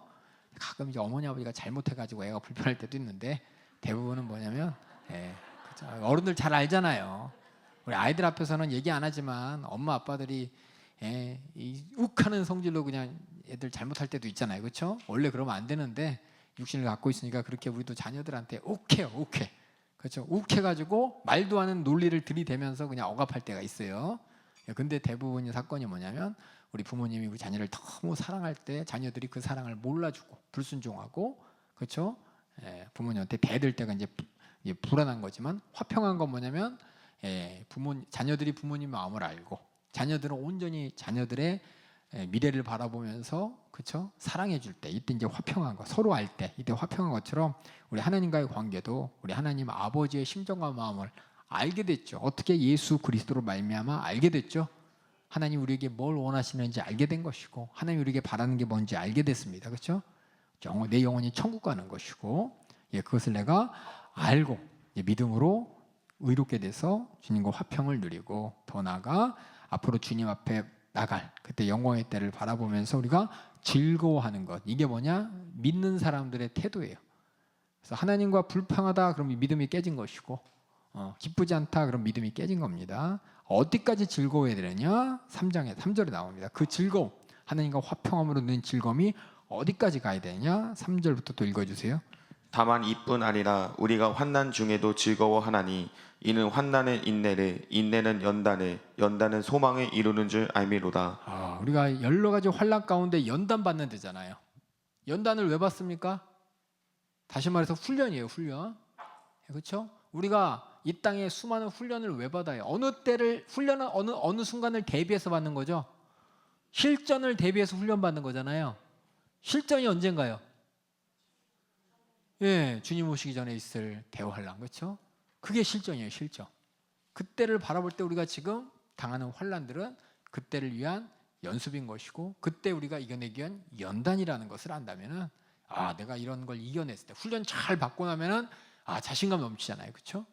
가끔 이제 어머니 아버지가 잘못해가지고 애가 불편할 때도 있는데 대부분은 뭐냐면 그렇죠. 어른들 잘 알잖아요. 우리 아이들 앞에서는 얘기 안 하지만 엄마 아빠들이 이 욱하는 성질로 그냥 애들 잘못할 때도 있잖아요. 그렇죠? 원래 그러면 안 되는데 육신을 갖고 있으니까 그렇게 우리도 자녀들한테 욱해요. 욱해. 그렇죠? 욱해가지고 말도 않은 논리를 들이대면서 그냥 억압할 때가 있어요. 근데 대부분의 사건이 뭐냐면 우리 부모님이 우리 자녀를 너무 사랑할 때 자녀들이 그 사랑을 몰라주고 불순종하고 그렇죠? 부모님한테 대들 때가 이제 불안한 거지만 화평한 건 뭐냐면 자녀들이 부모님 마음을 알고 자녀들은 온전히 자녀들의 미래를 바라보면서 그렇죠? 사랑해 줄 때 이때 이제 화평한 거 서로 알 때 이때 화평한 것처럼 우리 하나님과의 관계도 우리 하나님 아버지의 심정과 마음을 알게 됐죠. 어떻게 예수 그리스도로 말미암아 알게 됐죠. 하나님 우리에게 뭘 원하시는지 알게 된 것이고 하나님 우리에게 바라는 게 뭔지 알게 됐습니다. 그렇죠? 내 영혼이 천국 가는 것이고 그것을 내가 알고 믿음으로 의롭게 돼서 주님과 화평을 누리고 더 나아가 앞으로 주님 앞에 나갈 그때 영광의 때를 바라보면서 우리가 즐거워하는 것 이게 뭐냐? 믿는 사람들의 태도예요. 그래서 하나님과 불평하다 그러면 믿음이 깨진 것이고 기쁘지 않다 그럼 믿음이 깨진 겁니다. 어디까지 즐거워해야 되느냐? 3절에 나옵니다. 그 즐거움 하나님과 화평함으로 는 즐거움이 어디까지 가야 되느냐? 3절부터 또 읽어주세요. 다만 이뿐 아니라 우리가 환난 중에도 즐거워하나니 이는 환난은 인내를 인내는 연단을 연단은 소망을 이루는 줄 알미로다. 우리가 여러 가지 환난 가운데 연단 받는 데잖아요. 연단을 왜 받습니까? 다시 말해서 훈련이에요. 훈련. 그렇죠? 우리가 이 땅에 수많은 훈련을 왜 받아요? 어느 때를 훈련은 어느 순간을 대비해서 받는 거죠. 실전을 대비해서 훈련 받는 거잖아요. 실전이 언젠가요? 주님 오시기 전에 있을 대환란 그렇죠? 그게 실전이에요. 실전. 그때를 바라볼 때 우리가 지금 당하는 환란들은 그때를 위한 연습인 것이고 그때 우리가 이겨내기 위한 연단이라는 것을 안다면은 내가 이런 걸 이겨냈을 때 훈련 잘 받고 나면은 자신감 넘치잖아요. 그렇죠?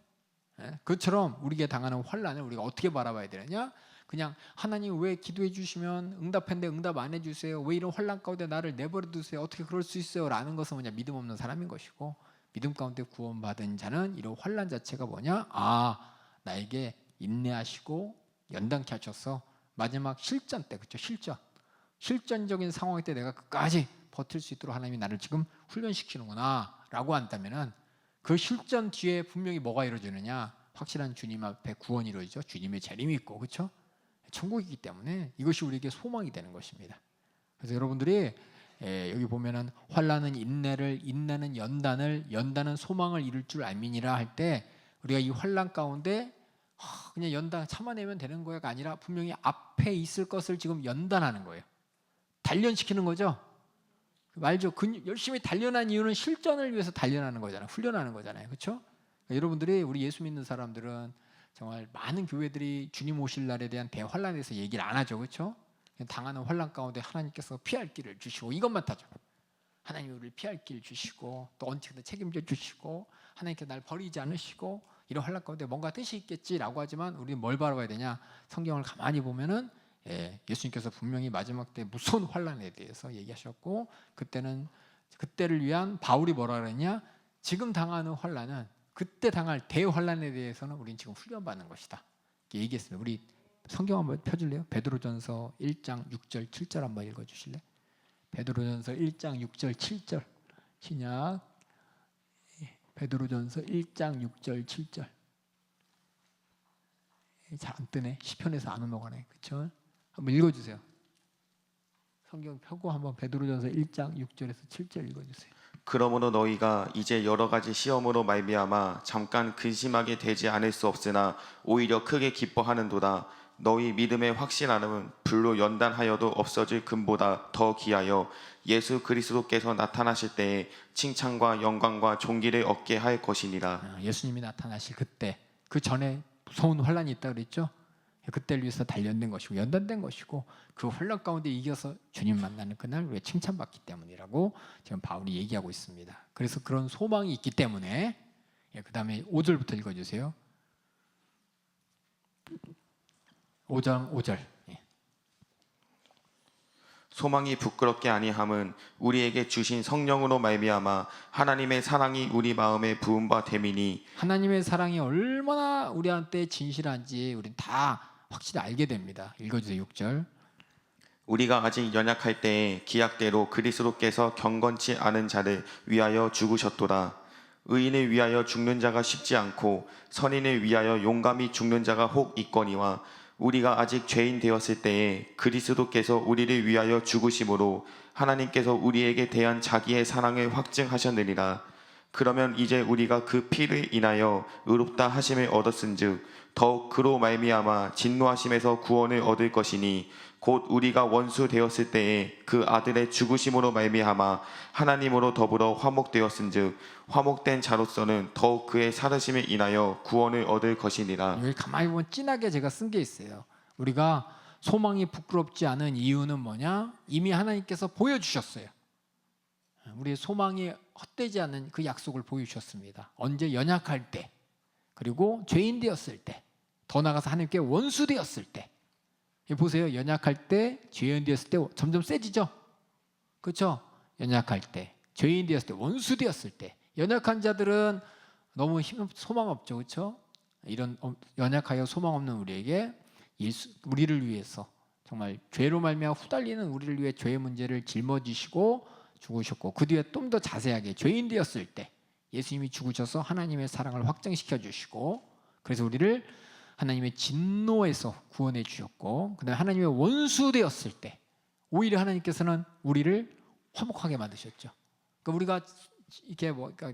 그처럼 우리에게 당하는 환란을 우리가 어떻게 바라봐야 되느냐? 그냥 하나님 왜 기도해 주시면 응답했는데 응답 안 해주세요? 왜 이런 환란 가운데 나를 내버려 두세요? 어떻게 그럴 수 있어요? 라는 것은 뭐냐? 믿음 없는 사람인 것이고 믿음 가운데 구원받은 자는 이런 환란 자체가 뭐냐? 나에게 인내하시고 연단케 하셔서 마지막 실전 때 그렇죠? 실전적인 상황 때 내가 끝까지 버틸 수 있도록 하나님이 나를 지금 훈련시키는구나 라고 한다면은 그 실전 뒤에 분명히 뭐가 이루어지느냐? 확실한 주님 앞에 구원이 이루어지죠. 주님의 재림이 있고 그렇죠? 천국이기 때문에 이것이 우리에게 소망이 되는 것입니다. 그래서 여러분들이 여기 보면은 환난은 인내를 인내는 연단은 소망을 이룰 줄 알미니라 할 때 우리가 이 환난 가운데 그냥 연단 참아내면 되는 거가 아니라 분명히 앞에 있을 것을 지금 연단하는 거예요. 단련시키는 거죠. 말죠. 열심히 단련한 이유는 실전을 위해서 단련하는 거잖아요. 훈련하는 거잖아요. 그렇죠? 그러니까 여러분들이 우리 예수 믿는 사람들은 정말 많은 교회들이 주님 오실 날에 대한 대환란에 대해서 얘기를 안 하죠. 그렇죠? 당하는 환란 가운데 하나님께서 피할 길을 주시고 이것만 타죠. 하나님이 우리를 피할 길 주시고 또 언제든 책임져 주시고 하나님께서 날 버리지 않으시고 이런 환란 가운데 뭔가 뜻이 있겠지라고 하지만 우리는 뭘 바라봐야 되냐? 성경을 가만히 보면은 예수님께서 분명히 마지막 때 무서운 환란에 대해서 얘기하셨고 그때를 위한 바울이 뭐라 그랬냐? 지금 당하는 환란은 그때 당할 대환란에 대해서는 우리는 지금 훈련받는 것이다. 이렇게 얘기했습니다. 우리 성경 한번 펴줄래요? 베드로전서 1장 6절 7절 한번 읽어주실래? 베드로전서 1장 6절 7절 시작. 베드로전서 1장 6절 7절 잘 안 뜨네. 시편에서 안 넘어가네. 그렇죠? 한번 읽어주세요. 성경 펴고 한번 베드로전서 1장 6절에서 7절 읽어주세요. 그러므로 너희가 이제 여러 가지 시험으로 말미암아 잠깐 근심하게 되지 않을 수 없으나 오히려 크게 기뻐하는도다. 너희 믿음의 확신함은 불로 연단하여도 없어질 금보다 더 귀하여 예수 그리스도께서 나타나실 때에 칭찬과 영광과 존귀를 얻게 할 것이니라. 예수님이 나타나실 그때 그 전에 무서운 환란이 있다 그랬죠. 그때를 위해서 단련된 것이고 연단된 것이고 그 환란 가운데 이겨서 주님 만나는 그날 우리가 칭찬받기 때문이라고 지금 바울이 얘기하고 있습니다. 그래서 그런 소망이 있기 때문에 그 다음에 5절부터 읽어주세요. 5장 5절. 소망이 부끄럽게 아니함은 우리에게 주신 성령으로 말미암아 하나님의 사랑이 우리 마음에 부은 바 됨이니 하나님의 사랑이 얼마나 우리한테 진실한지 우리는 다 확실히 알게 됩니다. 읽어주세요. 6절. 우리가 아직 연약할 때에 기약대로 그리스도께서 경건치 않은 자를 위하여 죽으셨도다. 의인을 위하여 죽는 자가 쉽지 않고 선인을 위하여 용감히 죽는 자가 혹 있거니와 우리가 아직 죄인 되었을 때에 그리스도께서 우리를 위하여 죽으심으로 하나님께서 우리에게 대한 자기의 사랑을 확증하셨느니라. 그러면 이제 우리가 그 피를 인하여 의롭다 하심을 얻었은즉 더욱 그로 말미암아 진노하심에서 구원을 얻을 것이니 곧 우리가 원수 되었을 때에 그 아들의 죽으심으로 말미암아 하나님으로 더불어 화목되었은즉 화목된 자로서는 더욱 그의 살으심을 인하여 구원을 얻을 것이니라. 여기 가만히 보면 진하게 제가 쓴 게 있어요. 우리가 소망이 부끄럽지 않은 이유는 뭐냐? 이미 하나님께서 보여주셨어요. 우리의 소망이 헛되지 않은 그 약속을 보여주셨습니다. 언제? 연약할 때, 그리고 죄인 되었을 때, 더 나아가서 하나님께 원수 되었을 때. 보세요. 연약할 때, 죄인 되었을 때 점점 세지죠. 그렇죠? 연약할 때, 죄인 되었을 때, 원수 되었을 때. 연약한 자들은 너무 소망 없죠. 그렇죠? 이런 연약하여 소망 없는 우리에게 우리를 위해서 정말 죄로 말미암아 후달리는 우리를 위해 죄의 문제를 짊어지시고 죽으셨고, 그 뒤에 좀 더 자세하게 죄인 되었을 때 예수님이 죽으셔서 하나님의 사랑을 확증시켜 주시고, 그래서 우리를 하나님의 진노에서 구원해 주셨고, 그다음에 하나님의 원수 되었을 때 오히려 하나님께서는 우리를 화목하게 만드셨죠. 그러니까 우리가 이렇게 그러니까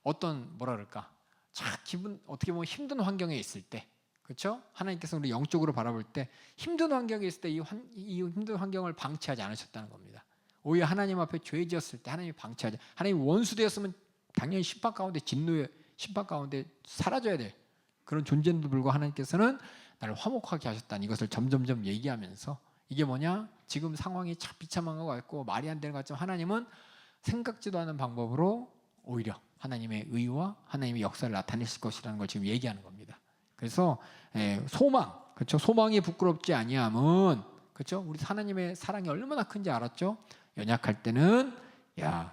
어떤 뭐라 그럴까, 참 기분 어떻게 보면 힘든 환경에 있을 때, 그렇죠? 하나님께서 우리 영적으로 바라볼 때 힘든 환경에 있을 때 이 힘든 환경을 방치하지 않으셨다는 겁니다. 오히려 하나님 앞에 죄 지었을 때 하나님이 방치하지, 하나님 원수 되었으면 당연히 심판 가운데, 진노의 심판 가운데 사라져야 될 그런 존재인데도 불구하고 하나님께서는 나를 화목하게 하셨다는 이것을 점점점 얘기하면서, 이게 뭐냐? 지금 상황이 참 비참한 것 같고 말이 안 되는 것 같지만 하나님은 생각지도 않은 방법으로 오히려 하나님의 의와 하나님의 역사를 나타내실 것이라는 걸 지금 얘기하는 겁니다. 그래서 소망, 그렇죠? 소망이 부끄럽지 아니함은, 그렇죠? 우리 하나님의 사랑이 얼마나 큰지 알았죠? 연약할 때는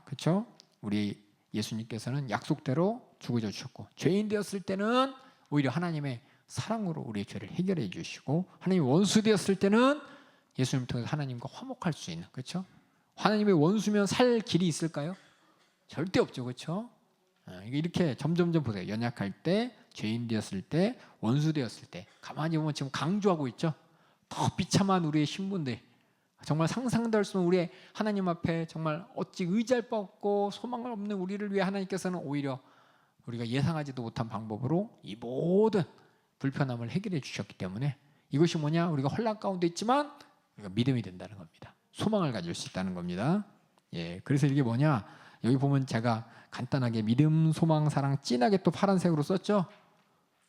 그렇죠? 우리 예수님께서는 약속대로 죽어져 주셨고, 죄인 되었을 때는 오히려 하나님의 사랑으로 우리의 죄를 해결해 주시고, 하나님의 원수 되었을 때는 예수님을 통해서 하나님과 화목할 수 있는, 그렇죠? 하나님의 원수면 살 길이 있을까요? 절대 없죠. 그렇죠? 이렇게 점점점 보세요. 연약할 때, 죄인 되었을 때, 원수 되었을 때. 가만히 보면 지금 강조하고 있죠. 더 비참한 우리의 신분들, 정말 상상도 할 수 없는 우리의 하나님 앞에 정말 어찌 의지할 바 없고 소망을 없는 우리를 위해 하나님께서는 오히려 우리가 예상하지도 못한 방법으로 이 모든 불편함을 해결해 주셨기 때문에, 이것이 뭐냐? 우리가 혼란 가운데 있지만 우리가 믿음이 된다는 겁니다. 소망을 가질 수 있다는 겁니다. 그래서 이게 뭐냐? 여기 보면 제가 간단하게 믿음, 소망, 사랑 진하게 또 파란색으로 썼죠.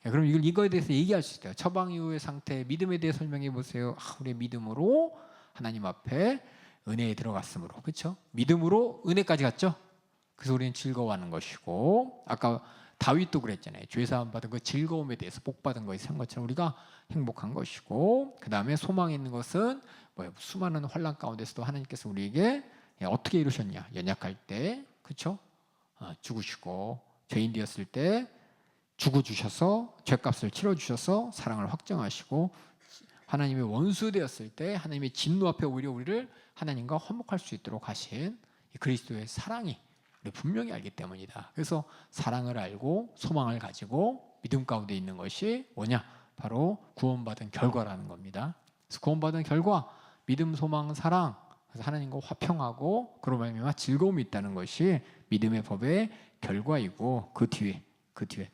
그럼 이거에 대해서 얘기할 수 있어요. 처방 이후의 상태, 믿음에 대해 설명해 보세요. 우리의 믿음으로 하나님 앞에 은혜에 들어갔으므로, 그렇죠? 믿음으로 은혜까지 갔죠. 그래서 우리는 즐거워하는 것이고, 아까 다윗도 그랬잖아요. 죄 사함 받은 그 즐거움에 대해서 복 받은 것이 산 것처럼 우리가 행복한 것이고, 그 다음에 소망이 있는 것은 수많은 환란 가운데서도 하나님께서 우리에게 어떻게 이루셨냐? 연약할 때, 그렇죠? 죽으시고, 죄인 되었을 때 죽어 주셔서 죄값을 치러 주셔서 사랑을 확정하시고, 하나님의 원수 되었을 때 하나님의 진노 앞에 오히려 우리를 하나님과 화목할 수 있도록 하신 그리스도의 사랑이 우리 분명히 알기 때문이다. 그래서 사랑을 알고 소망을 가지고 믿음 가운데 있는 것이 뭐냐? 바로 구원받은 결과라는 겁니다. 그래서 구원받은 결과, 믿음, 소망, 사랑, 그래서 하나님과 화평하고 그로 말미암아 즐거움이 있다는 것이 믿음의 법의 결과이고, 그 뒤에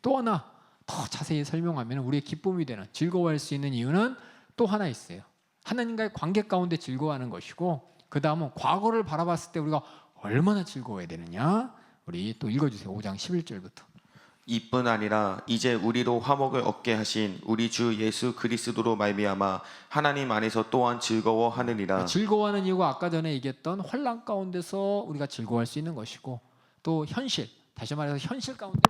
또 하나 더 자세히 설명하면 우리의 기쁨이 되는, 즐거워할 수 있는 이유는 또 하나 있어요. 하나님과의 관계 가운데 즐거워하는 것이고, 그 다음은 과거를 바라봤을 때 우리가 얼마나 즐거워야 되느냐? 우리 또 읽어주세요. 5장 11절부터. 이뿐 아니라 이제 우리로 화목을 얻게 하신 우리 주 예수 그리스도로 말미암아 하나님 안에서 또한 즐거워하느니라. 즐거워하는 이유가 아까 전에 얘기했던 환난 가운데서 우리가 즐거워할 수 있는 것이고, 또 현실, 다시 말해서 현실 가운데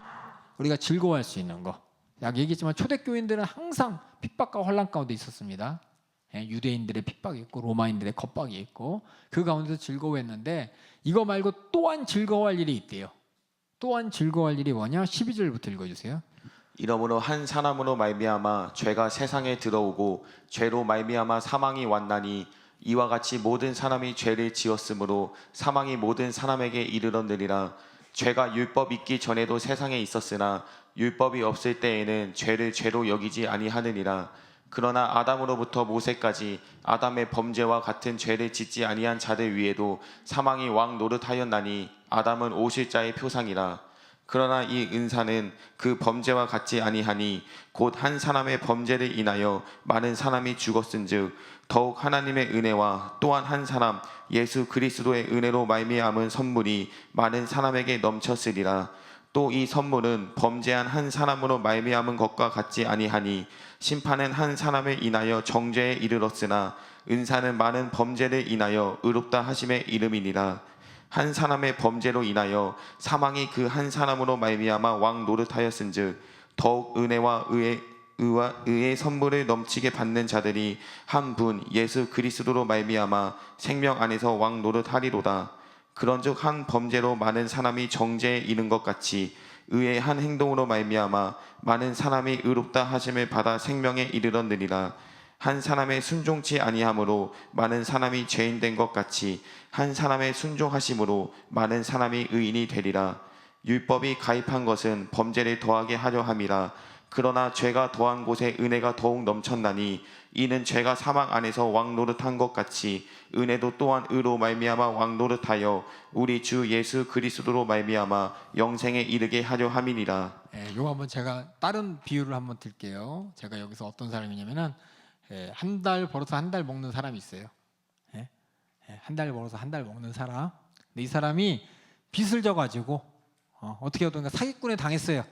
우리가 즐거워할 수 있는 거. 아까 얘기했지만 초대교인들은 항상 핍박과 환난 가운데 있었습니다. 유대인들의 핍박이 있고 로마인들의 겁박이 있고 그 가운데서 즐거워했는데 이거 말고 또한 즐거워할 일이 있대요. 또한 즐거워할 일이 뭐냐? 12절부터 읽어주세요. 이러므로 한 사람으로 말미암아 죄가 세상에 들어오고 죄로 말미암아 사망이 왔나니 이와 같이 모든 사람이 죄를 지었으므로 사망이 모든 사람에게 이르렀느니라. 죄가 율법 있기 전에도 세상에 있었으나 율법이 없을 때에는 죄를 죄로 여기지 아니하느니라. 그러나 아담으로부터 모세까지 아담의 범죄와 같은 죄를 짓지 아니한 자들 위에도 사망이 왕 노릇하였나니 아담은 오실 자의 표상이라. 그러나 이 은사는 그 범죄와 같지 아니하니 곧 한 사람의 범죄를 인하여 많은 사람이 죽었은즉 더욱 하나님의 은혜와 또한 한 사람 예수 그리스도의 은혜로 말미암은 선물이 많은 사람에게 넘쳤으리라. 또 이 선물은 범죄한 한 사람으로 말미암은 것과 같지 아니하니 심판은 한 사람을 인하여 정죄에 이르렀으나 은사는 많은 범죄를 인하여 의롭다 하심의 이름이니라. 한 사람의 범죄로 인하여 사망이 그 한 사람으로 말미암아 왕 노릇하였은즉 더욱 은혜와 의의 선물을 넘치게 받는 자들이 한 분 예수 그리스도로 말미암아 생명 안에서 왕 노릇하리로다. 그런즉 한 범죄로 많은 사람이 정죄에 이른 것 같이 의의 한 행동으로 말미암아 많은 사람이 의롭다 하심을 받아 생명에 이르렀느니라. 한 사람의 순종치 아니함으로 많은 사람이 죄인 된 것 같이 한 사람의 순종하심으로 많은 사람이 의인이 되리라. 율법이 가입한 것은 범죄를 더하게 하려 함이라. 그러나 죄가 더한 곳에 은혜가 더욱 넘쳤나니 이는 죄가 사망 안에서 왕 노릇한 것 같이 은혜도 또한 의로 말미암아 왕 노릇하여 우리 주 예수 그리스도로 말미암아 영생에 이르게 하려 함이니라. 요거 한번 제가 다른 비유를 한번 들게요. 제가 여기서 어떤 사람이냐면은 한 달 벌어서 한 달 먹는 사람이 있어요. 한 달 벌어서 한 달 먹는 사람. 근데 이 사람이 빚을 져가지고 어떻게 하던가 사기꾼에 당했어요.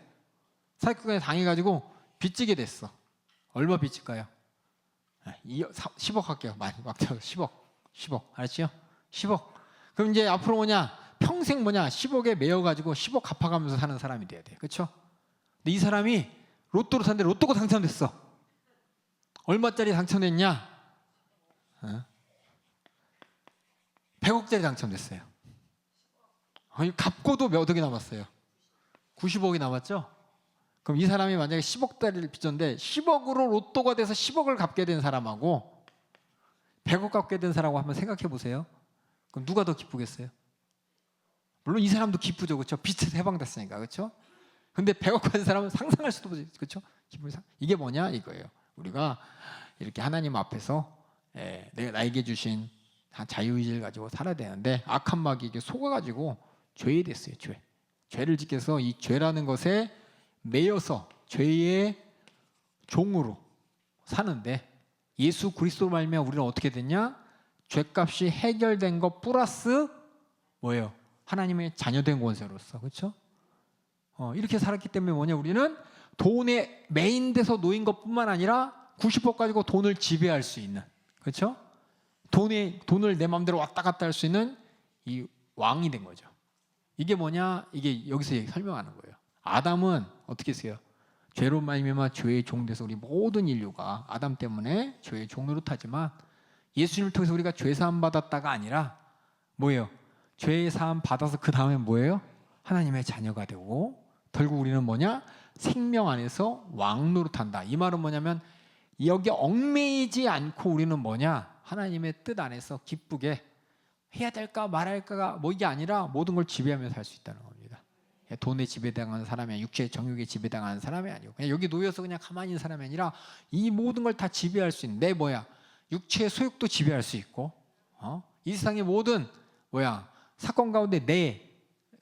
사기꾼에 당해가지고 빚지게 됐어. 얼마 빚질까요? 10억 할게요. 많이 막 10억 알았죠? 10억. 그럼 이제 앞으로 뭐냐? 평생 뭐냐? 10억에 매여가지고 10억 갚아가면서 사는 사람이 돼야 돼. 그렇죠? 근데 이 사람이 로또를 샀는데 로또가 당첨됐어. 얼마짜리 당첨됐냐? 100억짜리 당첨됐어요. 갚고도 몇 억이 남았어요? 90억이 남았죠? 그럼 이 사람이 만약에 10억짜리를 빚졌는데 10억으로 로또가 돼서 10억을 갚게 된 사람하고 100억 갚게 된 사람하고 한번 생각해 보세요. 그럼 누가 더 기쁘겠어요? 물론 이 사람도 기쁘죠. 그렇죠? 빚에서 해방됐으니까. 그렇죠? 근데 100억 가진 사람은 상상할 수도 없죠. 그렇죠? 이게 뭐냐 이거예요. 우리가 이렇게 하나님 앞에서 내가 나에게 주신 자유의지를 가지고 살아야 되는데 악한 마귀에게 속아가지고 죄에 됐어요. 죄를 짓게서 이 죄라는 것에 매여서 죄의 종으로 사는데 예수 그리스도로 말미암아 우리는 어떻게 됐냐? 죄값이 해결된 것 플러스 뭐예요? 하나님의 자녀된 권세로서. 그렇죠? 이렇게 살았기 때문에 뭐냐? 우리는 돈에 매인돼서 놓인 것뿐만 아니라 90억 가지고 돈을 지배할 수 있는, 그렇죠? 돈을 내 마음대로 왔다 갔다 할 수 있는 이 왕이 된 거죠. 이게 뭐냐? 이게 여기서 설명하는 거예요. 아담은 어떻게 했어요? 죄로 말미암아 죄의 종 돼서 우리 모든 인류가 아담 때문에 죄의 종 노릇하지만 예수님을 통해서 우리가 죄 사함 받았다가 아니라 뭐예요? 죄 사함 받아서 그 다음에 뭐예요? 하나님의 자녀가 되고 결국 우리는 뭐냐? 생명 안에서 왕 노릇한다. 이 말은 뭐냐면 여기 얽매이지 않고 우리는 뭐냐? 하나님의 뜻 안에서 기쁘게 해야 될까 말할까가 뭐 이게 아니라 모든 걸 지배하면서 살 수 있다는 겁니다. 돈에 지배당하는 사람이 아니고 육체의 정욕에 지배당하는 사람이 아니고 그냥 여기 놓여서 그냥 가만히 있는 사람이 아니라 이 모든 걸 다 지배할 수 있는 내 육체의 소욕도 지배할 수 있고 이 세상의 모든 사건 가운데 내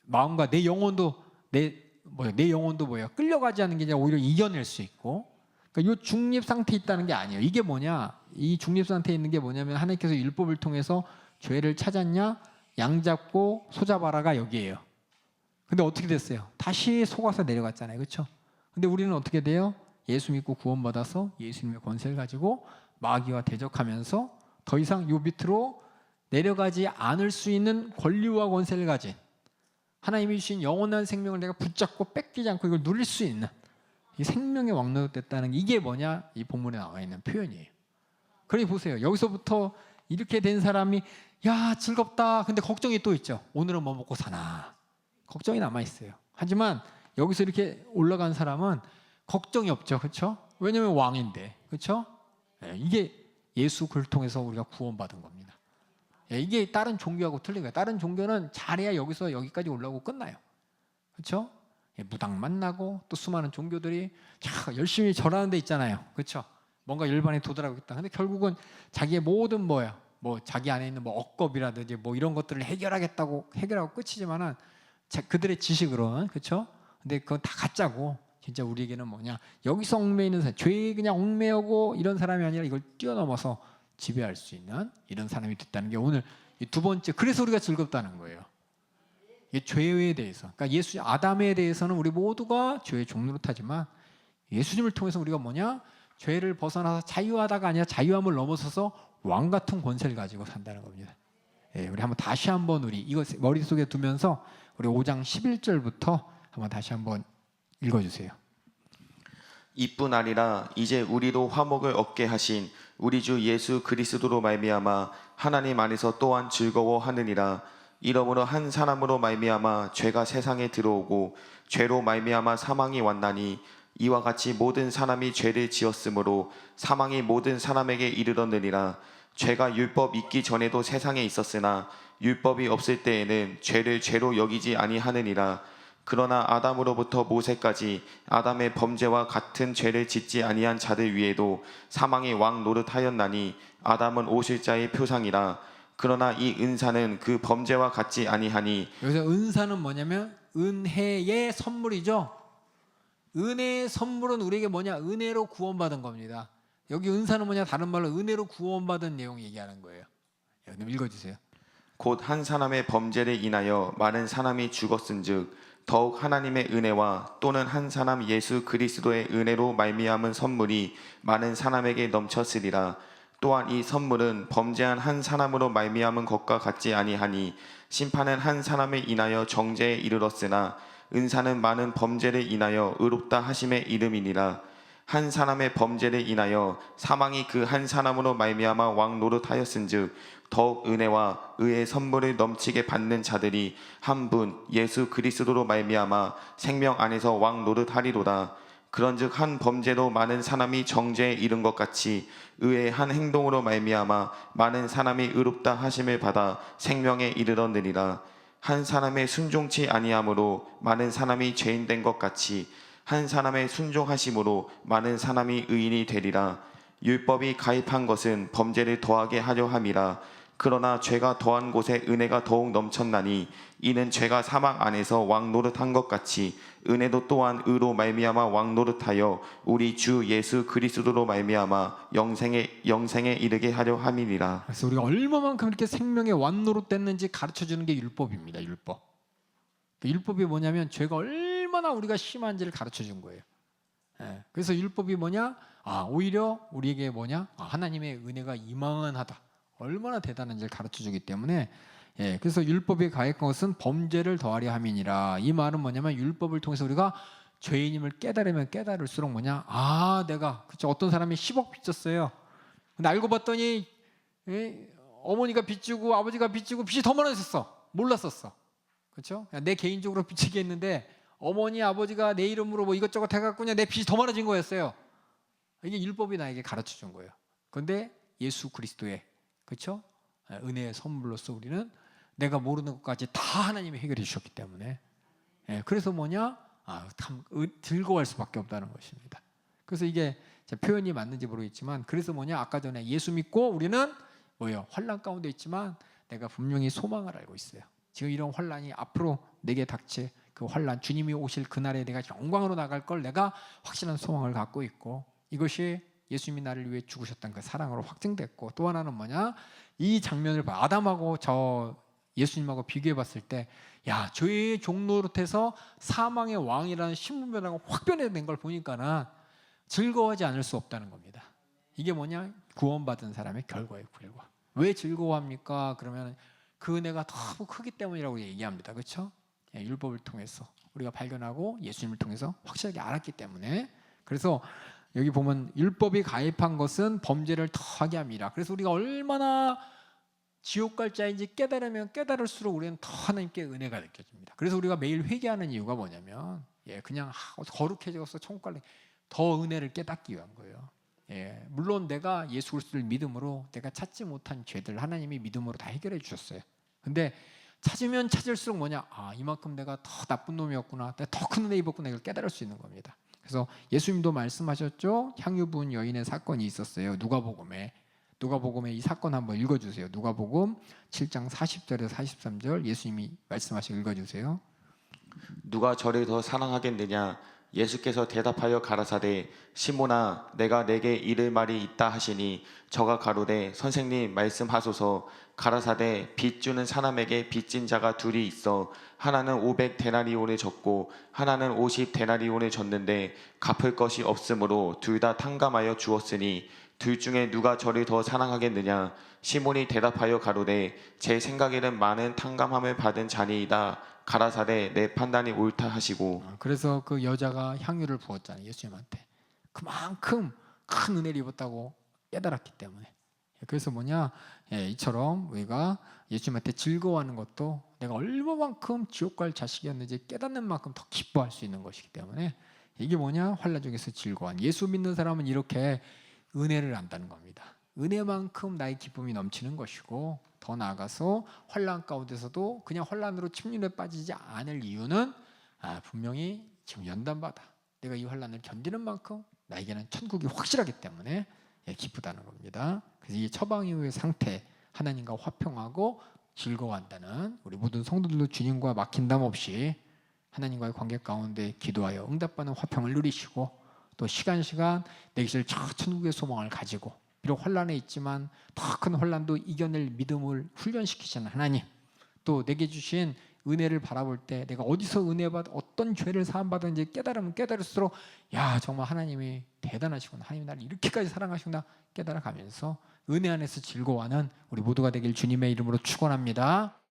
마음과 내 영혼도 내 영혼도 끌려가지 않는 게 아니라 오히려 이겨낼 수 있고 그러니까 이 중립 상태에 있다는 게 아니에요. 이게 뭐냐? 이 중립 상태에 있는 게 뭐냐면 하나님께서 율법을 통해서 죄를 찾았냐? 양 잡고 소 잡아라가 여기에요. 근데 어떻게 됐어요? 다시 속아서 내려갔잖아요. 그렇죠? 근데 우리는 어떻게 돼요? 예수 믿고 구원받아서 예수님의 권세를 가지고 마귀와 대적하면서 더 이상 요 밑으로 내려가지 않을 수 있는 권리와 권세를 가진 하나님이 주신 영원한 생명을 내가 붙잡고 뺏기지 않고 이걸 누릴 수 있는 이 생명의 왕노릇됐다는 게 이게 뭐냐? 이 본문에 나와 있는 표현이에요. 그러니 보세요. 여기서부터 이렇게 된 사람이 야 즐겁다. 근데 걱정이 또 있죠. 오늘은 뭐 먹고 사나. 걱정이 남아 있어요. 하지만 여기서 이렇게 올라간 사람은 걱정이 없죠. 그렇죠? 왜냐하면 왕인데. 그렇죠? 이게 예수 그를 통해서 우리가 구원받은 겁니다. 이게 다른 종교하고 틀린 거예요. 다른 종교는 잘해야 여기서 여기까지 올라오고 끝나요. 그렇죠? 무당 만나고 또 수많은 종교들이 열심히 절하는 데 있잖아요. 그렇죠? 뭔가 일반에 도달하고 있다. 근데 결국은 자기의 모든 뭐 자기 안에 있는 뭐 억겁이라든지 뭐 이런 것들을 해결하겠다고 해결하고 끝이지만은 그들의 지식으로는 그렇죠? 근데 그건 다 가짜고 진짜 우리에게는 뭐냐? 여기서 얽매이는 있는 사람, 죄에 그냥 얽매이고 이런 사람이 아니라 이걸 뛰어넘어서 지배할 수 있는 이런 사람이 됐다는 게 오늘 이 두 번째. 그래서 우리가 즐겁다는 거예요. 이 죄에 대해서. 그러니까 아담에 대해서는 우리 모두가 죄의 종노릇하지만 예수님을 통해서 우리가 뭐냐? 죄를 벗어나서 자유하다가 아니라 자유함을 넘어서서 왕 같은 권세를 가지고 산다는 겁니다. 우리 한번 다시 한번 우리 이거 머릿속에 두면서 우리 5장 11절부터 한번 다시 한번 읽어주세요. 이뿐 아니라 이제 우리로 화목을 얻게 하신 우리 주 예수 그리스도로 말미암아 하나님 안에서 또한 즐거워하느니라. 이러므로 한 사람으로 말미암아 죄가 세상에 들어오고 죄로 말미암아 사망이 왔나니 이와 같이 모든 사람이 죄를 지었으므로 사망이 모든 사람에게 이르렀느니라. 죄가 율법 있기 전에도 세상에 있었으나 율법이 없을 때에는 죄를 죄로 여기지 아니하느니라. 그러나 아담으로부터 모세까지 아담의 범죄와 같은 죄를 짓지 아니한 자들 위에도 사망이 왕 노릇하였나니 아담은 오실 자의 표상이라. 그러나 이 은사는 그 범죄와 같지 아니하니. 여기서 은사는 뭐냐면 은혜의 선물이죠. 은혜의 선물은 우리에게 뭐냐? 은혜로 구원받은 겁니다. 여기 은사는 뭐냐? 다른 말로 은혜로 구원받은 내용 얘기하는 거예요. 그럼 읽어주세요. 곧 한 사람의 범죄를 인하여 많은 사람이 죽었은즉 더욱 하나님의 은혜와 또는 한 사람 예수 그리스도의 은혜로 말미암은 선물이 많은 사람에게 넘쳤으리라. 또한 이 선물은 범죄한 한 사람으로 말미암은 것과 같지 아니하니 심판은 한 사람에 인하여 정죄에 이르렀으나 은사는 많은 범죄를 인하여 의롭다 하심의 이름이니라. 한 사람의 범죄를 인하여 사망이 그 한 사람으로 말미암아 왕 노릇하였은즉 더욱 은혜와 의의 선물을 넘치게 받는 자들이 한 분 예수 그리스도로 말미암아 생명 안에서 왕 노릇하리로다. 그런즉 한 범죄로 많은 사람이 정죄에 이른 것 같이 의의 한 행동으로 말미암아 많은 사람이 의롭다 하심을 받아 생명에 이르렀느니라. 한 사람의 순종치 아니함으로 많은 사람이 죄인 된 것 같이 한 사람의 순종하심으로 많은 사람이 의인이 되리라. 율법이 가입한 것은 범죄를 더하게 하려 함이라. 그러나 죄가 더한 곳에 은혜가 더욱 넘쳤나니 이는 죄가 사망 안에서 왕 노릇한 것 같이 은혜도 또한 의로 말미암아 왕 노릇하여 우리 주 예수 그리스도로 말미암아 영생에 이르게 하려 함이니라. 그래서 우리가 얼마만큼 이렇게 생명의 왕 노릇됐는지 가르쳐주는 게 율법입니다. 율법. 율법이 뭐냐면 죄가 얼마나 우리가 심한지를 가르쳐준 거예요. 그래서 율법이 뭐냐? 오히려 우리에게 뭐냐? 하나님의 은혜가 이만하다. 얼마나 대단한지를 가르쳐주기 때문에 그래서 율법에 가입한 것은 범죄를 더하려 함이니라. 이 말은 뭐냐면 율법을 통해서 우리가 죄인임을 깨달으면 깨달을수록 뭐냐? 내가 그쵸? 어떤 사람이 10억 빚졌어요. 근데 알고 봤더니 어머니가 빚지고 아버지가 빚지고 빚이 더 많아졌어. 몰랐었어. 그렇죠? 내 개인적으로 빚지게 했는데 어머니 아버지가 내 이름으로 뭐 이것저것 해갖고 그냥 내 빚이 더 많아진 거였어요. 이게 율법이 나에게 가르쳐준 거예요. 그런데 예수 그리스도의 그렇죠? 은혜의 선물로서 우리는 내가 모르는 것까지 다 하나님이 해결해 주셨기 때문에 그래서 뭐냐? 참 즐거워할 수밖에 없다는 것입니다. 그래서 이게 표현이 맞는지 모르겠지만 그래서 뭐냐? 아까 전에 예수 믿고 우리는 뭐예요? 환난 가운데 있지만 내가 분명히 소망을 알고 있어요. 지금 이런 환난이 앞으로 내게 닥칠 그 환난, 주님이 오실 그날에 내가 영광으로 나갈 걸 내가 확실한 소망을 갖고 있고 이것이 예수님이 나를 위해 죽으셨던 그 사랑으로 확증됐고 또 하나는 뭐냐? 이 장면을 봐. 아담하고 저 예수님하고 비교해 봤을 때 죄의 종노릇해서 사망의 왕이라는 신분변화가 확 변해된 걸 보니까는 즐거워하지 않을 수 없다는 겁니다. 이게 뭐냐? 구원받은 사람의 결과예요. 결과. 왜 즐거워합니까? 그러면 그 은혜가 너무 크기 때문이라고 얘기합니다. 그렇죠? 율법을 통해서 우리가 발견하고 예수님을 통해서 확실하게 알았기 때문에 그래서 여기 보면 율법이 가입한 것은 범죄를 더하게 합니다. 그래서 우리가 얼마나 지옥 갈 자인지 깨달으면 깨달을수록 우리는 더 하나님께 은혜가 느껴집니다. 그래서 우리가 매일 회개하는 이유가 뭐냐면 그냥 거룩해져서 천국 갈래 더 은혜를 깨닫기 위한 거예요. 물론 내가 예수 그리스도를 믿음으로 내가 찾지 못한 죄들 하나님이 믿음으로 다 해결해 주셨어요. 근데 찾으면 찾을수록 뭐냐? 이만큼 내가 더 나쁜 놈이었구나. 내가 더 큰 은혜 입었구나. 이걸 깨달을 수 있는 겁니다. 그래서 예수님도 말씀하셨죠. 향유 부은 여인의 사건이 있었어요. 누가복음에 이 사건 한번 읽어주세요. 누가복음 7장 40절에서 43절 예수님이 말씀하시고 읽어주세요. 누가 저를 더 사랑하겠느냐? 예수께서 대답하여 가라사대 시몬아 내가 내게 이를 말이 있다 하시니 저가 가로되 선생님 말씀하소서. 가라사대 빚 주는 사람에게 빚진 자가 둘이 있어 하나는 500데나리온을 줬고 하나는 50데나리온을 줬는데 갚을 것이 없으므로 둘 다 탕감하여 주었으니 둘 중에 누가 저를 더 사랑하겠느냐? 시몬이 대답하여 가로되 제 생각에는 많은 탕감함을 받은 자니이다. 가라사대 내 판단이 옳다 하시고. 그래서 그 여자가 향유를 부었잖아요. 예수님한테. 그만큼 큰 은혜를 입었다고 깨달았기 때문에. 그래서 뭐냐? 이처럼 우리가 예수님한테 즐거워하는 것도 내가 얼마만큼 지옥 갈 자식이었는지 깨닫는 만큼 더 기뻐할 수 있는 것이기 때문에 이게 뭐냐? 환난 중에서 즐거워하는. 예수 믿는 사람은 이렇게 은혜를 안다는 겁니다. 은혜만큼 나의 기쁨이 넘치는 것이고 더 나아가서 환난 가운데서도 그냥 환난으로 침륜에 빠지지 않을 이유는 분명히 지금 연단받아 내가 이 환난을 견디는 만큼 나에게는 천국이 확실하기 때문에 기쁘다는 겁니다. 그래서 이 처방 이후의 상태 하나님과 화평하고 즐거워한다는 우리 모든 성도들도 주님과 막힌담 없이 하나님과의 관계 가운데 기도하여 응답받는 화평을 누리시고 또 시간 내 것을 천국의 소망을 가지고 비록 환란에 있지만 더 큰 환란도 이겨낼 믿음을 훈련시키시는 하나님, 또 내게 주신 은혜를 바라볼 때 내가 어디서 은혜받아 어떤 죄를 사함받았는지 깨달으면 깨달을수록 정말 하나님이 대단하시구나, 하나님이 나를 이렇게까지 사랑하시구나 깨달아가면서 은혜 안에서 즐거워하는 우리 모두가 되길 주님의 이름으로 축원합니다.